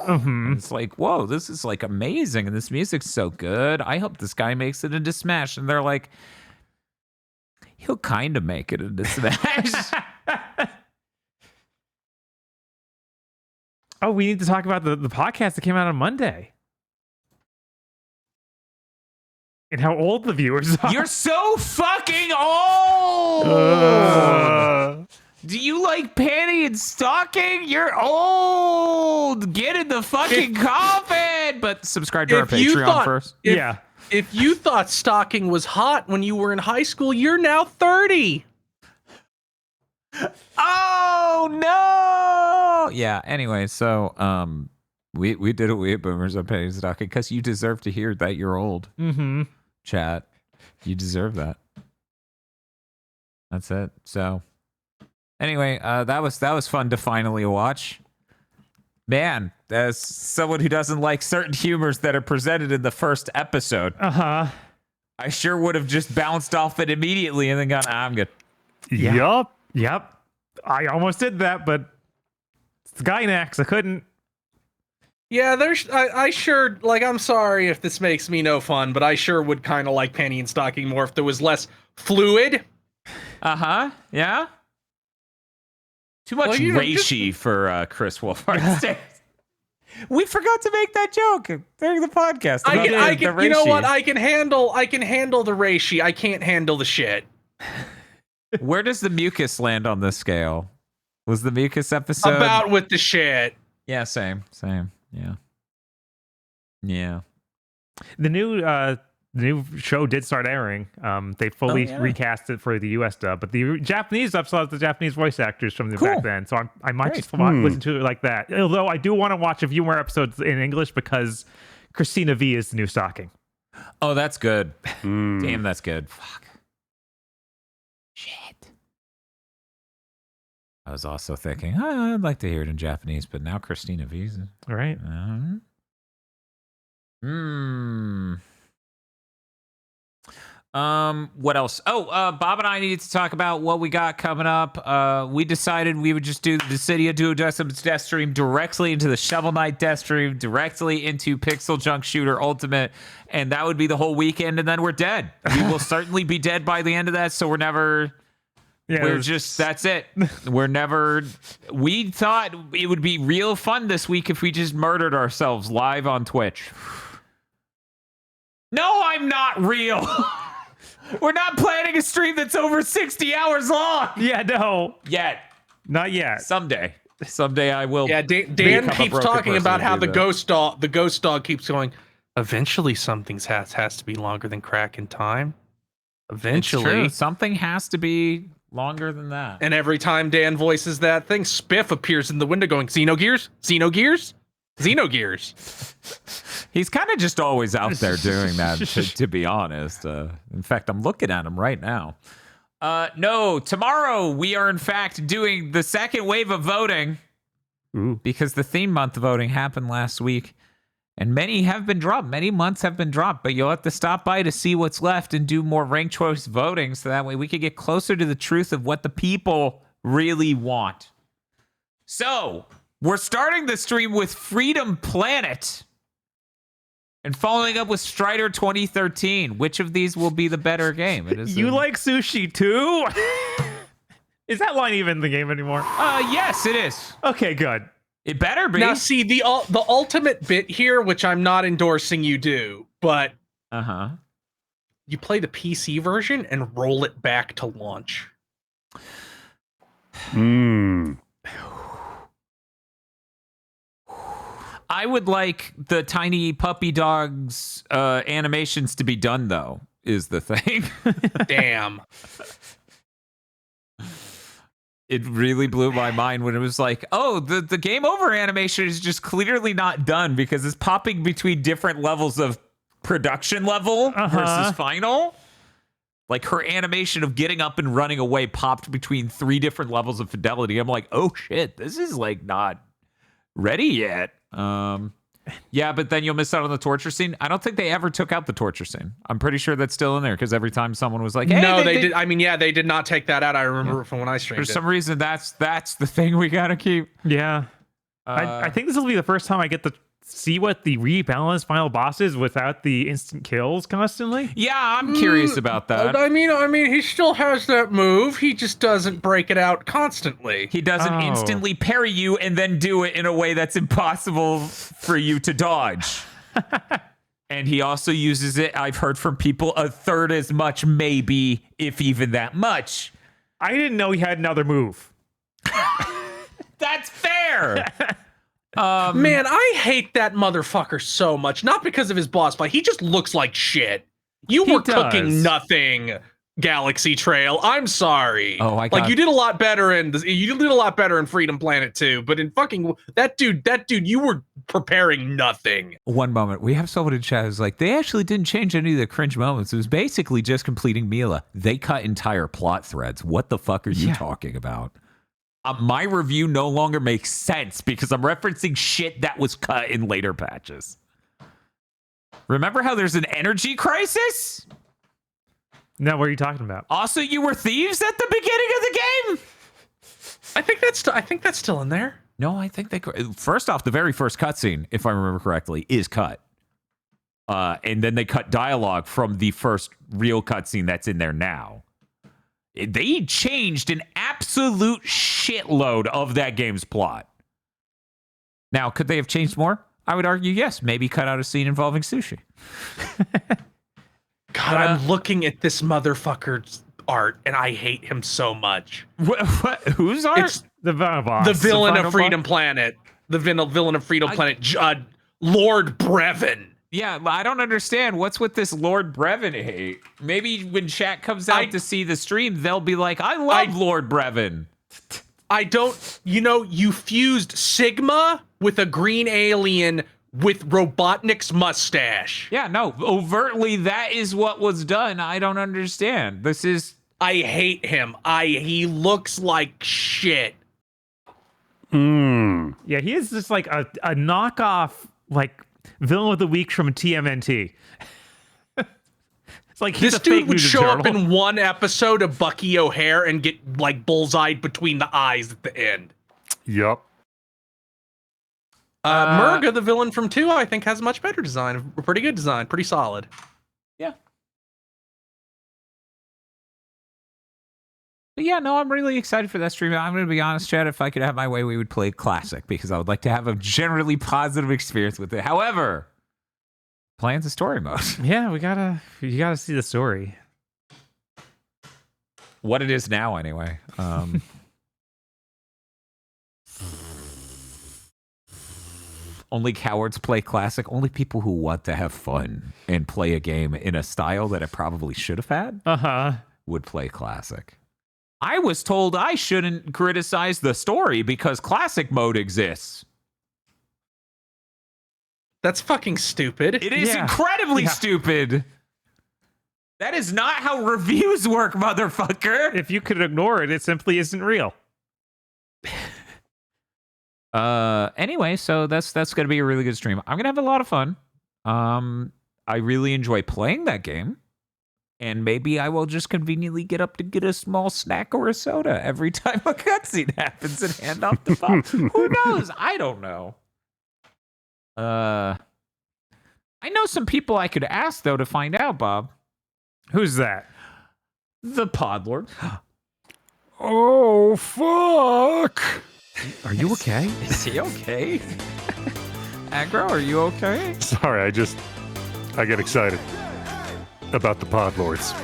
And it's like, whoa, this is like amazing, and this music's so good. I hope this guy makes it into Smash. And they're like, he'll kind of make it into Smash. Oh, we need to talk about the podcast that came out on Monday. and how old the viewers are. You're so fucking old. Do you like panty and stocking? You're old. Get in the fucking coffin. But subscribe to our Patreon first. If you thought stocking was hot when you were in high school, you're now 30. Oh no! Yeah. Anyway, so we did it. We hit boomers on panty and stocking because you deserve to hear that you're old. Mm-hmm. Chat, you deserve that. That's it. So. Anyway, that was fun to finally watch. Man, as someone who doesn't like certain humors that are presented in the first episode, I sure would have just bounced off it immediately and then gone, I'm good. Yep. I almost did that, but it's the Gynax. I couldn't. Yeah, I sure, like, I'm sorry if this makes me no fun, but I sure would kind of like panty and stocking more if there was less fluid. Yeah. Too much reishi for Chris Wolfhard. We forgot to make that joke during the podcast. I can you know what? I can handle the reishi. I can't handle the shit. Where does the mucus land on this scale? Was the mucus episode about with the shit? Yeah, same. Yeah. The new show did start airing. They fully recast it for the US dub, but the Japanese dub still has the Japanese voice actors from back then. So I might just listen to it like that. Although I do want to watch a few more episodes in English because Christina V is the new stocking. Oh, that's good. Damn, that's good. Fuck. Shit. I was also thinking, I'd like to hear it in Japanese, but now Christina V's. All right. What else? Bob and I needed to talk about what we got coming up. We decided we would just do the Dissidia Duodecim's death stream directly into the Shovel Knight death stream, directly into Pixel Junk Shooter Ultimate, and that would be the whole weekend, and then we're dead. We will certainly be dead by the end of that, so we're never... that's it. We thought it would be real fun this week if we just murdered ourselves live on Twitch. No, I'm not real. We're not planning a stream that's over 60 hours long. Yeah, no. Yet. Not yet. Someday I will. Yeah, Dan keeps talking about how the ghost dog keeps going, eventually something has to be longer than crack in time. Eventually. Something has to be longer than that. And every time Dan voices that thing, Spiff appears in the window going, Xenogears? Xenogears? Xenogears. He's kind of just always out there doing that, to be honest. In fact, I'm looking at him right now. No, tomorrow we are in fact doing the second wave of voting. Because the theme month voting happened last week. And many have been dropped. Many months have been dropped. But you'll have to stop by to see what's left and do more ranked choice voting. So that way we can get closer to the truth of what the people really want. So... we're starting the stream with Freedom Planet and following up with Strider 2013. Which of these will be the better game? Like sushi too? Is that line even in the game anymore? Yes, it is. Okay, good. It better be. Now, see, the ultimate bit here, which I'm not endorsing you do, but you play the PC version and roll it back to launch. I would like the tiny puppy dogs animations to be done, though, is the thing. Damn. It really blew my mind when it was like, oh, the game over animation is just clearly not done because it's popping between different levels of production level versus final. Like her animation of getting up and running away popped between 3 different levels of fidelity. I'm like, oh shit, this is like not ready yet. Yeah, but then you'll miss out on the torture scene. I don't think they ever took out the torture scene. I'm pretty sure that's still in there because every time someone was like, hey, no, they did. I mean, yeah, they did not take that out. I remember it from when I streamed. For some reason, that's the thing we gotta keep. Yeah, I think this will be the first time I get to see what the rebalanced final boss is without the instant kills constantly. Yeah, I'm curious about that. I mean, he still has that move. He just doesn't break it out constantly. He doesn't instantly parry you and then do it in a way that's impossible for you to dodge. And he also uses it, I've heard from people, a third as much, maybe, if even that much. I didn't know he had another move. That's fair. Man, I hate that motherfucker so much. Not because of his boss fight. He just looks like shit. You were cooking nothing, Galaxy Trail. I'm sorry. Oh, you did a lot better in Freedom Planet 2, but in fucking that dude, you were preparing nothing. One moment. We have someone in chat who's like, they actually didn't change any of the cringe moments. It was basically just completing Mila. They cut entire plot threads. What the fuck are you talking about? My review no longer makes sense because I'm referencing shit that was cut in later patches. Remember how there's an energy crisis? No, what are you talking about? Also, you were thieves at the beginning of the game? I think that's still in there. No, I think first off, the very first cutscene, if I remember correctly, is cut. And then they cut dialogue from the first real cutscene that's in there now. They changed an absolute shitload of that game's plot. Now, could they have changed more? I would argue yes. Maybe cut out a scene involving sushi. God, I'm looking at this motherfucker's art, and I hate him so much. What? Whose art? It's the boss. The villain of Freedom Planet. The villain of Freedom Planet, Lord Brevin. Yeah, I don't understand. What's with this Lord Brevin hate? Maybe when chat comes out to see the stream, they'll be like, I love Lord Brevin. I don't, you fused Sigma with a green alien with Robotnik's mustache. Yeah, no, overtly, that is what was done. I don't understand. I hate him. He looks like shit. Yeah, he is just like a knockoff, like, villain of the week from TMNT. It's like this dude would show up in one episode of Bucky O'Hare and get like bullseyed between the eyes at the end. Yup. Murga, the villain from 2, I think has a much better design, a pretty good design, pretty solid. Yeah. But yeah, no, I'm really excited for that stream. I'm going to be honest, Chad, if I could have my way, we would play Classic because I would like to have a generally positive experience with it. However, plans a story mode. Yeah, you gotta see the story. What it is now, anyway. Only cowards play Classic. Only people who want to have fun and play a game in a style that it probably should have had would play Classic. I was told I shouldn't criticize the story because Classic mode exists. That's fucking stupid. It is incredibly stupid. That is not how reviews work, motherfucker. If you could ignore it, it simply isn't real. Anyway, so that's going to be a really good stream. I'm going to have a lot of fun. I really enjoy playing that game. And maybe I will just conveniently get up to get a small snack or a soda every time a cutscene happens and hand off the phone. Who knows? I don't know. I know some people I could ask, though, to find out, Bob. Who's that? The Podlord. Oh, fuck. Are you okay? Is he okay? Aggro, are you okay? Sorry, I get excited about the Podlords.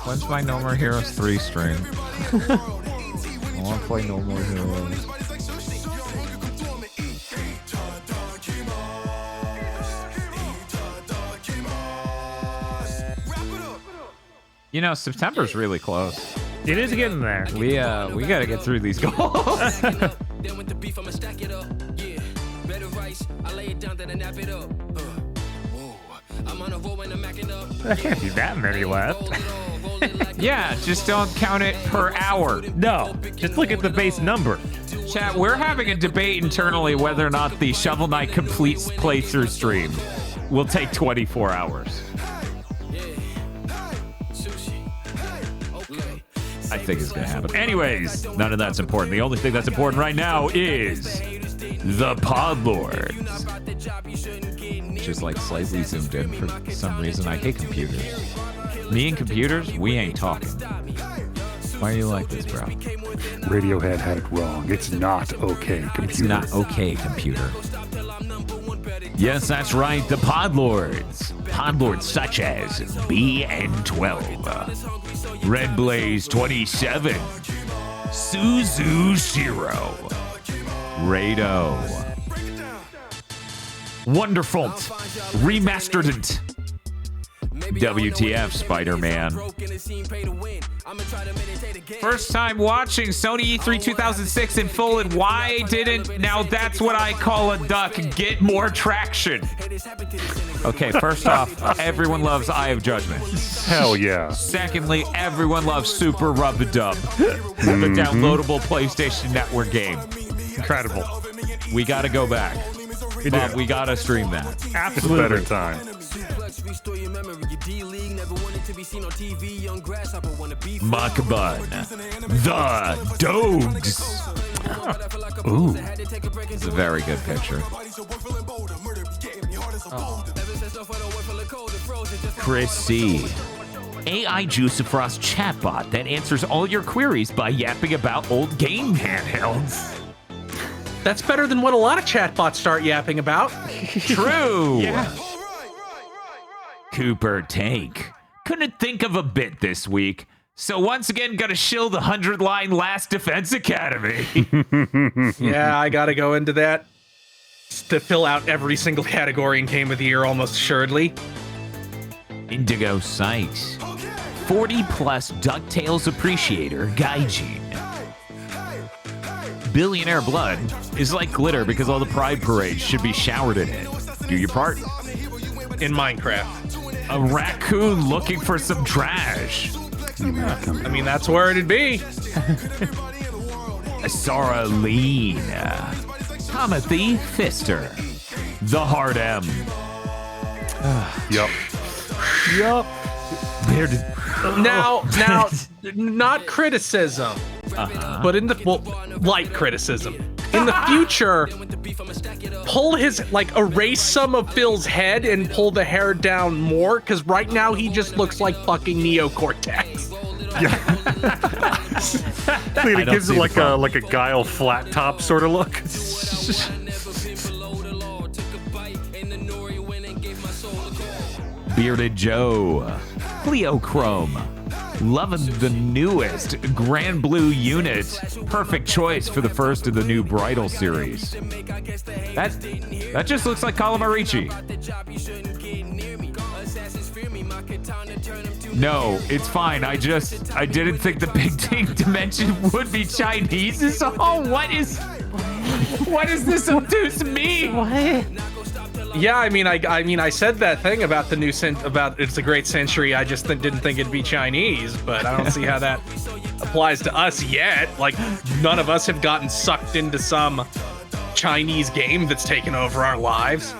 When's my No More Heroes 3 stream? I want to play No More Heroes. You know, September's really close. It is getting there. We gotta get through these goals. There can't be that many left. Yeah, just don't count it per hour. No, just look at the base number. Chat, we're having a debate internally whether or not the Shovel Knight complete playthrough stream will take 24 hours. I think it's gonna happen. Anyways, none of that's important. The only thing that's important right now is the Podlords. just like slightly zoomed in for some reason. I hate computers. Me and computers, we ain't talking. Why are you like this, bro? Radiohead had it wrong. It's not okay, computer. It's not okay, computer. Yes, that's right. The Podlords. Podlords such as BN12, Red Blaze 27, Suzu Shiro, Rado, Wonderful, Remastered, WTF Spider-Man. First time watching Sony E3 2006 in full, and why didn't, now that's what I call a duck, get more traction. Okay, first off, everyone loves Eye of Judgment. Hell yeah. Secondly, everyone loves Super Rub-a-Dub, the downloadable PlayStation Network game. Incredible. We gotta go back. Bob, we gotta stream that. It's a Absolutely. better time. Makabun, the Dogs. Ooh. It's a very good picture. Chris C. AI Juicifrost chatbot that answers all your queries by yapping about old game handhelds. That's better than what a lot of chatbots start yapping about. True. Cooper Tank. Couldn't think of a bit this week, so once again gotta shill the 100-line Last Defense Academy. Yeah, I gotta go into that to fill out every single category in Game of the Year almost assuredly. Indigo Sykes. 40-plus DuckTales appreciator Gaijin. Billionaire Blood is like glitter because all the pride parades should be showered in it. Do your part. In Minecraft. A raccoon looking for some trash. I mean, that's where it'd be. Sarah Lean. Timothy Pfister. The Hard M. Yup. Now, not criticism, but light criticism. In the future, erase some of Phil's head and pull the hair down more, because right now he just looks like fucking Neocortex. It gives it like a Guile flat top sort of look. Bearded Joe. Cleochrome. Loving the newest Grand Blue unit. Perfect choice for the first of the new Bridal series. That just looks like Calamarici. No, it's fine. I didn't think the Big Ting Dimension would be Chinese. What does this obtuse mean? What? Yeah, I mean, I said that thing about the new about it's a great century. I just didn't think it'd be Chinese, but I don't see how that applies to us yet. Like, none of us have gotten sucked into some Chinese game that's taken over our lives.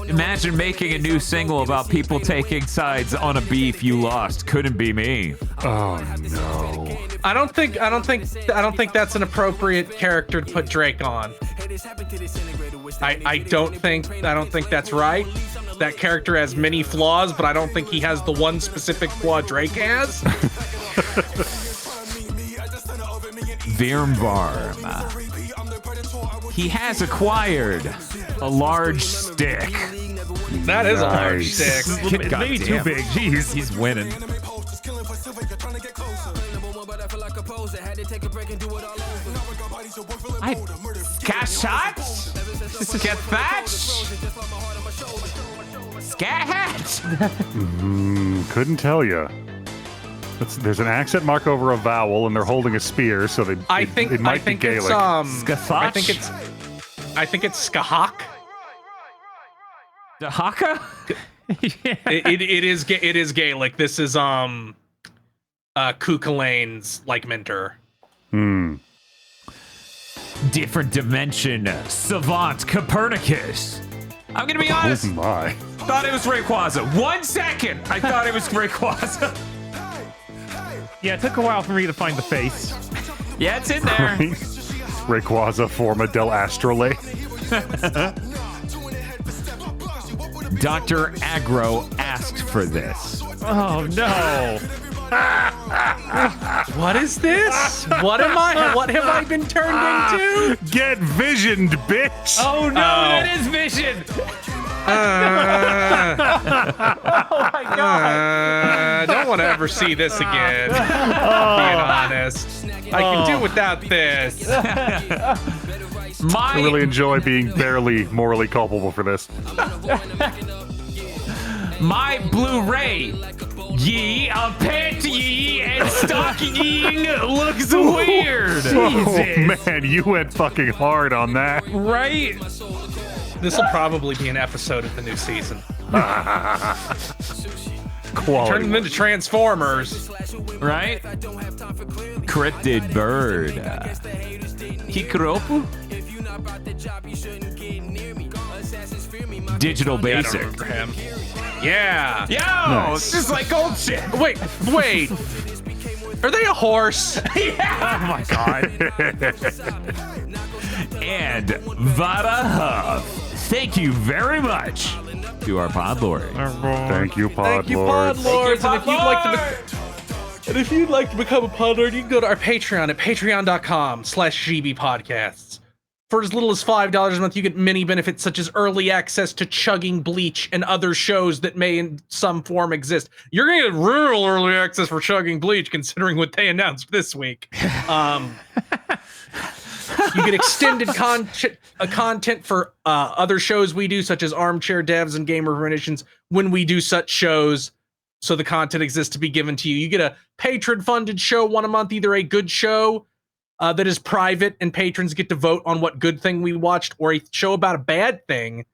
Imagine making a new single about people taking sides on a beef you lost. Couldn't be me. Oh no. I don't think that's an appropriate character to put Drake on. I don't think that's right. That character has many flaws, but I don't think he has the one specific flaw Drake has. Virmvarm. He has acquired a large stick. That is a large Nice. stick. Maybe too big. Jeez. He's winning. Scatchatch? Scathatch? Scat? Couldn't tell you. There's an accent mark over a vowel, and they're holding a spear, so it might be Gaelic. I think it's Skahak. Dahaka? It is Gaelic. This is Kukalane's like mentor. Different dimension. Savant Copernicus. I'm gonna be honest. Oh my. Thought it was Rayquaza. 1 second. I thought it was Rayquaza. Yeah, it took a while for me to find the face. Yeah, it's in there. Rayquaza forma del Astrolabe. Dr. Agro asked for this. Oh no. What is this? What have I been turned into? Get visioned, bitch! Oh no, that is Vision. Oh my god. Don't want to ever see this again. Being honest, I can do without this. I really enjoy being barely morally culpable for this. My Blu-ray, ye a pet ye and stocking looks weird. Oh man, you went fucking hard on that. Right? This will probably be an episode of the new season. Quality. Turn them into Transformers. Right? Cryptid bird. Hikaropu? Digital Basic. For him. Yeah. Yo, Nice. it's just like old shit. Wait. Are they a horse? Oh my god. And Vada Huff. Thank you very much to our pod lord. Thank you, Pod Thank you, Lords. Pod Lords. Thank you, And if you'd like to become a Pod Lord, you can go to our Patreon at patreon.com/gbpodcasts. For as little as $5 a month, you get many benefits such as early access to Chugging Bleach and other shows that may in some form exist. You're going to get real early access for Chugging Bleach, considering what they announced this week. You get extended content for other shows we do, such as Armchair Devs and Gamer Renditions, when we do such shows. So the content exists to be given to you. You get a patron-funded show one a month, either a good show that is private and patrons get to vote on what good thing we watched, or a show about a bad thing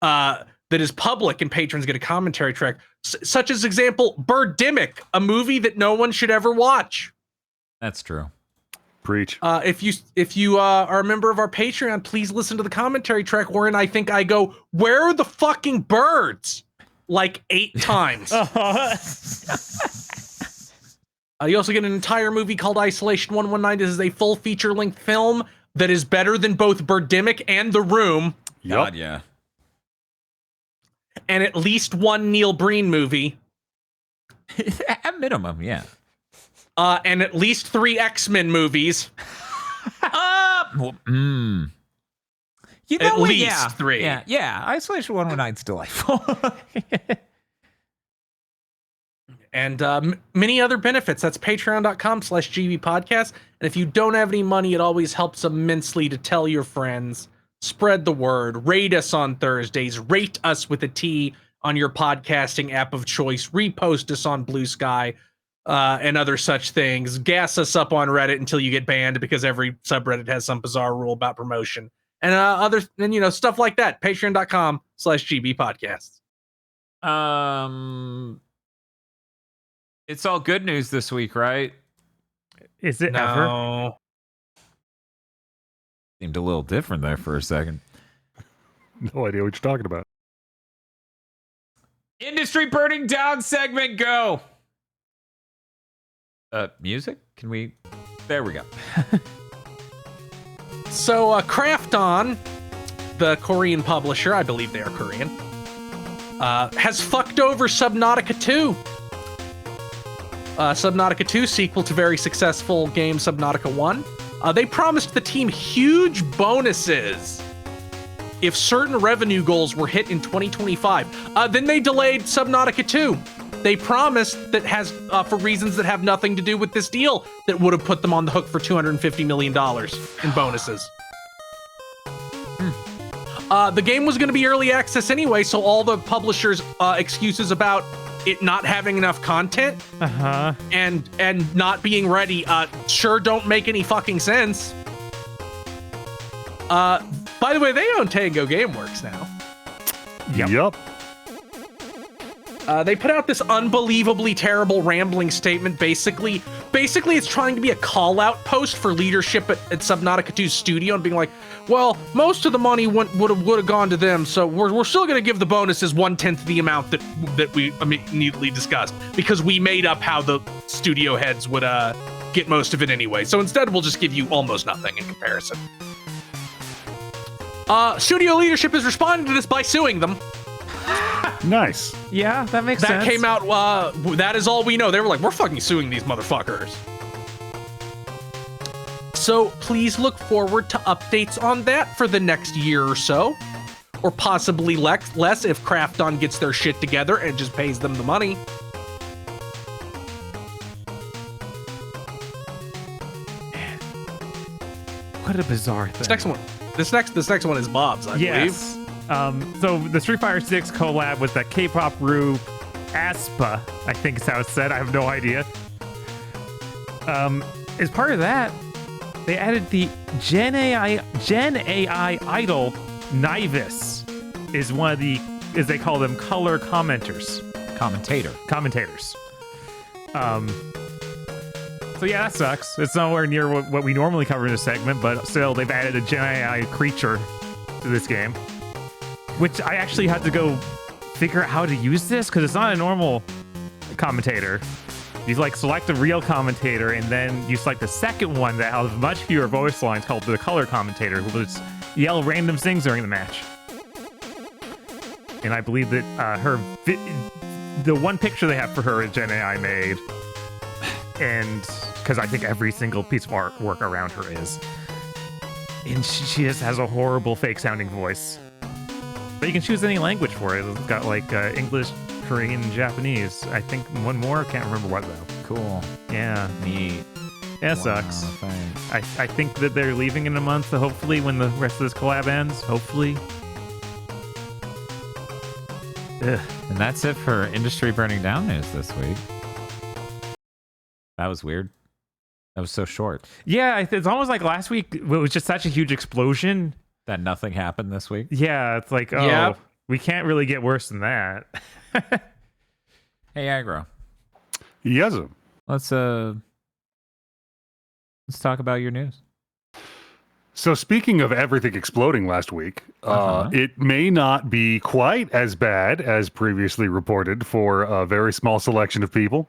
that is public and patrons get a commentary track. Such as example, Birdemic, a movie that no one should ever watch. That's true. Preach. If you are a member of our Patreon, please listen to the commentary track wherein I think I go, "Where are the fucking birds?" like 8 times. You also get an entire movie called Isolation 119. This is a full feature-length film that is better than both Birdemic and The Room. God, yeah. And at least one Neil Breen movie. At minimum, yeah. And at least 3 X-Men movies. You know At what? least Yeah. 3. Yeah. Isolation 119's delightful. And many other benefits. That's patreon.com/gbpodcast. And if you don't have any money, it always helps immensely to tell your friends. Spread the word. Rate us on Thursdays. Rate us with a T on your podcasting app of choice. Repost us on Blue Sky and other such things. Gas us up on Reddit until you get banned, because every subreddit has some bizarre rule about promotion. And stuff like that. Patreon.com/gbpodcasts. It's all good news this week, right? Is it ever? No. Seemed a little different there for a second. No idea what you're talking about. Industry burning down segment, go. Music? Can we? There we go. So, Krafton, the Korean publisher, I believe they are Korean, has fucked over Subnautica 2. Subnautica 2, sequel to very successful game Subnautica 1. They promised the team huge bonuses if certain revenue goals were hit in 2025. Then they delayed Subnautica 2. They promised that has, for reasons that have nothing to do with this deal, that would have put them on the hook for $250 million in bonuses. The game was going to be early access anyway, so all the publishers' excuses about it not having enough content and not being ready sure don't make any fucking sense. By the way, they own Tango Gameworks now. Yep. They put out this unbelievably terrible rambling statement. Basically it's trying to be a call-out post for leadership at Subnautica 2's studio and being like, well, most of the money would have gone to them, so we're still going to give the bonuses 1/10 the amount that we immediately discussed, because we made up how the studio heads would get most of it anyway. So instead, we'll just give you almost nothing in comparison. Studio leadership is responding to this by suing them. Nice. Yeah, that makes sense. That came out, that is all we know. They were like, we're fucking suing these motherfuckers. So please look forward to updates on that for the next year or so. Or possibly less if Krafton gets their shit together and just pays them the money. What a bizarre thing. This next one is Bob's, I believe. Yes. So the Street Fighter 6 collab with that K-pop group aespa, I think is how it's said. I have no idea. As part of that, they added the Gen AI idol Nivis is one of the, as they call them, color commentators. Commentators. So yeah, that sucks. It's nowhere near what we normally cover in this segment, but still, they've added a Gen AI creature to this game, which I actually had to go figure out how to use this because it's not a normal commentator. You like select a real commentator, and then you select the second one that has much fewer voice lines called the color commentator, who will just yell random things during the match. And I believe that the one picture they have for her is Gen AI made. And because I think every single piece of artwork around her is. And she just has a horrible fake sounding voice. But you can choose any language for it. It's got like English, Korean, and Japanese. I think one more. Can't remember what though. Cool. Yeah. Neat. Yeah, it sucks. Thanks. I think that they're leaving in a month, so hopefully when the rest of this collab ends, hopefully. Ugh. And that's it for industry burning down news this week. That was weird. That was so short. Yeah, it's almost like last week it was just such a huge explosion that nothing happened this week. Yeah, it's like, we can't really get worse than that. Hey, Aggro. Yes. Let's talk about your news. So speaking of everything exploding last week, it may not be quite as bad as previously reported for a very small selection of people.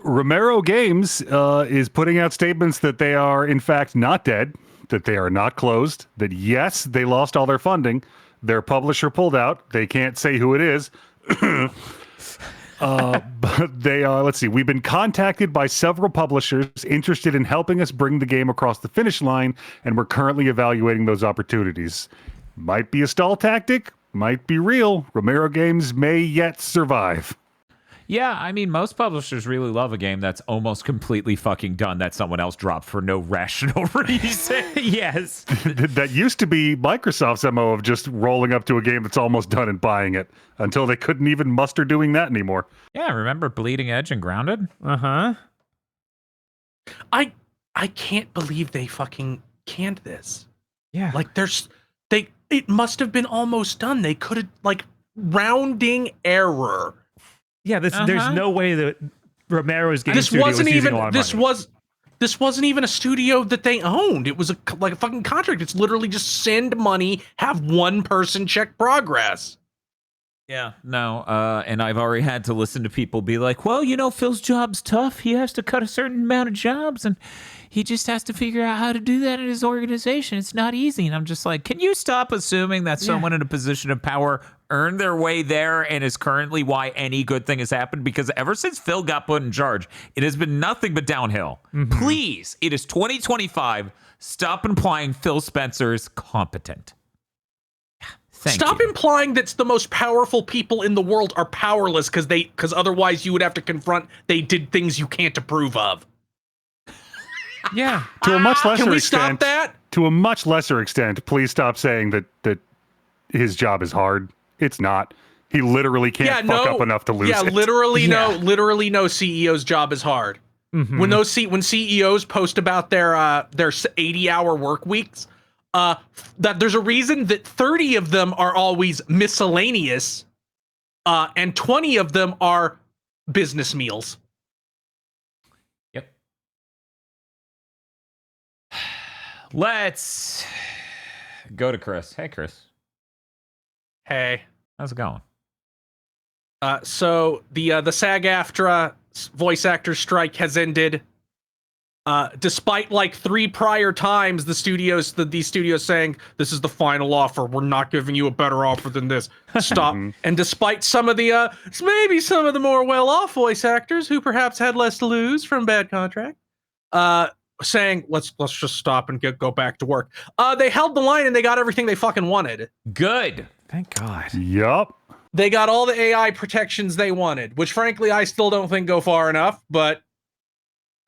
Romero Games is putting out statements that they are, in fact, not dead, that they are not closed, that yes, they lost all their funding. Their publisher pulled out. They can't say who it is. But they are, let's see, we've been contacted by several publishers interested in helping us bring the game across the finish line, and we're currently evaluating those opportunities. Might be a stall tactic, might be real. Romero Games may yet survive. Yeah, I mean, most publishers really love a game that's almost completely fucking done that someone else dropped for no rational reason. Yes. That used to be Microsoft's MO of just rolling up to a game that's almost done and buying it until they couldn't even muster doing that anymore. Yeah, remember Bleeding Edge and Grounded? Uh-huh. I can't believe they fucking canned this. Yeah. Like it must have been almost done. They could have, like, rounding error. Yeah, there's no way that Romero's game this studio wasn't was using even a lot of this money. wasn't even a studio that they owned. It was like a fucking contract. It's literally just send money, have one person check progress. Yeah, no, and I've already had to listen to people be like, well, you know, Phil's job's tough. He has to cut a certain amount of jobs, and he just has to figure out how to do that in his organization. It's not easy. And I'm just like, can you stop assuming that someone in a position of power earned their way there and is currently why any good thing has happened? Because ever since Phil got put in charge, it has been nothing but downhill. Mm-hmm. Please, it is 2025. Stop implying Phil Spencer is competent. Stop implying that the most powerful people in the world are powerless because otherwise you would have to confront they did things you can't approve of. Yeah. To a much lesser Can we extent, stop that? To a much lesser extent, please stop saying that his job is hard. It's not. He literally can't fuck up enough to lose it. Literally no CEO's job is hard. Mm-hmm. When CEOs post about their 80-hour work weeks, that there's a reason that 30 of them are always miscellaneous, and 20 of them are business meals. Yep. Let's go to Chris. Hey, Chris. Hey. How's it going? So the SAG-AFTRA voice actor strike has ended. Despite like 3 prior times these studios saying this is the final offer, we're not giving you a better offer than this. Stop. And despite some of the maybe some of the more well-off voice actors who perhaps had less to lose from bad contract, saying let's just stop and go back to work. They held the line and they got everything they fucking wanted. Good. Thank God. Yup. They got all the AI protections they wanted, which frankly I still don't think go far enough, but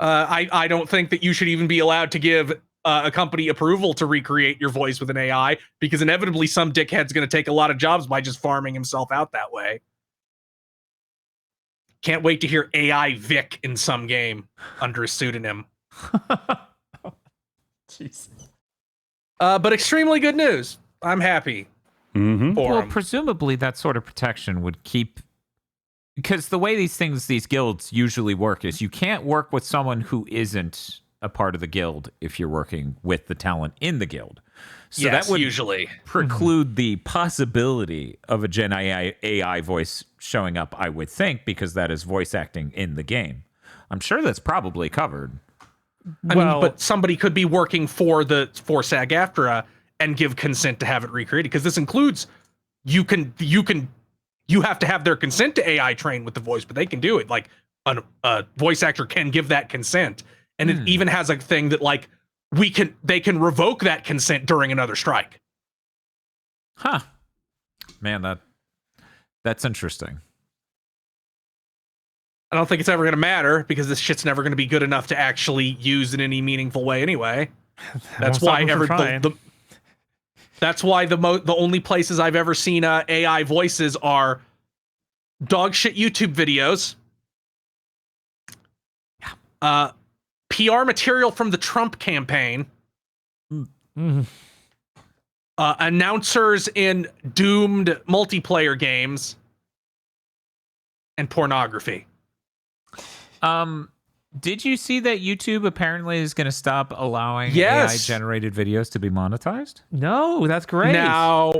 I don't think that you should even be allowed to give a company approval to recreate your voice with an AI, because inevitably some dickhead's going to take a lot of jobs by just farming himself out that way. Can't wait to hear AI Vic in some game under a pseudonym. Jesus. But extremely good news. I'm happy for Well, 'em. presumably that sort of protection would keep, because the way these guilds usually work is you can't work with someone who isn't a part of the guild if you're working with the talent in the guild. So Yes, that would usually preclude the possibility of a Gen AI voice showing up, I would think, because that is voice acting in the game. I'm sure that's probably covered. I mean, but somebody could be working for SAG-AFTRA and give consent to have it recreated, because this includes you have to have their consent to AI train with the voice, but they can do it. Like a voice actor can give that consent, and it even has a thing that like they can revoke that consent during another strike. Huh. Man, that's interesting. I don't think it's ever going to matter, because this shit's never going to be good enough to actually use in any meaningful way anyway. That's why that's why the only places I've ever seen AI voices are dog shit YouTube videos, PR material from the Trump campaign, announcers in doomed multiplayer games, and pornography. Did you see that YouTube apparently is going to stop allowing Yes. AI-generated videos to be monetized? No, that's great. Now,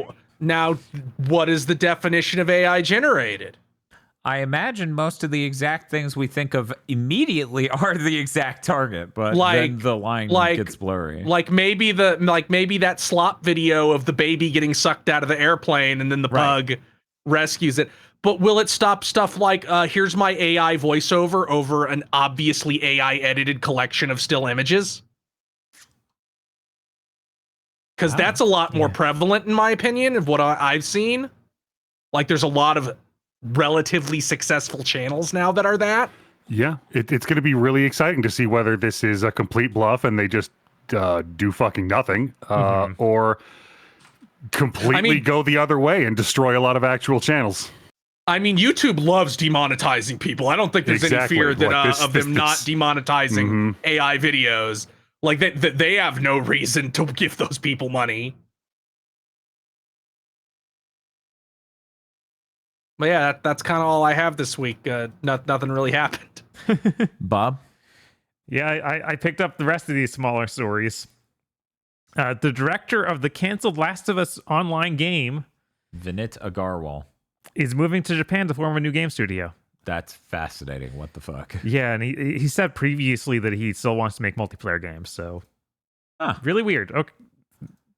what is the definition of AI generated? I imagine most of the exact things we think of immediately are the exact target, but then the line gets blurry. Like maybe that slop video of the baby getting sucked out of the airplane and then the pug rescues it. But will it stop stuff like here's my AI voiceover over an obviously AI edited collection of still images? Because that's a lot more prevalent, in my opinion, of what I've seen. Like, there's a lot of relatively successful channels now that are that. Yeah, it's going to be really exciting to see whether this is a complete bluff and they just do fucking nothing, or completely go the other way and destroy a lot like channels. I mean, YouTube loves demonetizing people. I don't think there's any fear that of them not demonetizing AI videos. Like they have no reason to give those people money. But yeah, that's kind of all I have this week. Nothing really happened. Bob? Yeah, I picked up the rest of these smaller stories. The director of the canceled Last of Us online game, Vinit Agarwal. is moving to Japan to form a new game studio. That's fascinating. What the fuck? Yeah, and he said previously that he still wants to make multiplayer games, so really weird. Okay,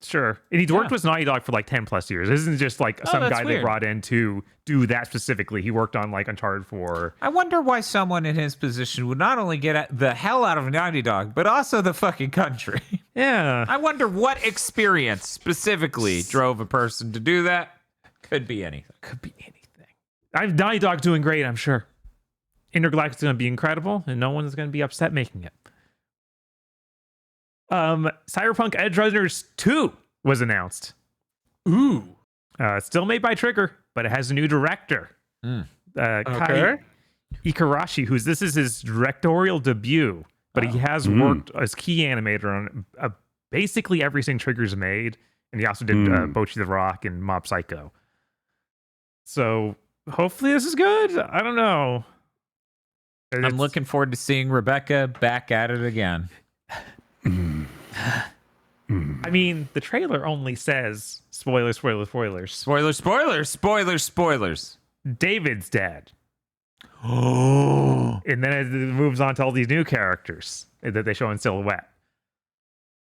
sure. And he's worked with Naughty Dog for like 10 plus years. This isn't just like some guy they brought in to do that specifically. He worked on like Uncharted 4. I wonder why someone in his position would not only get the hell out of Naughty Dog, but also the fucking country. Yeah. I wonder what experience specifically drove a person to do that. Could be anything. Could be anything. Naughty Dog's doing great, I'm sure. Intergalactic's going to be incredible, and no one's going to be upset making it. Cyberpunk Edgerunners 2 was announced. Ooh. Still made by Trigger, but it has a new director. Kai Ikarashi, this is his directorial debut, but he has worked as key animator on basically everything Trigger's made, and he also did Bocchi the Rock and Mob Psycho. So hopefully this is good. I don't know. I'm looking forward to seeing Rebecca back at it again. I mean, the trailer only says spoilers. Spoilers. David's dead. Oh. And then it moves on to all these new characters that they show in silhouette.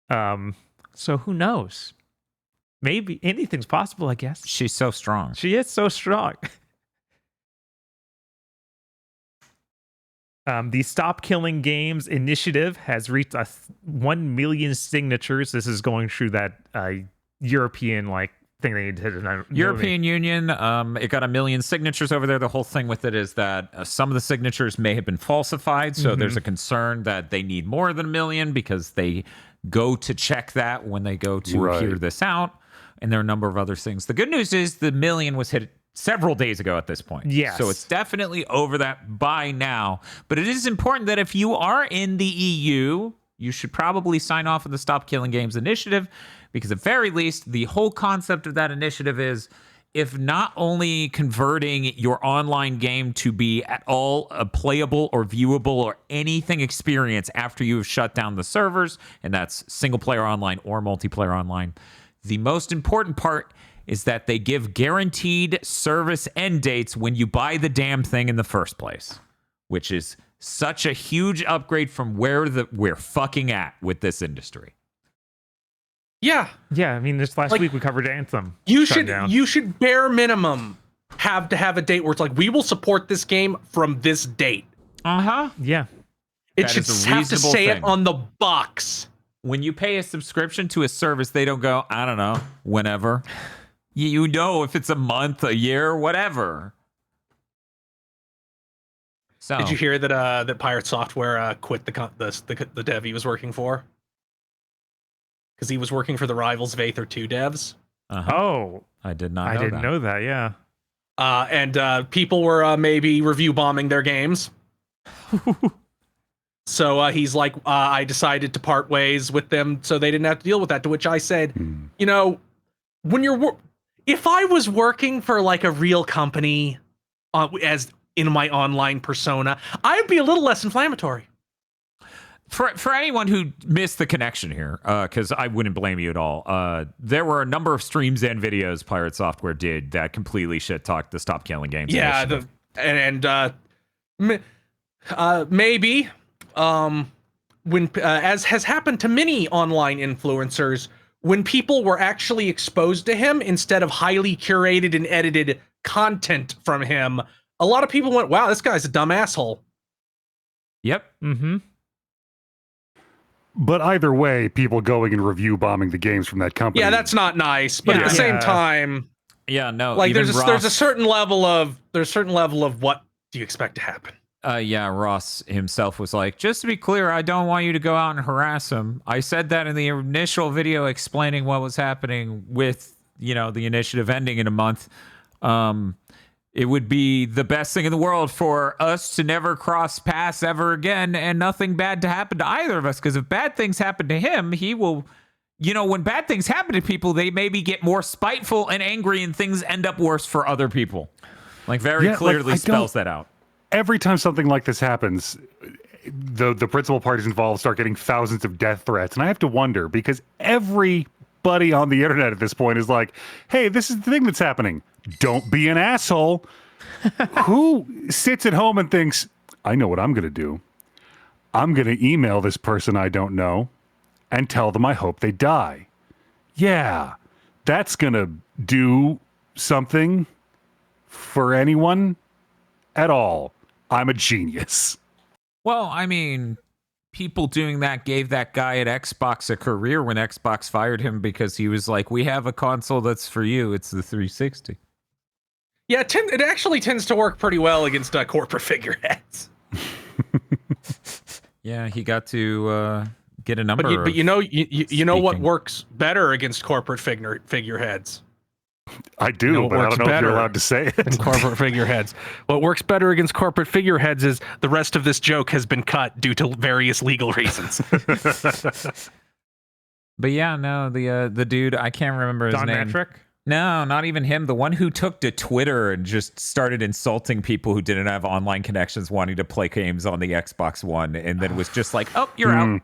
So who knows? Maybe anything's possible, I guess. She's so strong. She is so strong. The Stop Killing Games initiative has reached 1 million signatures. This is going through that European thing they did. European Union, it got 1 million signatures over there. The whole thing with it is that some of the signatures may have been falsified. So there's a concern that they need more than 1 million because they go to check that when they go to hear this out. And there are a number of other things. The good news is the 1 million was hit several days ago at this point. Yes. So it's definitely over that by now. But it is important that if you are in the EU, you should probably sign off on the Stop Killing Games initiative, because at very least, the whole concept of that initiative is, if not only converting your online game to be at all a playable or viewable or anything experience after you have shut down the servers, and that's single player online or multiplayer online, the most important part is that they give guaranteed service end dates when you buy the damn thing in the first place, which is such a huge upgrade from where we're fucking at with this industry. Yeah. Yeah, I mean, this last week we covered Anthem. You shutdown. should bare minimum have to have a date where it's like, we will support this game from this date. Uh-huh. Yeah. It That should is a have to reasonable say thing. it on the box. When you pay a subscription to a service, they don't go, I don't know, whenever. You know if it's a month, a year, whatever. So Did you hear that that Pirate Software quit the dev he was working for? Because he was working for the Rivals of Aether 2 devs. Uh-huh. Oh, I did not know I didn't that. know that. Yeah. And people were maybe review bombing their games. So he's like, I decided to part ways with them so they didn't have to deal with that. To which I said, you know, when if I was working for like a real company as in my online persona, I'd be a little less inflammatory. For anyone who missed the connection here, because I wouldn't blame you at all, there were a number of streams and videos Pirate Software did that completely shit-talked the Stop Killing Games initiative. Maybe when as has happened to many online influencers, when people were actually exposed to him instead of highly curated and edited content from him, a lot of people went, wow, this guy's a dumb asshole. Yep. Mm-hmm. But either way, people going and review bombing the games from that company. Yeah, that's not nice. But at the same time, Yeah, no. like even there's a certain level of what do you expect to happen? Yeah, Ross himself was like, just to be clear, I don't want you to go out and harass him. I said that in the initial video explaining what was happening with, the initiative ending in a month. It would be the best thing in the world for us to never cross paths ever again and nothing bad to happen to either of us. Because if bad things happen to him, he will, when bad things happen to people, they maybe get more spiteful and angry and things end up worse for other people. Like very clearly spells that out. Every time something like this happens, the principal parties involved start getting thousands of death threats. And I have to wonder, because everybody on the internet at this point is like, hey, this is the thing that's happening. Don't be an asshole. Who sits at home and thinks, I know what I'm going to do. I'm going to email this person I don't know and tell them I hope they die. Yeah, that's going to do something for anyone at all. I'm a genius. Well, I mean, people doing that gave that guy at Xbox a career when Xbox fired him because he was like, we have a console that's for you. It's the 360. Yeah, it actually tends to work pretty well against corporate figureheads. Yeah, he got to get a number. But you know what works better against corporate figureheads? I do, but I don't know if you're allowed to say it. Corporate figureheads. What works better against corporate figureheads is the rest of this joke has been cut due to various legal reasons. But yeah, no, the dude, I can't remember his Don name. Matrick? No, not even him. The one who took to Twitter and just started insulting people who didn't have online connections wanting to play games on the Xbox One, and then was just like, oh, you're out.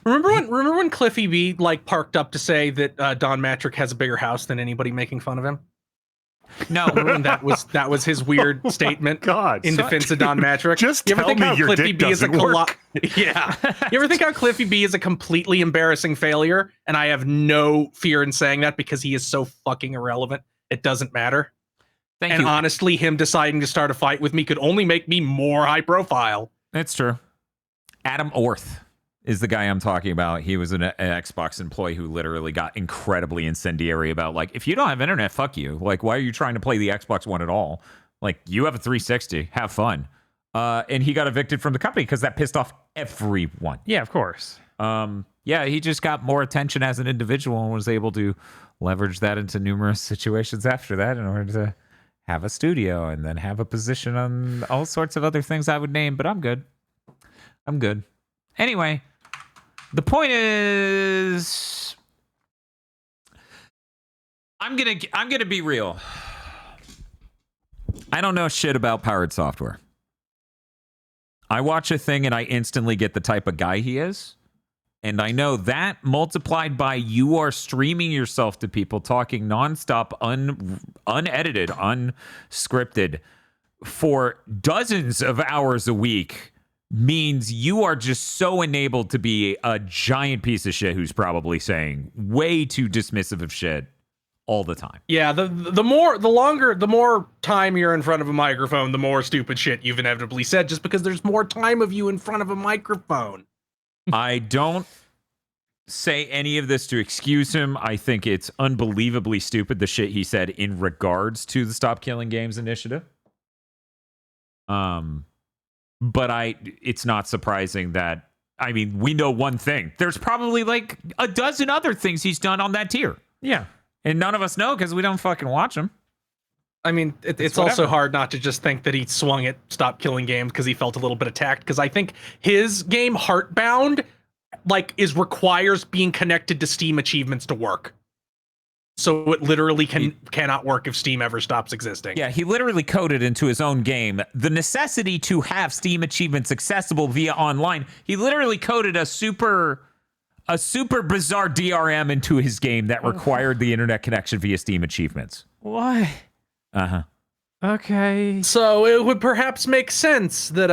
Remember when Cliffy B parked up to say that Don Matrick has a bigger house than anybody making fun of him? No, And that was his weird statement God, in defense of Don Matrick. Just you ever tell think me how your Cliffy dick B is a doesn't work. Yeah. You ever think how Cliffy B is a completely embarrassing failure? And I have no fear in saying that because he is so fucking irrelevant. It doesn't matter. thank And you. honestly, him deciding to start a fight with me could only make me more high profile. That's true. Adam Orth is the guy I'm talking about. He was an Xbox employee who literally got incredibly incendiary about, like, if you don't have internet, fuck you. Like, why are you trying to play the Xbox One at all? Like, you have a 360. Have fun. And he got evicted from the company because that pissed off everyone. Yeah, of course. Yeah, he just got more attention as an individual and was able to leverage that into numerous situations after that in order to have a studio and then have a position on all sorts of other things I would name, but I'm good. I'm good. Anyway, the point is, I'm gonna be real. I don't know shit about Powered Software. I watch a thing and I instantly get the type of guy he is. And I know that multiplied by you are streaming yourself to people talking nonstop, unedited, unscripted for dozens of hours a week means you are just so enabled to be a giant piece of shit who's probably saying way too dismissive of shit all the time. Yeah, the more time you're in front of a microphone, the more stupid shit you've inevitably said, just because there's more time of you in front of a microphone. I don't say any of this to excuse him. I think it's unbelievably stupid, the shit he said in regards to the Stop Killing Games initiative. But it's not surprising that, I mean, we know one thing. There's probably like a dozen other things he's done on that tier. Yeah. And none of us know because we don't fucking watch him. I mean, it's also hard not to just think that he swung at Stop Killing Games because he felt a little bit attacked. Because I think his game, Heartbound, requires being connected to Steam achievements to work. So it literally cannot work if Steam ever stops existing. Yeah, he literally coded into his own game the necessity to have Steam achievements accessible via online. He literally coded a super bizarre DRM into his game that required the internet connection via Steam achievements. What? Uh-huh. Okay. So it would perhaps make sense that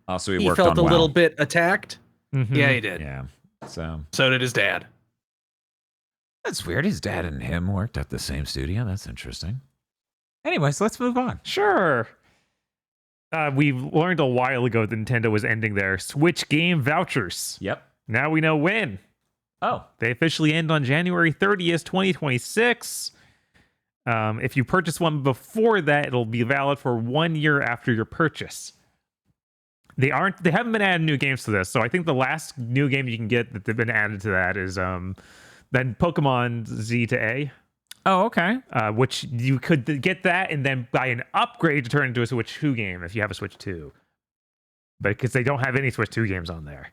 Also, he worked felt on a WoW. little bit attacked. Mhm. Yeah, he did. Yeah. So So did his dad. that's weird. His dad and him worked at the same studio. That's interesting. Anyways, let's move on. Sure. We learned a while ago that Nintendo was ending their Switch game vouchers. Yep. Now we know when. Oh. They officially end on January 30th, 2026. If you purchase one before that, it'll be valid for 1 year after your purchase. They haven't been adding new games to this, so I think the last new game you can get that they've been added to that is then Pokemon Z to A. Oh, okay. Which you could get that and then buy an upgrade to turn into a Switch 2 game if you have a Switch 2. But because they don't have any Switch 2 games on there.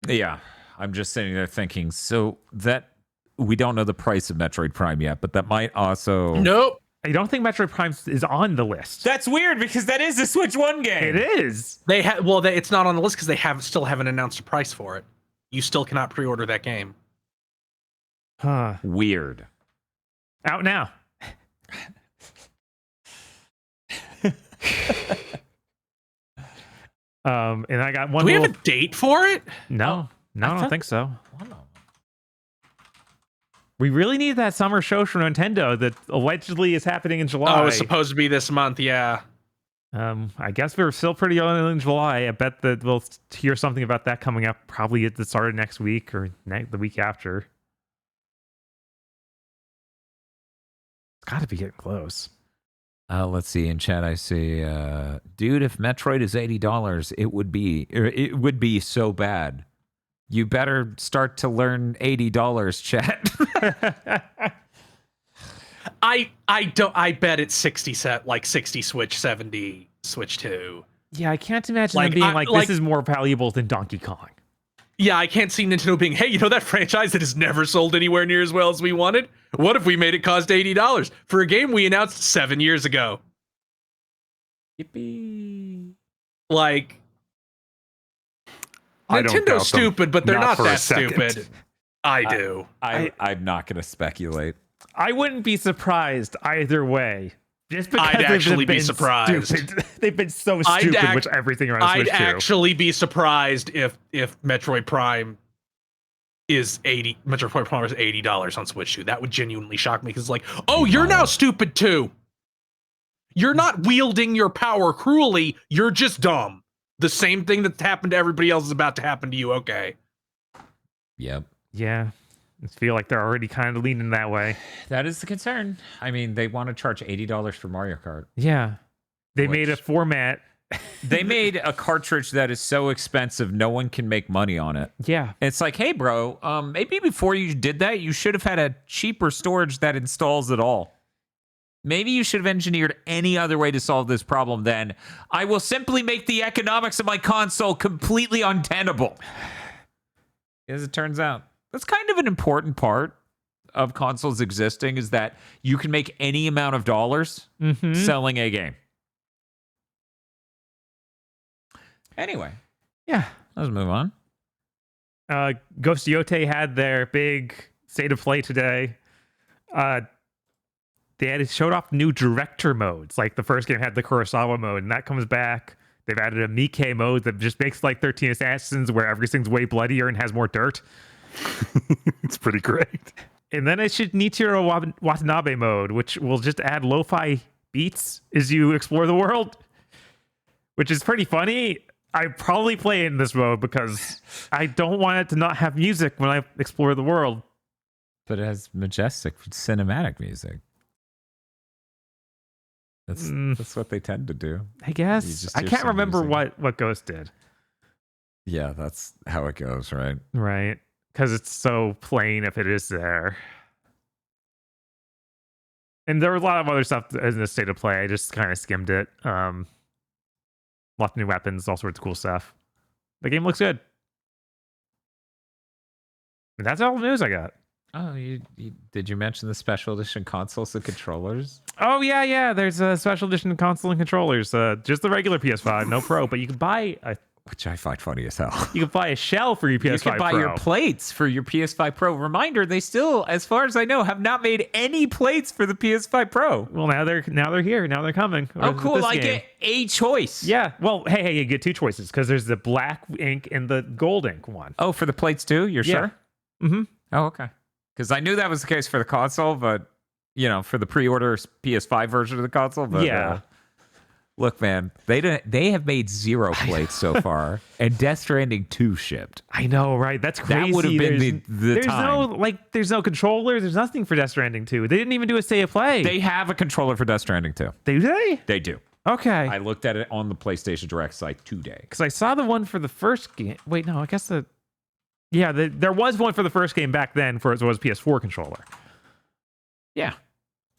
Yeah. I'm just sitting there thinking, so that we don't know the price of Metroid Prime yet, but that might also... Nope. I don't think Metroid Prime is on the list. That's weird because that is a Switch 1 game. It is. It's not on the list because they still haven't announced a price for it. You still cannot pre-order that game. Huh. Weird. Out now. And I got one. Do we have a date for it? No, I don't thought- think so. Wow. We really need that summer show from Nintendo that allegedly is happening in July. Oh, it's supposed to be this month, yeah. I guess we're still pretty early in July. I bet that we'll hear something about that coming up probably at the start of next week or the week after. It's got to be getting close. Let's see. In chat, I see, dude, if Metroid is $80, it would be so bad. You better start to learn $80, chat. I bet it's 60 Switch, 70 Switch 2. Yeah, I can't imagine Like, them being I- this is more valuable than Donkey Kong. Yeah, I can't see Nintendo being, hey, you know that franchise that has never sold anywhere near as well as we wanted? What if we made it cost $80 for a game we announced 7 years ago? Yippee. Like, I don't doubt them. Nintendo's stupid, but they're not for a that second. stupid. I do. I'm not going to speculate. I wouldn't be surprised either way. Just because I'd they've actually be been surprised. stupid. They've been so stupid with everything around I'd Switch 2. actually be surprised if Metroid Prime is $80 on Switch 2. That would genuinely shock me, because like, oh, you're now stupid too. You're not wielding your power cruelly, you're just dumb. The same thing that happened to everybody else is about to happen to you, okay. Yep. Yeah. I feel like they're already kind of leaning that way. That is the concern. I mean, they want to charge $80 for Mario Kart. Yeah. They made a format. They made a cartridge that is so expensive, no one can make money on it. Yeah. It's like, hey, bro, maybe before you did that, you should have had a cheaper storage that installs it all. Maybe you should have engineered any other way to solve this problem than I will simply make the economics of my console completely untenable. As it turns out, that's kind of an important part of consoles existing, is that you can make any amount of dollars selling a game. Anyway, yeah, let's move on. Ghost Yote had their big state of play today. They showed off new director modes. Like the first game had the Kurosawa mode, and that comes back. They've added a Miike mode that just makes like 13 Assassins, where everything's way bloodier and has more dirt. It's pretty great. And then it should Nichiro Watanabe mode, which will just add lo-fi beats as you explore the world, which is pretty funny. I probably play in this mode because I don't want it to not have music when I explore the world. But it has majestic cinematic music. That's what they tend to do. I guess. I can't remember what Ghost did. Yeah, that's how it goes, right? Right. Because it's so plain if it is there. And there were a lot of other stuff in the state of play. I just kind of skimmed it. Lots of new weapons, all sorts of cool stuff. The game looks good. And that's all the news I got. Oh, did you mention the special edition consoles and controllers? Oh, yeah. There's a special edition console and controllers. Just the regular PS5, no Pro. But you can buy which I find funny as hell. You can buy a shell for your PS5 Pro. You can buy your plates for your PS5 Pro. Reminder, they still, as far as I know, have not made any plates for the PS5 Pro. Well, now they're here. Now they're coming. Oh, cool. I get a choice. Yeah. Well, hey, you get two choices, because there's the black ink and the gold ink one. Oh, for the plates too? You're sure? Mm-hmm. Oh, okay. Because I knew that was the case for the console, but, for the pre-order PS5 version of the console. But, yeah. Look, man, they have made 0 plates so far, and Death Stranding 2 shipped. I know, right? That's crazy. That would have been the time. There's no controller. There's nothing for Death Stranding 2. They didn't even do a state of play. They have a controller for Death Stranding 2. Do they? They do. Okay. I looked at it on the PlayStation Direct site today. Because I saw the one for the first game. Wait, no, I guess there was one for the first game back then for it was PS4 controller. Yeah.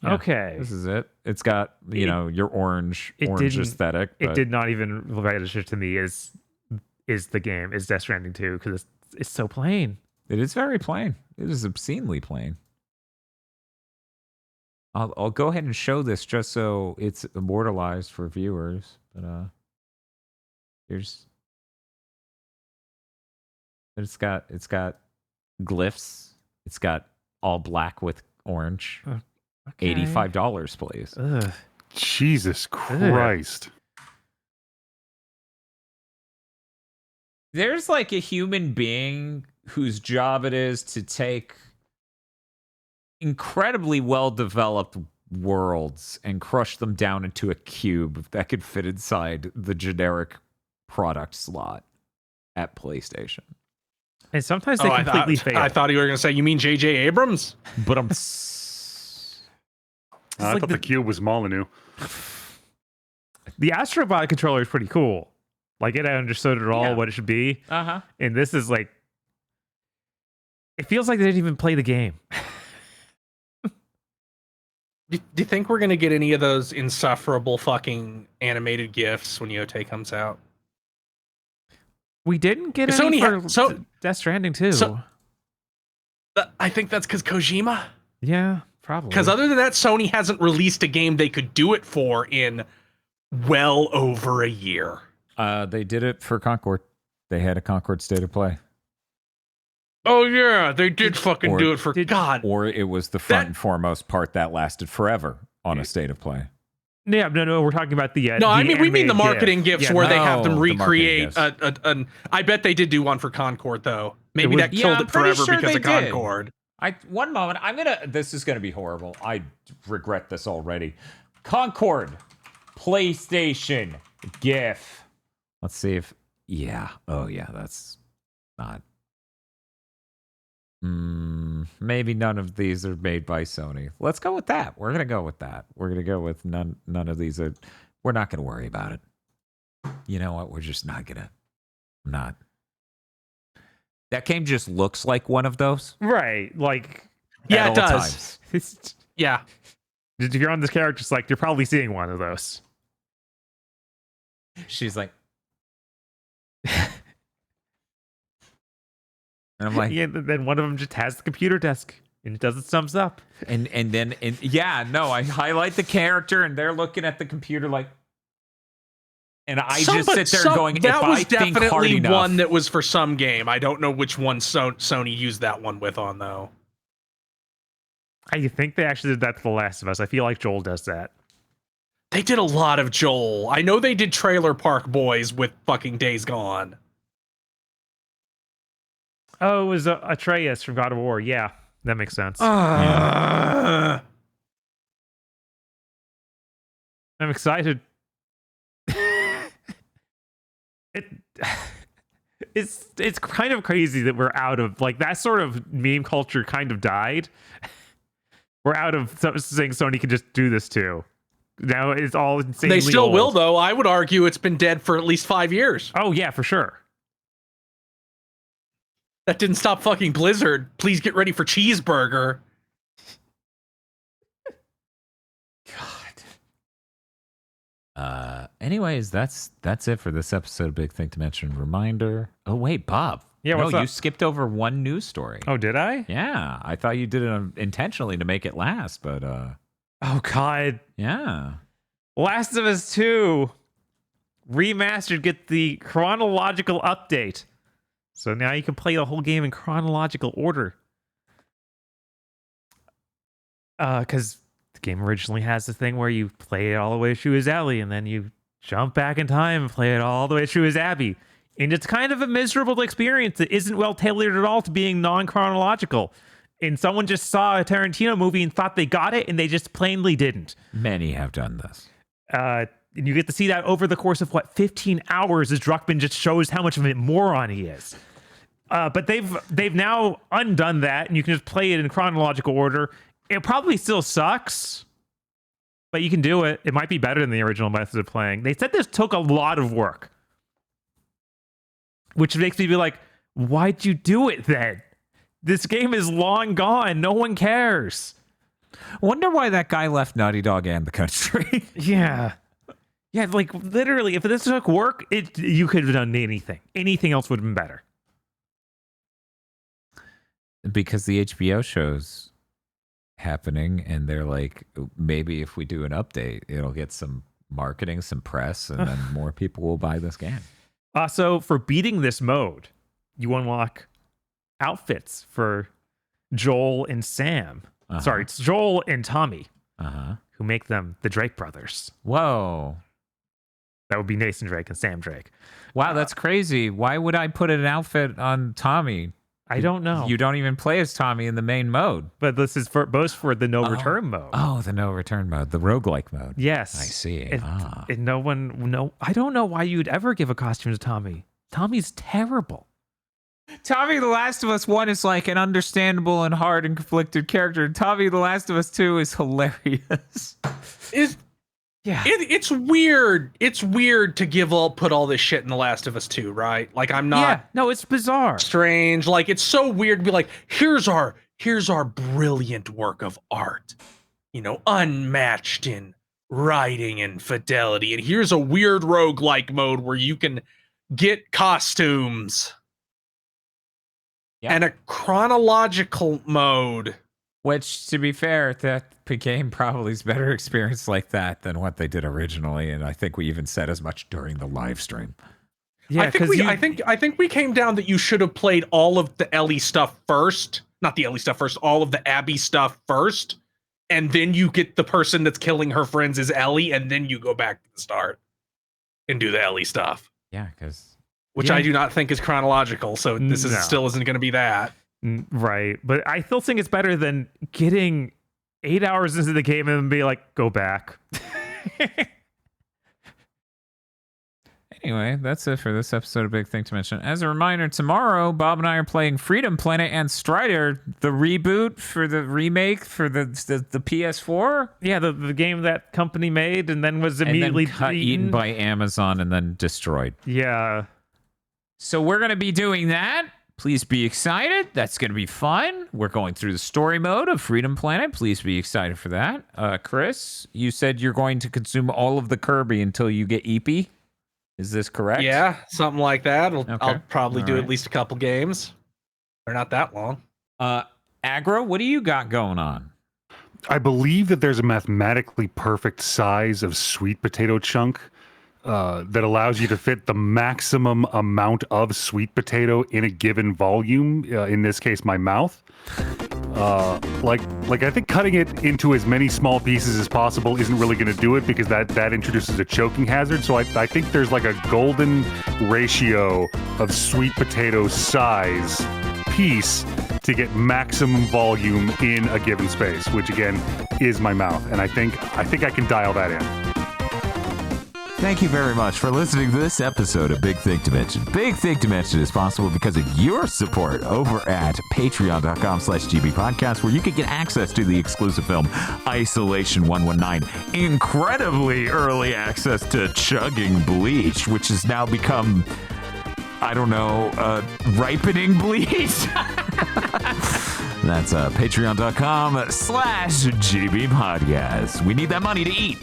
Okay. This is it. It's got, your orange aesthetic. It did not even register to me as the game, is Death Stranding 2, because it's so plain. It is very plain. It is obscenely plain. I'll go ahead and show this just so it's immortalized for viewers. But it's got glyphs. It's got all black with orange. Okay. $85, please. Ugh. Jesus Christ. There's like a human being whose job it is to take incredibly well-developed worlds and crush them down into a cube that could fit inside the generic product slot at PlayStation. And sometimes they completely fail. I thought you were going to say, you mean J.J. Abrams? But I thought the cube was Molyneux. The Astrobot controller is pretty cool. Like, I understood it all, what it should be. Uh-huh. And this is like, it feels like they didn't even play the game. Do you think we're going to get any of those insufferable fucking animated GIFs when Yote comes out? We didn't get any for Death Stranding 2. I think that's because Kojima. Yeah, probably. Because other than that, Sony hasn't released a game they could do it for in well over a year. They did it for Concord. They had a Concord State of Play. Oh yeah, they did do it for God. Or it was the front and foremost part that lasted forever on a State of Play. No, we're talking about the No, the I mean we mean the animated marketing GIF. gifs Yeah, where they have the them marketing recreate gifs. an. I bet they did do one for Concord though. Maybe would- that Yeah, killed I'm it pretty forever sure because they of did. Concord. One moment. This is gonna be horrible. I regret this already. Concord, PlayStation, GIF. Let's see if. Yeah. Oh yeah. That's not. Maybe none of these are made by Sony. Let's go with that. We're gonna go with that. We're gonna go with none. None of these are. We're not gonna worry about it. You know what? We're just not gonna. Not. That game just looks like one of those. Right. Like, Yeah, at it all does. times. Yeah. if you're on this character, it's like you're probably seeing one of those. She's like. And I'm like, Yeah, then one of them just has the computer desk and it does its thumbs up. and then I highlight the character and they're looking at the computer like, and I just sit there going, if that was I think hard definitely enough, one that was for some game. I don't know which one Sony used that one with on though. I think they actually did that to The Last of Us. I feel like Joel does that. They did a lot of Joel. I know they did Trailer Park Boys with fucking Days Gone. Oh, it was Atreus from God of War. Yeah, that makes sense. Uh, I'm excited. It's kind of crazy that we're out of like that sort of meme culture kind of died. We're out of saying Sony can just do this too. Now it's all insanely They still old. will though. I would argue it's been dead for at least 5 years. Oh yeah, for sure. That didn't stop fucking Blizzard. Please get ready for Cheeseburger. anyways, that's it for this episode. Big thing to mention. Reminder. Oh wait, Bob. Yeah, no, what's you up? skipped over one news story. Oh, did I? Yeah, I thought you did it intentionally to make it last, but Oh God. yeah. Last of Us 2 remastered get the chronological update. So now you can play the whole game in chronological order. Because the game originally has the thing where you play it all the way through as Ellie, and then you jump back in time and play it all the way through as Abby. And it's kind of a miserable experience that isn't well tailored at all to being non-chronological. And someone just saw a Tarantino movie and thought they got it, and they just plainly didn't. Many have done this. And you get to see that over the course of 15 hours as Druckmann just shows how much of a moron he is. But they've now undone that, and you can just play it in chronological order. It probably still sucks, but you can do it. It might be better than the original method of playing. They said this took a lot of work, which makes me be like, why'd you do it then? This game is long gone. No one cares. Wonder why that guy left Naughty Dog and the country. Yeah. Yeah, like literally, if this took work, you could have done anything. Anything else would have been better. Because the HBO show's happening, and they're like, maybe if we do an update, it'll get some marketing, some press, and then more people will buy this game. So for beating this mode, you unlock outfits for Joel and Sam. Uh-huh. Sorry, it's Joel and Tommy, Uh-huh. who make them the Drake brothers. Whoa. That would be Nathan Drake and Sam Drake. Wow, that's crazy. Why would I put an outfit on Tommy? I don't know. You don't even play as Tommy in the main mode. But this is both for the no return mode. Oh, the no return mode, the roguelike mode. Yes. I see. And, I don't know why you'd ever give a costume to Tommy. Tommy's terrible. Tommy the Last of Us 1 is like an understandable and hard and conflicted character. Tommy the Last of Us 2 is hilarious. Yeah. It's weird. It's weird to put all this shit in The Last of Us 2, right? Like I'm not Yeah. No, it's bizarre. strange. Like it's so weird to be like, here's our brilliant work of art. You know, unmatched in writing and fidelity. And here's a weird roguelike mode where you can get costumes. Yeah. And a chronological mode. Which, to be fair, that game probably is better experience like that than what they did originally, and I think we even said as much during the live stream. Yeah, I think we came down that you should have played all of the Ellie stuff first. Not the Ellie stuff first, all of the Abby stuff first. and then you get the person that's killing her friends is Ellie, and then you go back to the start and do the Ellie stuff. Yeah, because which I do not think is chronological. So this is still isn't going to be that. Right. But I still think it's better than getting 8 hours into the game and be like, go back. Anyway, that's it for this episode of Big Thing to Mention. As a reminder, tomorrow, Bob and I are playing Freedom Planet and Strider, the reboot for the remake for the PS4. Yeah, the game that company made and then was immediately and then eaten by Amazon and then destroyed. Yeah. So we're going to be doing that. Please be excited. That's going to be fun. We're going through the story mode of Freedom Planet. Please be excited for that. Chris, you said you're going to consume all of the Kirby until you get EP. Is this correct? Yeah, something like that. Okay. I'll probably do right. at least a couple games. They're not that long. Aggro, what do you got going on? I believe that there's a mathematically perfect size of sweet potato chunk that allows you to fit the maximum amount of sweet potato in a given volume. In this case, my mouth. Like I think cutting it into as many small pieces as possible isn't really going to do it because that introduces a choking hazard. So I think there's like a golden ratio of sweet potato size piece to get maximum volume in a given space, which again is my mouth. And I think I can dial that in. Thank you very much for listening to this episode of Big Thing to Mention. Big Thing to Mention is possible because of your support over at patreon.com/gbpodcast, where you can get access to the exclusive film Isolation 119, incredibly early access to Chugging Bleach, which has now become, I don't know, ripening bleach. That's patreon.com/gbpodcast. We need that money to eat.